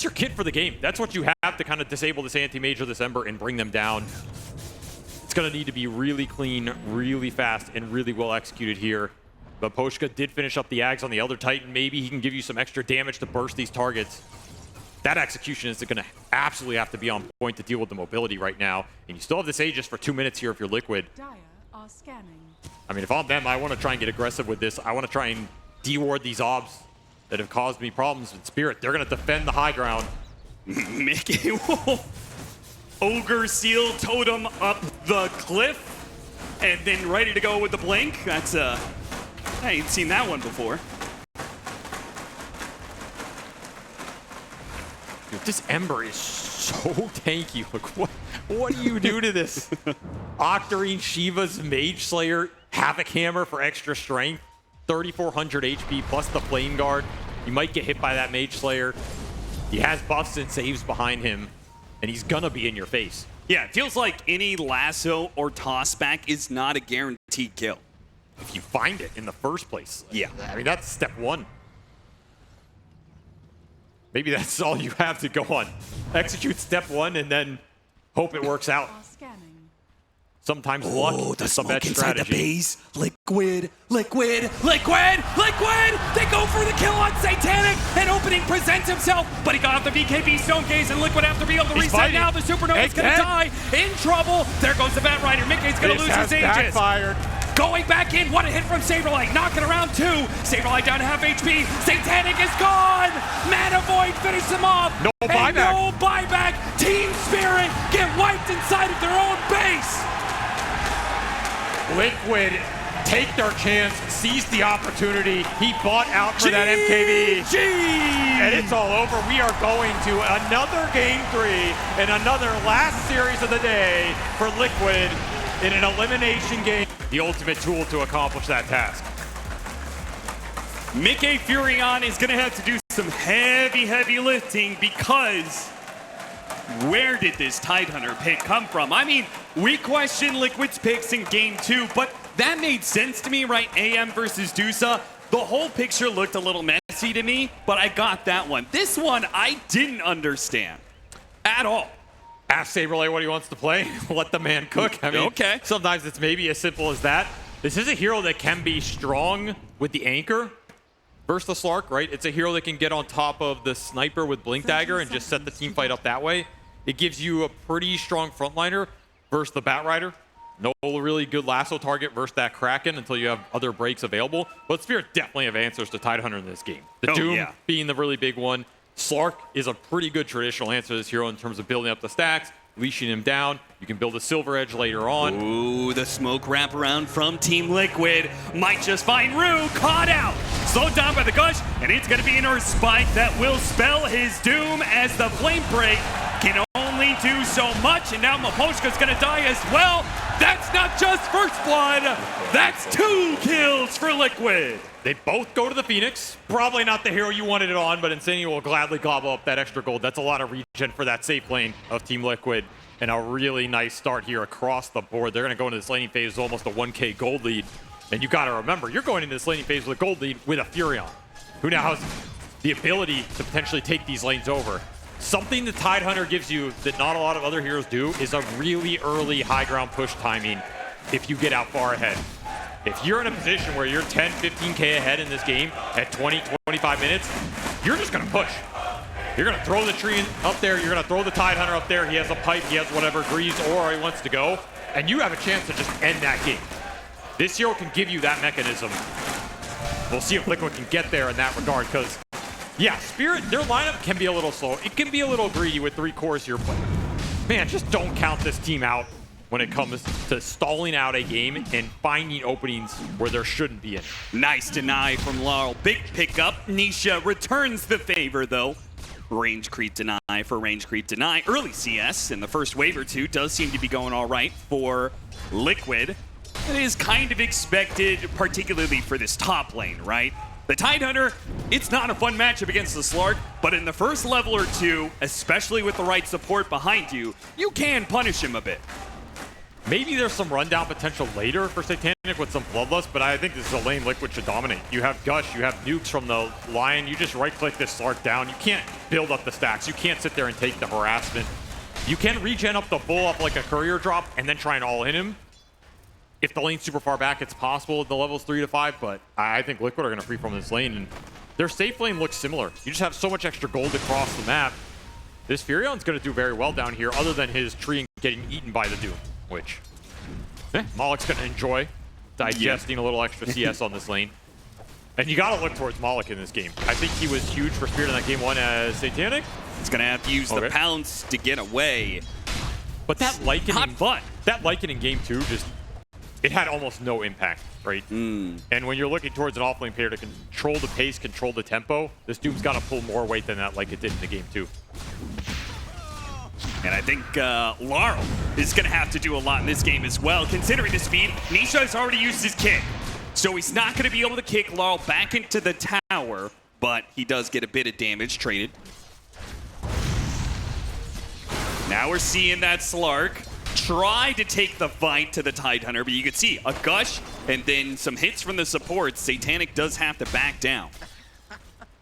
your kit for the game. That's what you have to kind of disable this anti-mage or this Ember and bring them down. It's going to need to be really clean, really fast, and really well executed here. But Poshka did finish up the Ags on the Elder Titan. Maybe he can give you some extra damage to burst these targets. That execution is going to absolutely have to be on point to deal with the mobility right now. And you still have this Aegis for 2 minutes here if you're Liquid. Dire are scanning. I mean, if I'm them, I want to try and get aggressive with this. I want to try and de-ward these obs that have caused me problems with Spirit. They're going to defend the high ground. Mickey, whoa. Ogre Seal Totem up the cliff. And then ready to go with the blink. That's, I ain't seen that one before. Dude, this Ember is so tanky. Look, what do you do to this? Octarine, Shiva's Mage Slayer, Havoc Hammer for extra strength, 3,400 HP plus the Flame Guard. You might get hit by that Mage Slayer. He has buffs and saves behind him, and he's gonna be in your face. Yeah, it feels like any lasso or toss back is not a guaranteed kill. If you find it in the first place. Yeah. I mean, that's step one. Maybe that's all you have to go on. Execute step one and then hope it works out. Are scanning. Sometimes luck is the best strategy. base. Liquid. They go for the kill on Satanic, and Opening presents himself, but he got off the BKB Stone Gaze, and Liquid have to be able to reset fighting. now. The Supernova's gonna die. In trouble. There goes the Batrider. Mickey's gonna lose his Aegis. Backfired. Going back in, what a hit from Saberlight, knocking around 2. Saberlight down to half HP. Satanic is gone. Mana Void finish him off. No And buyback. no buyback. Team Spirit get wiped inside of their own base. Liquid take their chance, seize the opportunity. He bought out for that MKB. And it's all over. We are going to another Game 3 and another last series of the day for Liquid in an elimination game. The ultimate tool to accomplish that task. Mickey Furion is going to have to do some heavy lifting because where did this Tidehunter pick come from? I mean, we questioned Liquid's picks in Game 2, but that made sense to me, right? AM versus Dusa. The whole picture looked a little messy to me, but I got that one. This one, I didn't understand at all. Ask Saberlight what he wants to play. Let the man cook. I mean, Okay. Sometimes it's maybe as simple as that. This is a hero that can be strong with the anchor versus the Slark, right? It's a hero that can get on top of the sniper with Blink Dagger and just set the team fight up that way. It gives you a pretty strong frontliner versus the Batrider. No really good lasso target versus that Kraken until you have other breaks available. But Spirit definitely have answers to Tidehunter in this game. The Doom being the really big one. Slark is a pretty good traditional answer to this hero in terms of building up the stacks, leashing him down. You can build a Silver Edge later on. Ooh, the smoke wraparound from Team Liquid might just find Rue caught out. Slowed down by the Gush, and it's going to be an Earth Spike that will spell his doom as the Flame Break can only do so much, and now Maposhka's going to die as well. That's not just first blood, that's 2 kills for Liquid. They both go to the Phoenix. Probably not the hero you wanted it on, but Insania will gladly gobble up that extra gold. That's a lot of regen for that safe lane of Team Liquid. And a really nice start here across the board. They're going to go into this laning phase with almost a 1K gold lead. And you got to remember, you're going into this laning phase with a gold lead with a Furion, who now has the ability to potentially take these lanes over. Something the Tidehunter gives you that not a lot of other heroes do is a really early high ground push timing if you get out far ahead. If you're in a position where you're 10, 15K ahead in this game at 20, 25 minutes, you're just going to push. You're going to throw the tree up there. You're going to throw the Tidehunter up there. He has a pipe. He has whatever greaves or he wants to go. And you have a chance to just end that game. This hero can give you that mechanism. We'll see if Liquid can get there in that regard because, yeah, Spirit, their lineup can be a little slow. It can be a little greedy with 3 cores here. But, man, just don't count this team out when it comes to stalling out a game and finding openings where there shouldn't be any. Nice deny from Laurel. Big pickup. Nisha returns the favor, though. Range creep deny for range creep deny. Early CS in the first wave or two does seem to be going all right for Liquid. It is kind of expected, particularly for this top lane, right? The Tidehunter, it's not a fun matchup against the Slark, but in the first level or two, especially with the right support behind you, you can punish him a bit. Maybe there's some rundown potential later for Satanic with some Bloodlust, but I think this is a lane Liquid should dominate. You have Gush, you have nukes from the Lion, you just right-click this Slark down. You can't build up the stacks. You can't sit there and take the harassment. You can regen up the Bull up like a courier drop and then try and all-in him. If the lane's super far back, it's possible at the levels 3 to 5, but I think Liquid are going to free from this lane, and their safe lane looks similar. You just have so much extra gold across the map. This Furion's going to do very well down here, other than his tree getting eaten by the Doom, which Malik's going to enjoy digesting a little extra CS on this lane. And you got to look towards Malik in this game. I think he was huge for Spirit in that game 1 as Satanic. He's going to have to use the pounce to get away. But that Lycan, Hot fun. that Lycan in game 2 just, it had almost no impact, right? And when you're looking towards an offlane player to control the pace, control the tempo, this Doom's got to pull more weight than that like it did in the game 2. And I think Laurel is going to have to do a lot in this game as well. Considering the speed, Nisha has already used his kick. So he's not going to be able to kick Laurel back into the tower, but he does get a bit of damage traded. Now we're seeing that Slark try to take the fight to the Tidehunter, but you can see a Gush and then some hits from the supports. Satanic does have to back down.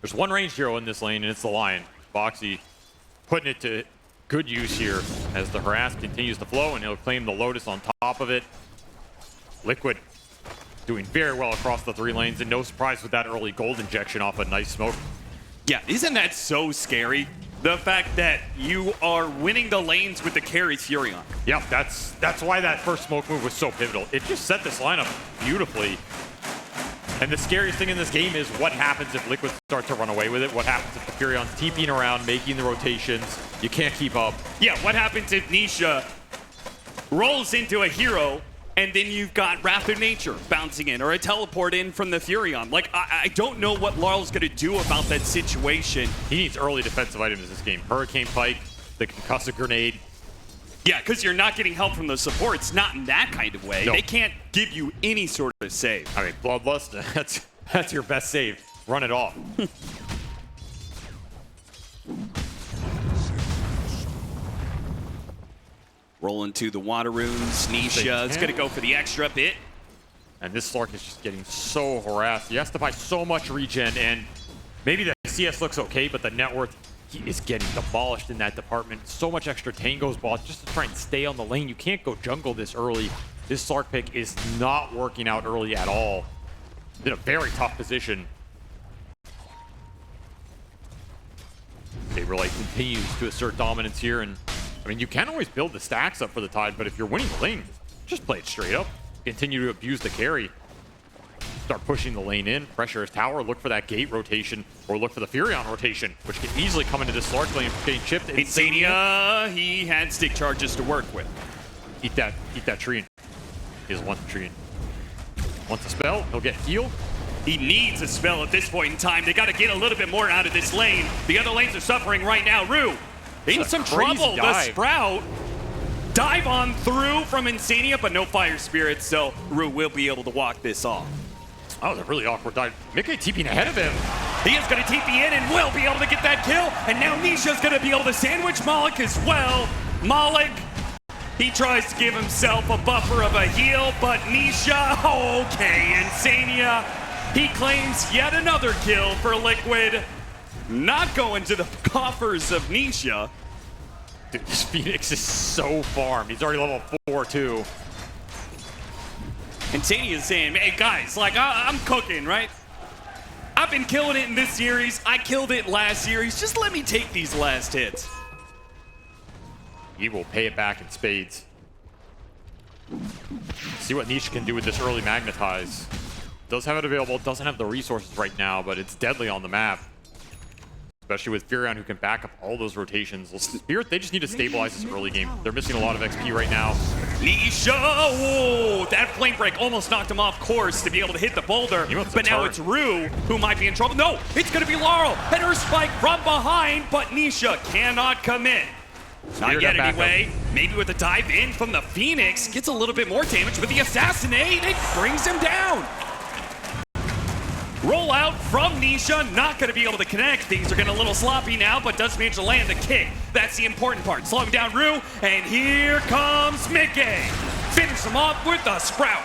There's one ranged hero in this lane, and it's the Lion. Boxy putting it to good use here as the harass continues to flow, and he'll claim the Lotus on top of it. Liquid doing very well across the 3 lanes, and no surprise with that early gold injection off a nice smoke. Yeah, isn't that so scary? The fact that you are winning the lanes with the carry Furion. Yeah, that's why that first smoke move was so pivotal. It just set this lineup beautifully. And the scariest thing in this game is what happens if Liquid start to run away with it. What happens if the Furion's TPing around, making the rotations. You can't keep up. Yeah, what happens if Nisha rolls into a hero and then you've got Wrath of Nature bouncing in or a teleport in from the Furion? Like, I don't know what Laurel's going to do about that situation. He needs early defensive items in this game. Hurricane Pike, the concussive grenade. Yeah, because you're not getting help from the supports, not in that kind of way. Nope. They can't give you any sort of save. I mean, Bloodlust, that's your best save. Run it off. Rolling to the water runes. Nisha is going to go for the extra bit. And this Slark is just getting so harassed. He has to buy so much regen, and maybe the CS looks okay, but the net worth, he is getting demolished in that department. So much extra Tango's bought just to try and stay on the lane. You can't go jungle this early. This Slark pick is not working out early at all. In a very tough position. Saberlight continues to assert dominance here, and I mean, you can always build the stacks up for the Tide, but if you're winning the lane, just play it straight up. Continue to abuse the carry. Start pushing the lane in, pressure his tower, look for that gate rotation, or look for the Furion rotation, which can easily come into this Slark lane getting chipped. Insania, he had stick charges to work with. Eat that tree. He doesn't want the tree. Wants a spell, he'll get healed. He needs a spell at this point in time. They got to get a little bit more out of this lane. The other lanes are suffering right now. Rue, in some trouble. Dive. The Sprout dive on through from Insania, but no Fire Spirit, so Rue will be able to walk this off. Oh, that was a really awkward dive. Midgame TPing ahead of him. He is going to TP in and will be able to get that kill. And now Nisha's going to be able to sandwich Malik as well. Malik, he tries to give himself a buffer of a heal, but Nisha, okay, Insania, he claims yet another kill for Liquid. Not going to the coffers of Nisha. Dude, this Phoenix is so farmed. He's already level 4 too. And Tanya is saying, hey guys, like I'm cooking, right? I've been killing it in this series. I killed it last series. Just let me take these last hits. He will pay it back in spades. See what Nisha can do with this early Magnetize. Does have it available, doesn't have the resources right now, but it's deadly on the map. Especially with Furion, who can back up all those rotations. Spirit, they just need to stabilize this early game. They're missing a lot of XP right now. Nisha, oh, that flame break almost knocked him off course to be able to hit the boulder. But now it's Rue who might be in trouble. No, it's going to be Laurel. And her spike from behind, but Nisha cannot commit. Not yet anyway. Maybe with the dive in from the Phoenix, gets a little bit more damage. With the assassinate, it brings him down. Roll out from Nisha, not going to be able to connect. Things are getting a little sloppy now, but does manage to land the kick. That's the important part. Slowing down Rue, and here comes Midgame. finish him off with a Sprout.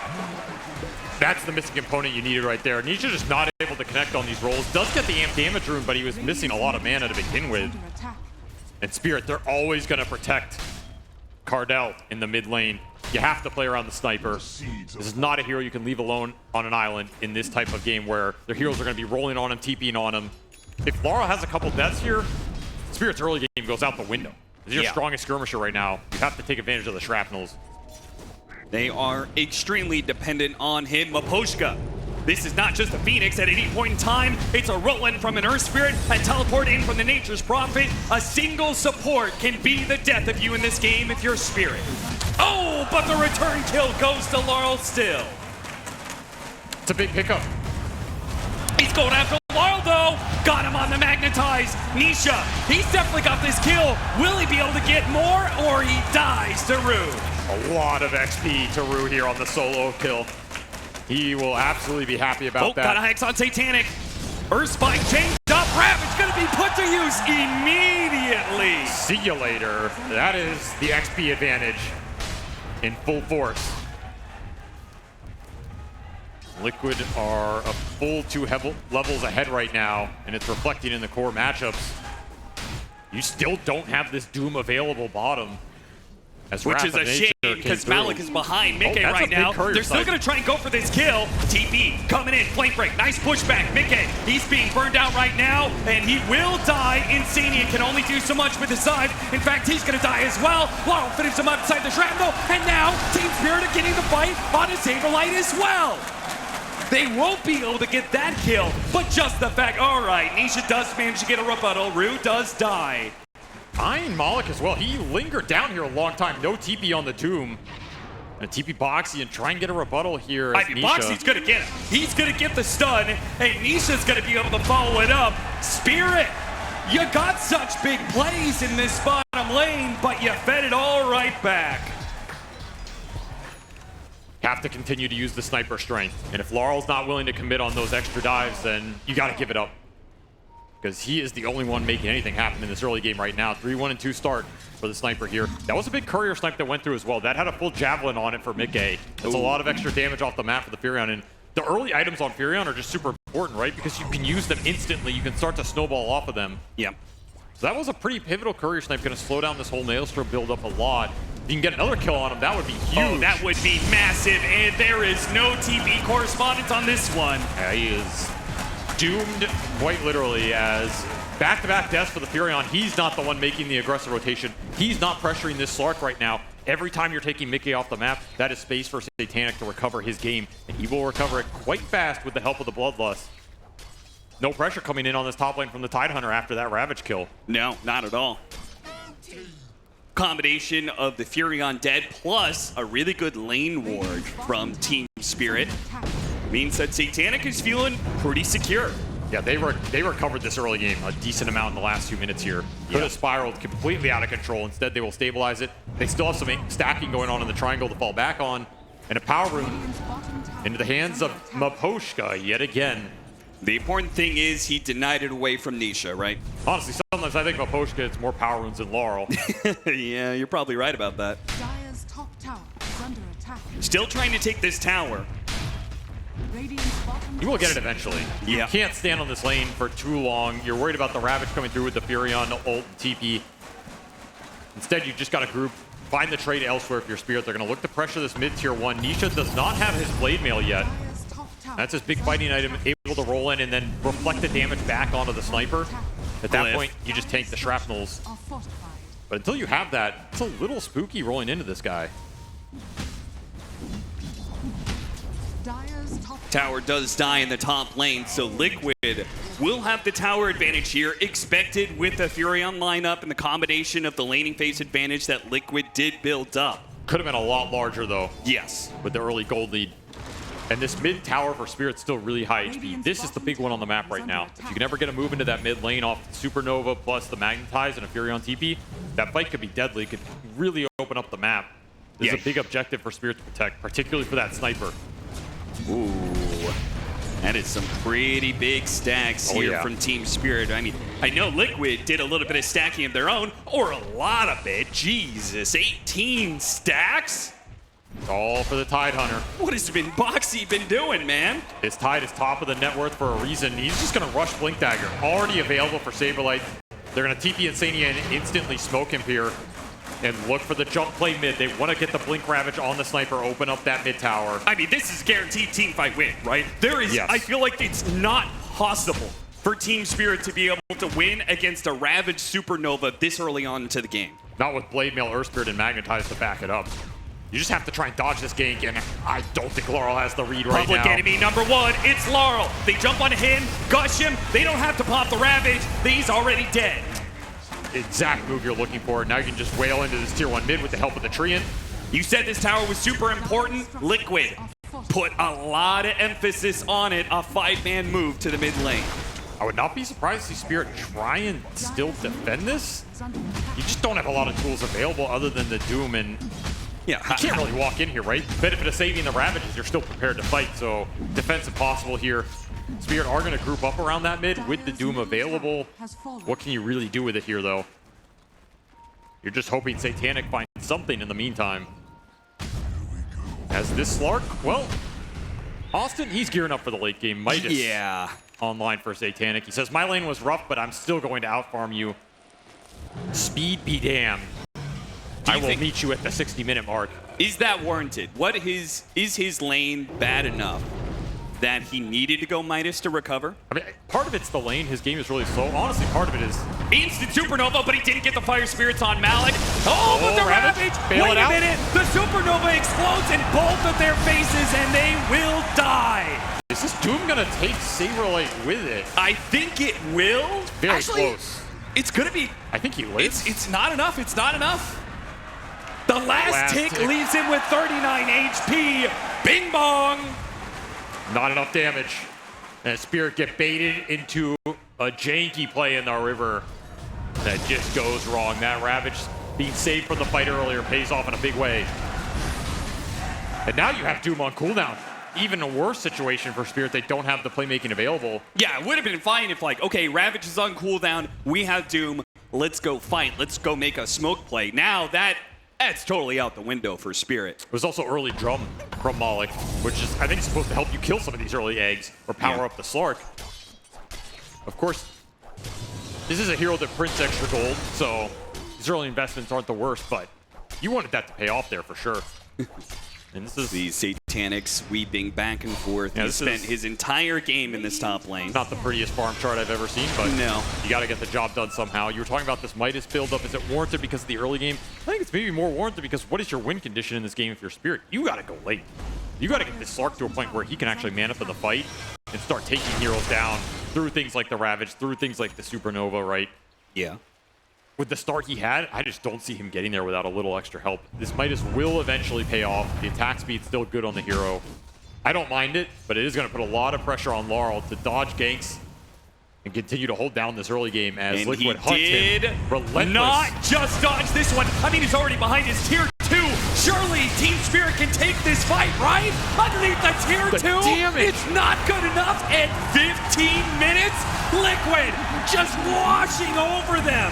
That's the missing component you needed right there. Nisha just not able to connect on these rolls. Does get the amp damage rune, but he was missing a lot of mana to begin with. Under attack. And Spirit, they're always going to protect Cardell in the mid lane. You have to play around the sniper. This is not a hero you can leave alone on an island in this type of game where their heroes are going to be rolling on him, TPing on him. If Laurel has a couple deaths here, Spirit's early game goes out the window. This is your strongest skirmisher right now. You have to take advantage of the shrapnels. They are extremely dependent on him. Maposhka. This is not just a Phoenix at any point in time. It's a roll-in from an Earth Spirit, a teleport in from the Nature's Prophet. A single support can be the death of you in this game if you're Spirit. Oh, but the return kill goes to Laurel still. It's a big pickup. He's going after Laurel though. Got him on the magnetize. Nisha, he's definitely got this kill. Will he be able to get more or he dies to Rue? A lot of XP to Rue here on the solo kill. He will absolutely be happy about that. Got a Hex on Satanic. Earth Spike changed up. Ravage gonna be put to use immediately. See you later. That is the XP advantage in full force. Liquid are a full 2 levels ahead right now, and it's reflecting in the core matchups. You still don't have this Doom available bottom. Which is a shame because Malik is behind Midgame right now. They're still going to try and go for this kill. TP coming in, flank break, nice pushback. Midgame, he's being burned out right now, and he will die. Insania can only do so much with his side. In fact, he's going to die as well. Laurel finishes him up inside the shrapnel, and now Team Spirit are getting the fight on his Saberlight as well. They won't be able to get that kill, but just the fact, all right, Nisha does manage to get a rebuttal. Rue does die. Iron Malik as well. He lingered down here a long time. No TP on the tomb. And TP Boxy and try and get a rebuttal here. Boxy's gonna get it. He's gonna get the stun, and Nisha's gonna be able to follow it up. Spirit, you got such big plays in this bottom lane, but you fed it all right back. Have to continue to use the sniper strength. And if Laurel's not willing to commit on those extra dives, then you gotta give it up. Because he is the only one making anything happen in this early game right now. 3-1 and 2 start for the sniper here. That was a big courier snipe that went through as well. That had a full javelin on it for Midgame. That's a lot of extra damage off the map for the Furion. And the early items on Furion are just super important, right? Because you can use them instantly. You can start to snowball off of them. Yep. So that was a pretty pivotal courier snipe. Going to slow down this whole Maelstrom build up a lot. If you can get another kill on him, that would be huge. Oh, that would be massive. And there is no TP correspondence on this one. Yeah, he is doomed quite literally as back-to-back deaths for the Furion. He's not the one making the aggressive rotation. He's not pressuring this Slark right now. Every time you're taking Mickey off the map, that is space for Satanic to recover his game. And he will recover it quite fast with the help of the Bloodlust. No pressure coming in on this top lane from the Tidehunter after that Ravage kill. No, not at all. Combination of the Furion dead plus a really good lane ward from Team Spirit means that Satanic is feeling pretty secure. Yeah, they recovered this early game a decent amount in the last 2 minutes here. Could have spiraled completely out of control. Instead, they will stabilize it. They still have some stacking going on in the triangle to fall back on. And a power rune into the hands of Maposhka yet again. The important thing is he denied it away from Nisha, right? Honestly, sometimes I think Maposhka gets more power runes than Laurel. Yeah, you're probably right about that. Dire's top tower is under attack. Still trying to take this tower. Radiant's bottom You will get it eventually. You Yeah. can't stand on this lane for too long. You're worried about the Ravage coming through with the Furion, ult, TP. Instead, you just got to group, find the trade elsewhere if you're Spirit. They're going to look to pressure this mid-tier 1. Nisha does not have his Blade Mail yet. Dire's top tower That's his big fighting item, able to roll in and then reflect the damage back onto the sniper. At that point, you just tank the shrapnels. are fortified. But until you have that, it's a little spooky rolling into this guy. Dire's top Tower does die in the top lane, so Liquid will have the tower advantage here, expected with the Furion lineup and the combination of the laning phase advantage that Liquid did build up. Could have been a lot larger, though, Yes. with the early gold lead. And this mid tower for Spirit's still really high HP. This is the big one on the map right now. If you can ever get a move into that mid lane off Supernova plus the Magnetize and a Furion TP, that fight could be deadly. It could really open up the map. This is a big objective for Spirit to protect, particularly for that sniper. Ooh. That is some pretty big stacks here from Team Spirit. I mean, I know Liquid did a little bit of stacking of their own, or a lot of it. Jesus, 18 stacks? It's all for the Tide Hunter. What has Boxy been doing, man? This Tide is top of the net worth for a reason. He's just going to rush Blink Dagger. Already available for Saberlight. They're going to TP Insania and instantly smoke him here. And look for the jump play mid. They want to get the Blink Ravage on the Sniper, open up that mid tower. I mean, this is guaranteed team fight win, right? There is, Yes. I feel like it's not possible for Team Spirit to be able to win against a Ravage Supernova this early on into the game. Not with Blade Mail, Earth Spirit, and Magnetize to back it up. You just have to try and dodge this gank, and I don't think Laurel has the read right now. Public enemy number one, it's Laurel. They jump on him, gush him. They don't have to pop the Ravage. He's already dead. Exact move you're looking for. Now you can just wail into this tier 1 mid with the help of the Treant. You said this tower was super important. Liquid put a lot of emphasis on it. A 5-man move to the mid lane. I would not be surprised to see Spirit try and still defend this. You just don't have a lot of tools available other than the Doom, and Yeah, you can't really walk in here, right? Benefit of saving the Ravages, you're still prepared to fight, so defense impossible here. Spirit are going to group up around that mid with the Doom available. What can you really do with it here, though? You're just hoping Satanic finds something in the meantime. As this Slark, well, Austin, he's gearing up for the late game. Midas Yeah. online for Satanic. He says, my lane was rough, but I'm still going to outfarm you. Speed be damned. I will meet you at the 60-minute mark. Is that warranted? Is his lane bad enough that he needed to go Midas to recover? I mean, part of it's the lane. His game is really slow. Honestly, part of it is... Instant Supernova, but he didn't get the Fire Spirits on Malik. Oh, but the Ravage! Bail Wait it a out. minute! The Supernova explodes in both of their faces, and they will die. Is this Doom going to take Saberlight with it? I think it will. Very Actually, close. It's gonna be. I think he lives. It's not enough. It's not enough. The last tick tick. leaves him with 39 HP. Bing bong. Not enough damage. And Spirit get baited into a janky play in the river. That just goes wrong. That Ravage being saved from the fight earlier pays off in a big way. And now you have Doom on cooldown. Even a worse situation for Spirit. They don't have the playmaking available. Yeah, it would have been fine if, like, okay, Ravage is on cooldown. We have Doom. Let's go fight. Let's go make a smoke play. Now that's totally out the window for Spirit. It was also early drum from Malik, which is, I think, supposed to help you kill some of these early eggs or power up the Slark. Of course, this is a hero that prints extra gold, so these early investments aren't the worst, but you wanted that to pay off there for sure. And this is The Satanic sweeping back and forth. Yeah, He this spent is- his entire game in this top lane. not the prettiest farm chart I've ever seen, but No. you got to get the job done somehow. You were talking about this Midas build-up. Is it warranted because of the early game? I think it's maybe more warranted because what is your win condition in this game if you're Spirit? You got to go late. You got to get this Slark to a point where he can actually man up in the fight and start taking heroes down through things like the Ravage, through things like the Supernova, right? Yeah. With the start he had, I just don't see him getting there without a little extra help. This Midas will eventually pay off. The attack speed's still good on the hero. I don't mind it, but it is going to put a lot of pressure on Laurel to dodge ganks and continue to hold down this early game as And Liquid he hunts did him. Relentless. not just dodge this one. I mean, he's already behind his tier 2. Surely Team Spirit can take this fight, right? Underneath the tier 2. damage. It's not good enough. At 15 minutes, Liquid just washing over them.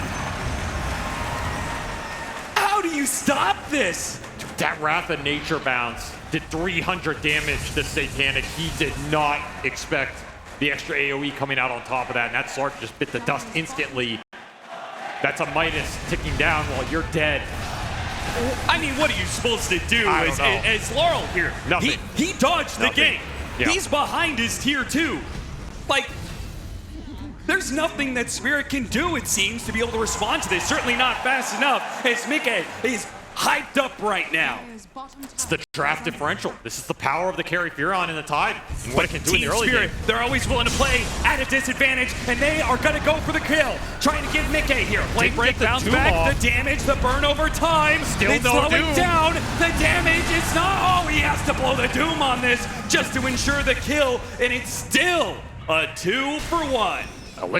How do you stop this? That Wrath of Nature bounce did 300 damage to Satanic. He did not expect the extra AoE coming out on top of that, and that Slark just bit the dust instantly. That's a Midas ticking down while you're dead. I mean, what are you supposed to do I don't know. as Laurel here? Nothing. He dodged the Nothing. game. Yeah. He's behind his tier 2. Like, there's nothing that Spirit can do, it seems, to be able to respond to this. Certainly not fast enough, as Midgame is hyped up right now. It's the draft differential. This is the power of the carry Furon in the Tide and what it can do in Team the early Spirit, game. they're always willing to play at a disadvantage, and they are going to go for the kill. Trying to get Midgame here. Play Didn't break, get the bounce Doom back, off. the damage, the burn over time. Still it's no slowing Doom. down. The damage is not. Oh, he has to blow the Doom on this just to ensure the kill, and it's still a 2-for-1.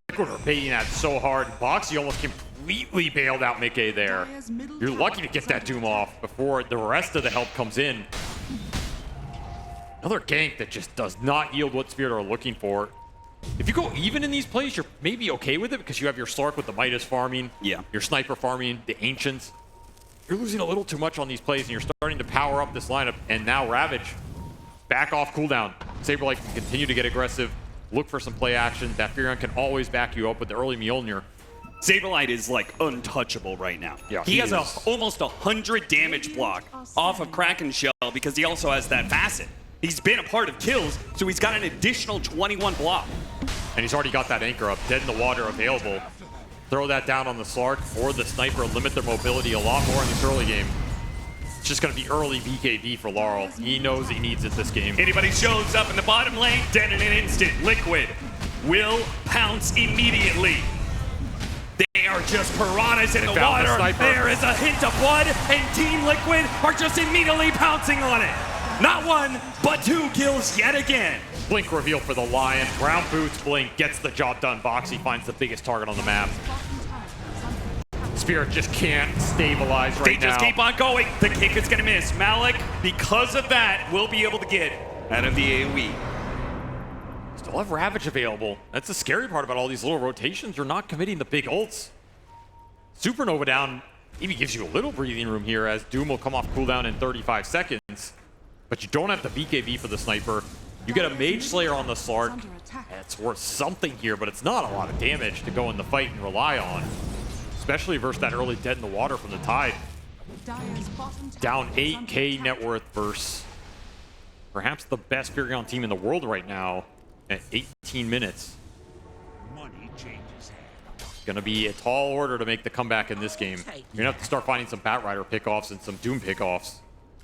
Liquid are baiting that so hard. Boxy almost completely bailed out Mickey there. You're lucky to get that Doom off before the rest of the help comes in. Another gank that just does not yield what Spirit are looking for. If you go even in these plays, you're maybe okay with it because you have your Slark with the Midas farming, Yeah. your Sniper farming, the Ancients. you're losing a little too much on these plays, and you're starting to power up this lineup. And now Ravage, back off cooldown. Saberlight can continue to get aggressive, look for some play action. That Furion can always back you up with the early Mjolnir. Saberlight is like untouchable right now. Yeah, he has almost 100 damage block off of Kraken Shell because he also has that facet. He's been a part of kills, so he's got an additional 21 block. And he's already got that anchor up, dead in the water available. Throw that down on the Slark or the Sniper, limit their mobility a lot more in this early game. It's just going to be early BKB for Laurel. He knows he needs it this game. Anybody shows up in the bottom lane, dead in an instant. Liquid will pounce immediately. They are just piranhas in the water. There is a hint of blood, and Team Liquid are just immediately pouncing on it. Not one, but 2 kills yet again. Blink reveal for the Lion. Ground boots, Blink gets the job done. Boxy finds the biggest target on the map. Spirit just can't stabilize right now. They just keep on going. The kick is gonna miss. Malik, because of that, will be able to get out of the AoE. Still have Ravage available. That's the scary part about all these little rotations. You're not committing the big ults. Supernova down maybe gives you a little breathing room here as Doom will come off cooldown in 35 seconds. But you don't have the BKB for the Sniper. You get a Mage Slayer on the Slark. It's worth something here, but it's not a lot of damage to go in the fight and rely on. Especially versus that early dead in the water from the Tide. Down 8k net worth versus perhaps the best Furion team in the world right now at 18 minutes. Gonna be a tall order to make the comeback in this game. You're gonna have to start finding some Bat Rider pickoffs and some Doom pickoffs.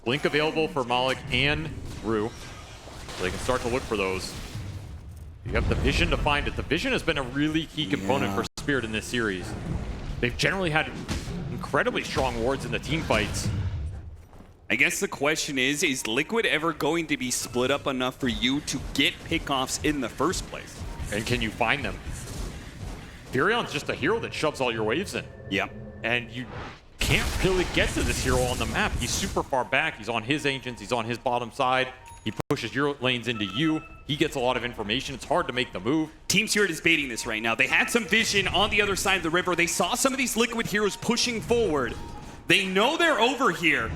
Blink available for Malik and Rue. So they can start to look for those. You have the vision to find it. The vision has been a really key component for Spirit in this series. They've generally had incredibly strong wards in the team fights. I guess the question is Liquid ever going to be split up enough for you to get pickoffs in the first place? And can you find them? Furion's just a hero that shoves all your waves in. Yep. And you can't really get to this hero on the map. He's super far back. He's on his Ancients. He's on his bottom side. He pushes your lanes into you. He gets a lot of information. It's hard to make the move. Team Spirit is baiting this right now. They had some vision on the other side of the river. They saw some of these Liquid heroes pushing forward. They know they're over here.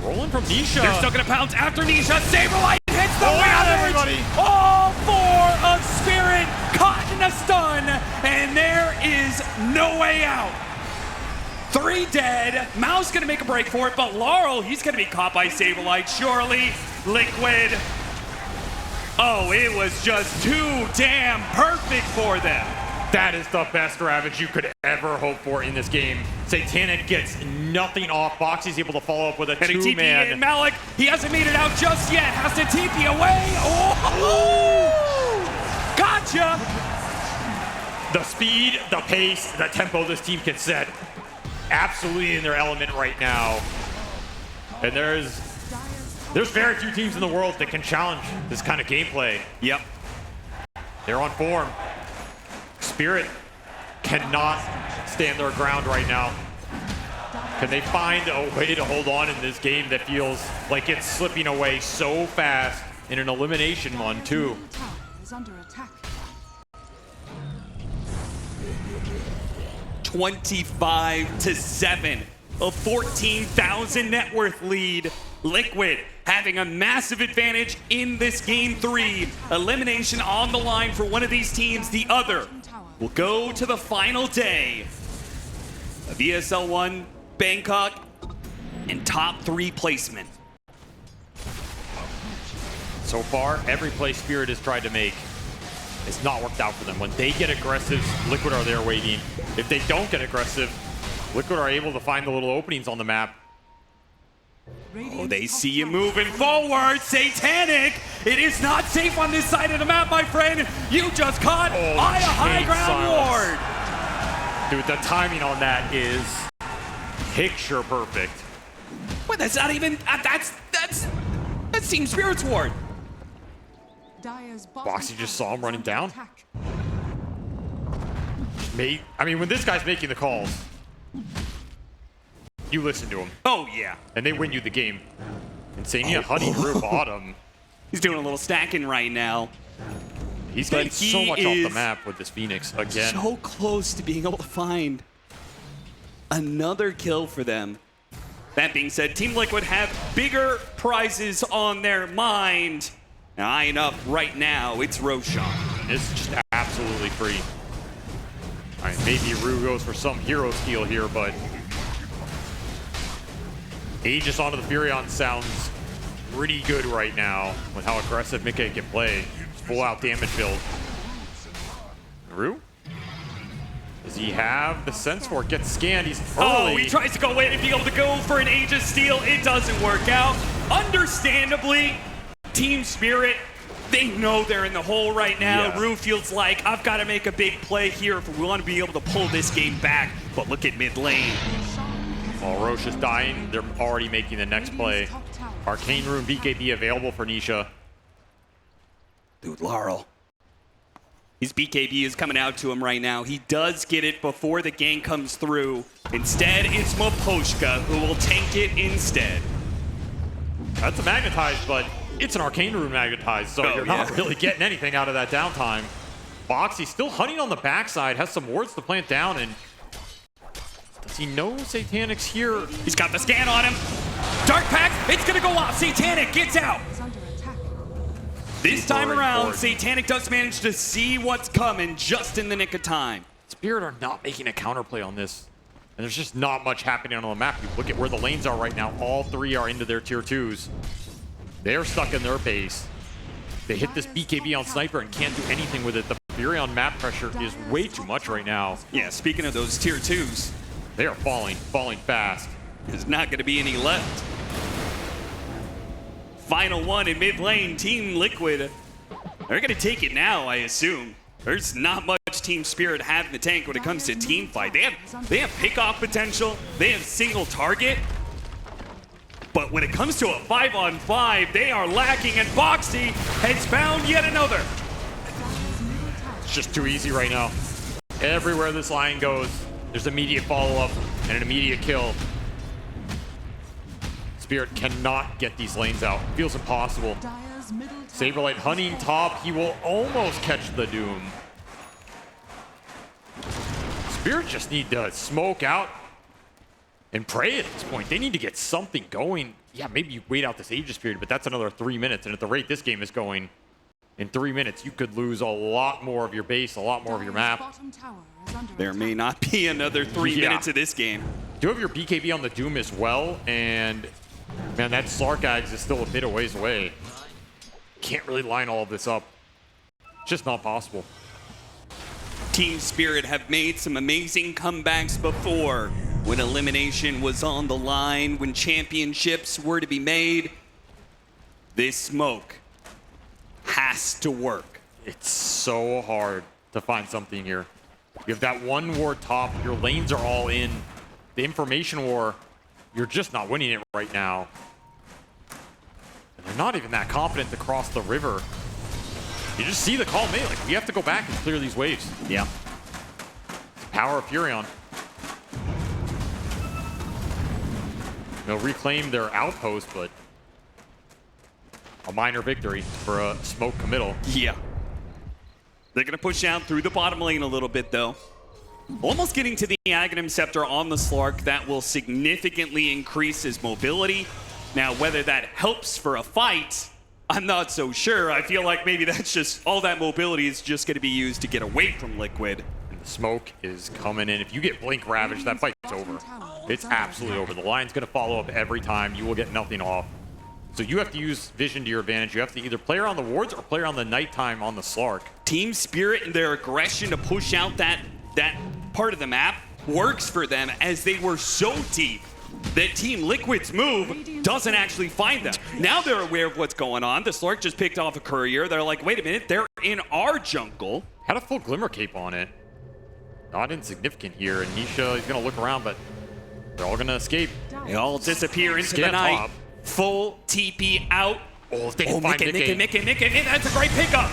Rolling from Nisha. They're still gonna pounce after Nisha. Saberlight hits the everybody. All 4 of Spirit caught in a stun, and there is no way out. 3 dead. Mao's gonna make a break for it, but Laurel, he's gonna be caught by Saberlight. Surely, Liquid. Oh, it was just too damn perfect for them. That is the best Ravage you could ever hope for in this game. Satanic gets nothing off. Boxy's able to follow up with a 2-man. And Malik, he hasn't made it out just yet. Has to TP away. Oh! Gotcha! The speed, the pace, the tempo this team can set. Absolutely in their element right now. And there's very few teams in the world that can challenge this kind of gameplay. Yep. They're on form. Spirit cannot stand their ground right now. Can they find a way to hold on in this game that feels like it's slipping away so fast in an elimination one too? Is under attack. 25-7, a 14,000 net worth lead. Liquid having a massive advantage in this game 3. Elimination on the line for one of these teams. The other will go to the final day of ESL One Bangkok and top 3 placement. So far, every play Spirit has tried to make has not worked out for them. When they get aggressive, Liquid are there waiting. If they don't get aggressive, Liquid are able to find the little openings on the map. Oh, they see you moving forward. Satanic, it is not safe on this side of the map, my friend. You just caught by a high ground ward. Dude, the timing on that is picture perfect. Wait, that's not even, that's Team Spirit's ward. Boxy just saw him running down. I mean, when this guy's making the calls, you listen to him. Oh, yeah. And they win you the game. Insania Honey Drew bottom. He's doing a little stacking right now. He's getting so much off the map with this Phoenix again. So close to being able to find Another kill for them. That being said, Team Liquid have bigger prizes on their mind. Now, eyeing up right now, it's Roshan. It's just absolutely free. All right, maybe Rue goes for some hero steal here, but Aegis onto the Furion sounds pretty good right now with how aggressive Midgame can play. Full out damage build. Rue? Does he have the sense for it? Gets scanned, he's early. Oh, he tries to go in and be able to go for an Aegis steal. It doesn't work out. Understandably, Team Spirit, they know they're in the hole right now. Yeah. Rue feels like, I've got to make a big play here if we want to be able to pull this game back. But look at mid lane. Oh, Roche is dying. They're already making the next play. Arcane Rune BKB available for Nisha. Dude, Laurel. His BKB is coming out to him right now. He does get it before the gang comes through. Instead, it's Miposhka who will tank it instead. That's a magnetized, but it's an Arcane Rune magnetized, so you're not really getting anything out of that downtime. Boxy still hunting on the backside, has some wards to plant down, and does he know Satanic's here? He's got the scan on him. Dark Pact, it's gonna go off. Satanic gets out. Is under attack. This time around, forward. Satanic does manage to see what's coming just in the nick of time. Spirit are not making a counterplay on this, and there's just not much happening on the map. You look at where the lanes are right now. All three are into their tier 2s. They're stuck in their base. They hit this BKB on Sniper and can't do anything with it. The Furion map pressure is way too much right now. Yeah, speaking of those tier 2s, They are falling fast. there's not gonna be any left. Final one in mid lane, Team Liquid. They're gonna take it now, I assume. There's not much Team Spirit have in the tank when it comes to team fight. They have pick-off potential, they have single target. But when it comes to a 5-on-5, they are lacking, and Boxy has found yet another. It's just too easy right now. Everywhere this line goes, there's immediate follow-up and an immediate kill. Spirit cannot get these lanes out. Feels impossible. Dire's middle tower Saberlight hunting top. He will almost catch the Doom. Spirit just need to smoke out and pray at this point. They need to get something going. Yeah, maybe you wait out this Aegis period, but that's another 3 minutes. And at the rate this game is going, in 3 minutes, you could lose a lot more of your base, a lot more of your map. bottom tower is under There may not be another 3 Yeah. minutes of this game. Do have your BKB on the Doom as well, and man, that Slark Ags is still a bit of ways away. Can't really line all of this up. Just not possible. Team Spirit have made some amazing comebacks before. When elimination was on the line, when championships were to be made, this smoke has to work. It's so hard to find something here. You have that one war top, your lanes are all in. The information war, you're just not winning it right now. And they're not even that confident to cross the river. You just see the call made, like, we have to go back and clear these waves. Yeah. Power of Furion. They'll reclaim their outpost, but a minor victory for a smoke committal. Yeah. They're going to push out through the bottom lane a little bit, though. Almost getting to the Aghanim Scepter on the Slark. That will significantly increase his mobility. Now, whether that helps for a fight, I'm not so sure. I feel like maybe that's just, all that mobility is just going to be used to get away from Liquid. And the smoke is coming in. If you get Blink Ravage, that fight's over. It's absolutely over. The line's going to follow up every time. You will get nothing off. So you have to use vision to your advantage. You have to either play around the wards or play around the nighttime on the Slark. Team Spirit and their aggression to push out that part of the map works for them, as they were so deep that Team Liquid's move doesn't actually find them. Now they're aware of what's going on. The Slark just picked off a courier. They're like, wait a minute, they're in our jungle. Had a full Glimmer Cape on it. Not insignificant here. And Nisha is going to look around, but they're all going to escape. They all disappear into the Scan night. top. Full TP out. Oh, if they can find Midgame. That's a great pickup.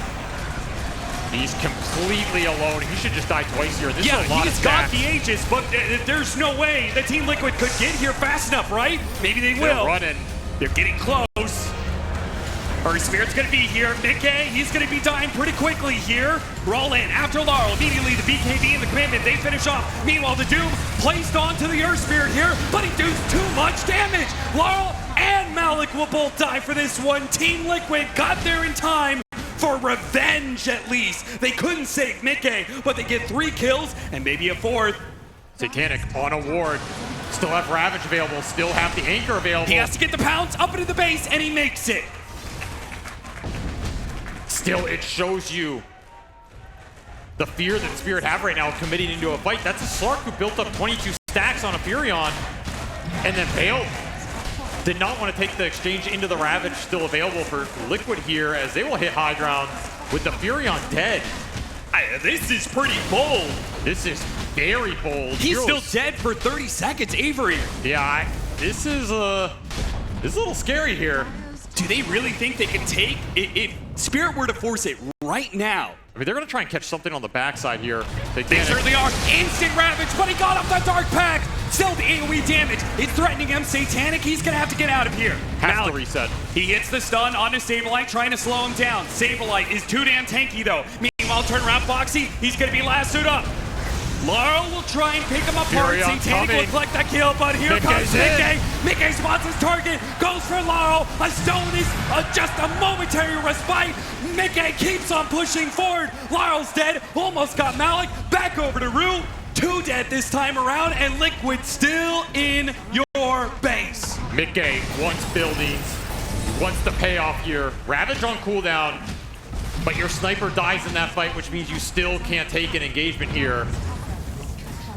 He's completely alone. He should just die twice here. This Yeah, is a lot he's of got stats. the Aegis, but there's no way that Team Liquid could get here fast enough, right? Maybe they They're will. running. They're getting close. Our Spirit's gonna be here. Midgame, he's gonna be dying pretty quickly here. Roll in after Laurel. Immediately the BKB and the Commitment, they finish off. Meanwhile, the Doom placed onto the Earth Spirit here, but he does too much damage. Laurel and Malik will both die for this one. Team Liquid got there in time for revenge at least. They couldn't save Midgame, but they get 3 kills and maybe a 4th. Satanic on a ward. Still have Ravage available, still have the Anchor available. He has to get the pounce up into the base, and he makes it. Still, it shows you the fear that Spirit have right now committing into a fight. That's a Slark who built up 22 stacks on a Furion and then bailed. Did not want to take the exchange into the Ravage, still available for Liquid here as they will hit high ground with the Furion dead. This is pretty bold. This is very bold. He's still dead for 30 seconds, Avery. Yeah, this is a little scary here. Do they really think they can take it? If Spirit were to force it right now. I mean, they're going to try and catch something on the backside here. They certainly are. Instant Ravage, but he got up the Dark Pact. Still the AoE damage. It's threatening him. Satanic, he's going to have to get out of here. Has to reset. He hits the stun onto Sableye, trying to slow him down. Sableye is too damn tanky, though. Meanwhile, turn around Foxy. He's going to be lassoed up. Laurel will try and pick him apart. Furion Satanic will collect that kill, but here comes Midgame. Midgame spots his target, goes for Laurel. A stone is just a momentary respite. Midgame keeps on pushing forward. Laurel's dead, almost got Malik. Back over to Rue. 2 dead this time around, and Liquid still in your base. Midgame wants buildings, wants the payoff here. Ravage on cooldown, but your sniper dies in that fight, which means you still can't take an engagement here.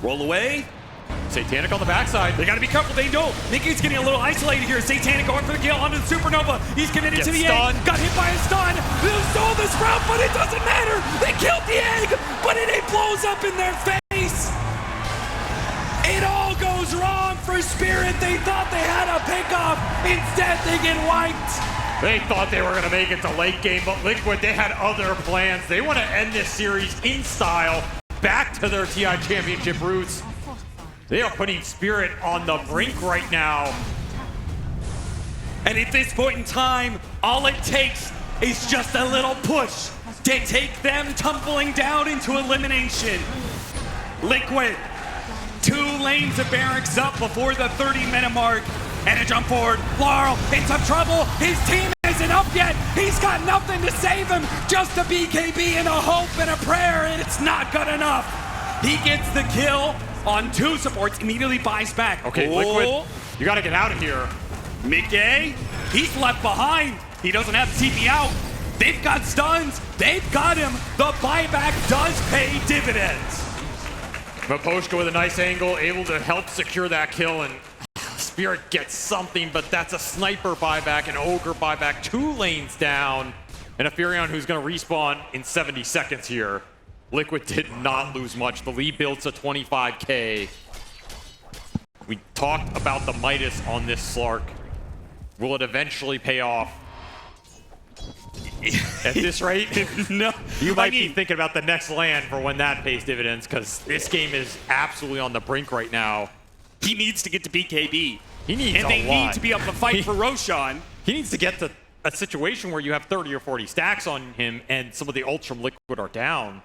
Roll away. Satanic on the backside. They gotta be careful, they know. Nikki's getting a little isolated here. Satanic going for the kill onto the Supernova. He's getting into the egg. Got hit by a stun. They stole this route, but it doesn't matter. They killed the egg, but it blows up in their face. It all goes wrong for Spirit. They thought they had a pickup. Instead, they get wiped. They thought they were going to make it to late game, but Liquid, they had other plans. They want to end this series in style, back to their TI championship roots. They are putting Spirit on the brink right now. And at this point in time, all it takes is just a little push to take them tumbling down into elimination. Liquid, 2 lanes of barracks up before the 30-minute mark. And a jump forward. Laurel in some trouble. His team isn't up yet. He's got nothing to save him. Just a BKB and a hope and a prayer, and it's not good enough. He gets the kill on 2 supports, immediately buys back. Okay, Liquid, you got to get out of here. Midgame, he's left behind. He doesn't have the TP out. They've got stuns. They've got him. The buyback does pay dividends. Maposhka with a nice angle, able to help secure that kill, and Spirit gets something, but that's a sniper buyback, an ogre buyback, 2 lanes down, and a Furion who's going to respawn in 70 seconds here. Liquid did not lose much. The lead builds to 25K. We talked about the Midas on this Slark. Will it eventually pay off? At this rate, No. you might be thinking about the next land for when that pays dividends, because this game is absolutely on the brink right now. He needs to get to BKB. He needs and they need to be up to fight for Roshan. He needs to get to a situation where you have 30 or 40 stacks on him and some of the ults from Liquid are down.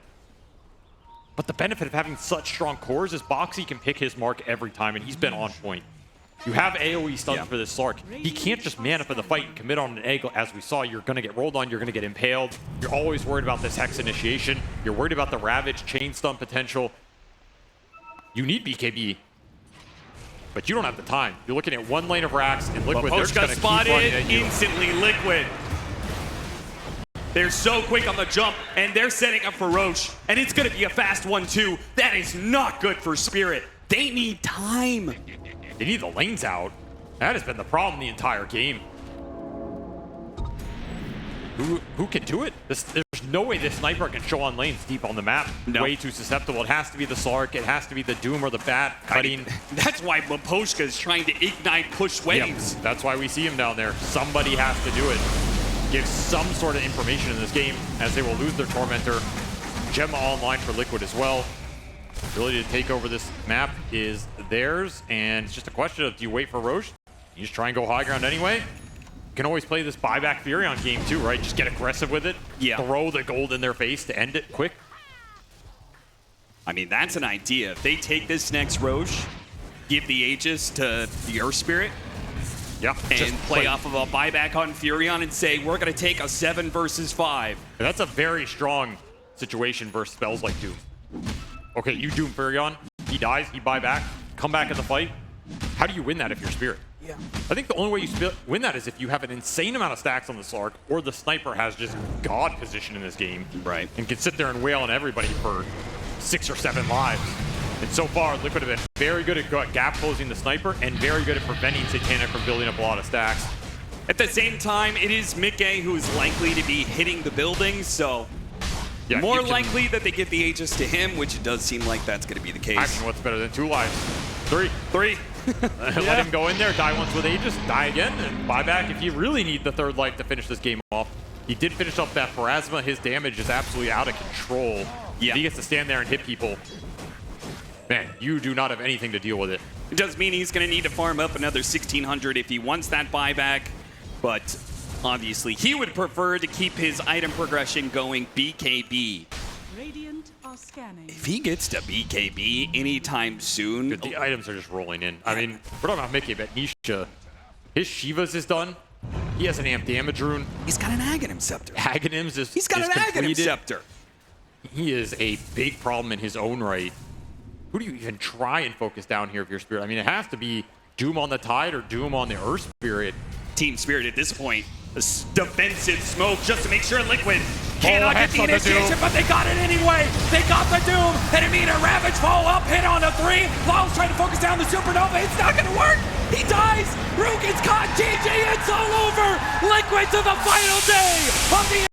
But the benefit of having such strong cores is Boxy can pick his mark every time, and he's been on point. You have AoE stuns for this Slark. He can't just man up in the fight and commit on an egg. As we saw, you're going to get rolled on, you're going to get impaled. You're always worried about this Hex initiation. You're worried about the Ravage chain stun potential. You need BKB, but you don't have the time. You're looking at 1 lane of racks, and Liquid, they're just going to keep running at you. Instantly Liquid. They're so quick on the jump, and they're setting up for Roche, and it's going to be a fast one, too. That is not good for Spirit. They need time. They need the lanes out. That has been the problem the entire game. Who can do it? There's no way this sniper can show on lanes deep on the map. No. Way too susceptible. It has to be the Slark. It has to be the Doom or the Bat cutting. That's why Maposhka is trying to ignite push waves. Yep. That's why we see him down there. Somebody has to do it. Give some sort of information in this game, as they will lose their Tormentor. Gemma online for Liquid as well. Ability to take over this map is theirs, and it's just a question of, do you wait for Roche? You just try and go high ground anyway? can always play this buyback Furion game too, right? Just get aggressive with it. Yeah. Throw the gold in their face to end it quick. I mean, that's an idea. If they take this next Roche, give the Aegis to the Earth Spirit, Yeah. and play off of a buyback on Furion and say, we're going to take a 7 versus 5. That's a very strong situation versus spells like Doom. Okay, you Doom Furion, he dies, he buy back, come back in the fight. How do you win that if you're Spirit? Yeah. I think the only way you win that is if you have an insane amount of stacks on the Slark, or the Sniper has just god position in this game. Right. And can sit there and wail on everybody for 6 or 7 lives. And so far, Liquid have been very good at gap closing the Sniper and very good at preventing Satanic from building up a lot of stacks. At the same time, it is Midgame who is likely to be hitting the buildings, so Yeah, more you can- likely that they get the Aegis to him, which it does seem like that's going to be the case. I mean, what's better than 2 lives? 3. 3. Let him go in there, die once with Aegis, die again, and buy back if you really need the 3rd life to finish this game off. He did finish up that Pharasma. His damage is absolutely out of control. Yeah. If he gets to stand there and hit people, man, you do not have anything to deal with it. It does mean he's going to need to farm up another 1,600 if he wants that buyback, but obviously he would prefer to keep his item progression going BKB. Radiant are scanning. If he gets to BKB anytime soon, Dude, the items are just rolling in. I mean, we're talking about Mickey, but Nisha, his Shivas is done. He has an amp damage rune. he's got an Aghanim Scepter. Aghanims is He's got is an Aghanim completed. Scepter. He is a big problem in his own right. Who do you even try and focus down here if you're Spirit? I mean, it has to be Doom on the Tide or Doom on the Earth Spirit. Team Spirit at this point, a defensive smoke just to make sure Liquid cannot get hex the on the initiation, Doom. but they got it anyway. They got the Doom, and immediate Ravage follow up, hit on the 3. Lyle's trying to focus down the Supernova. It's not going to work. He dies. Rook gets caught. GG, it's all over. Liquid to the final day of the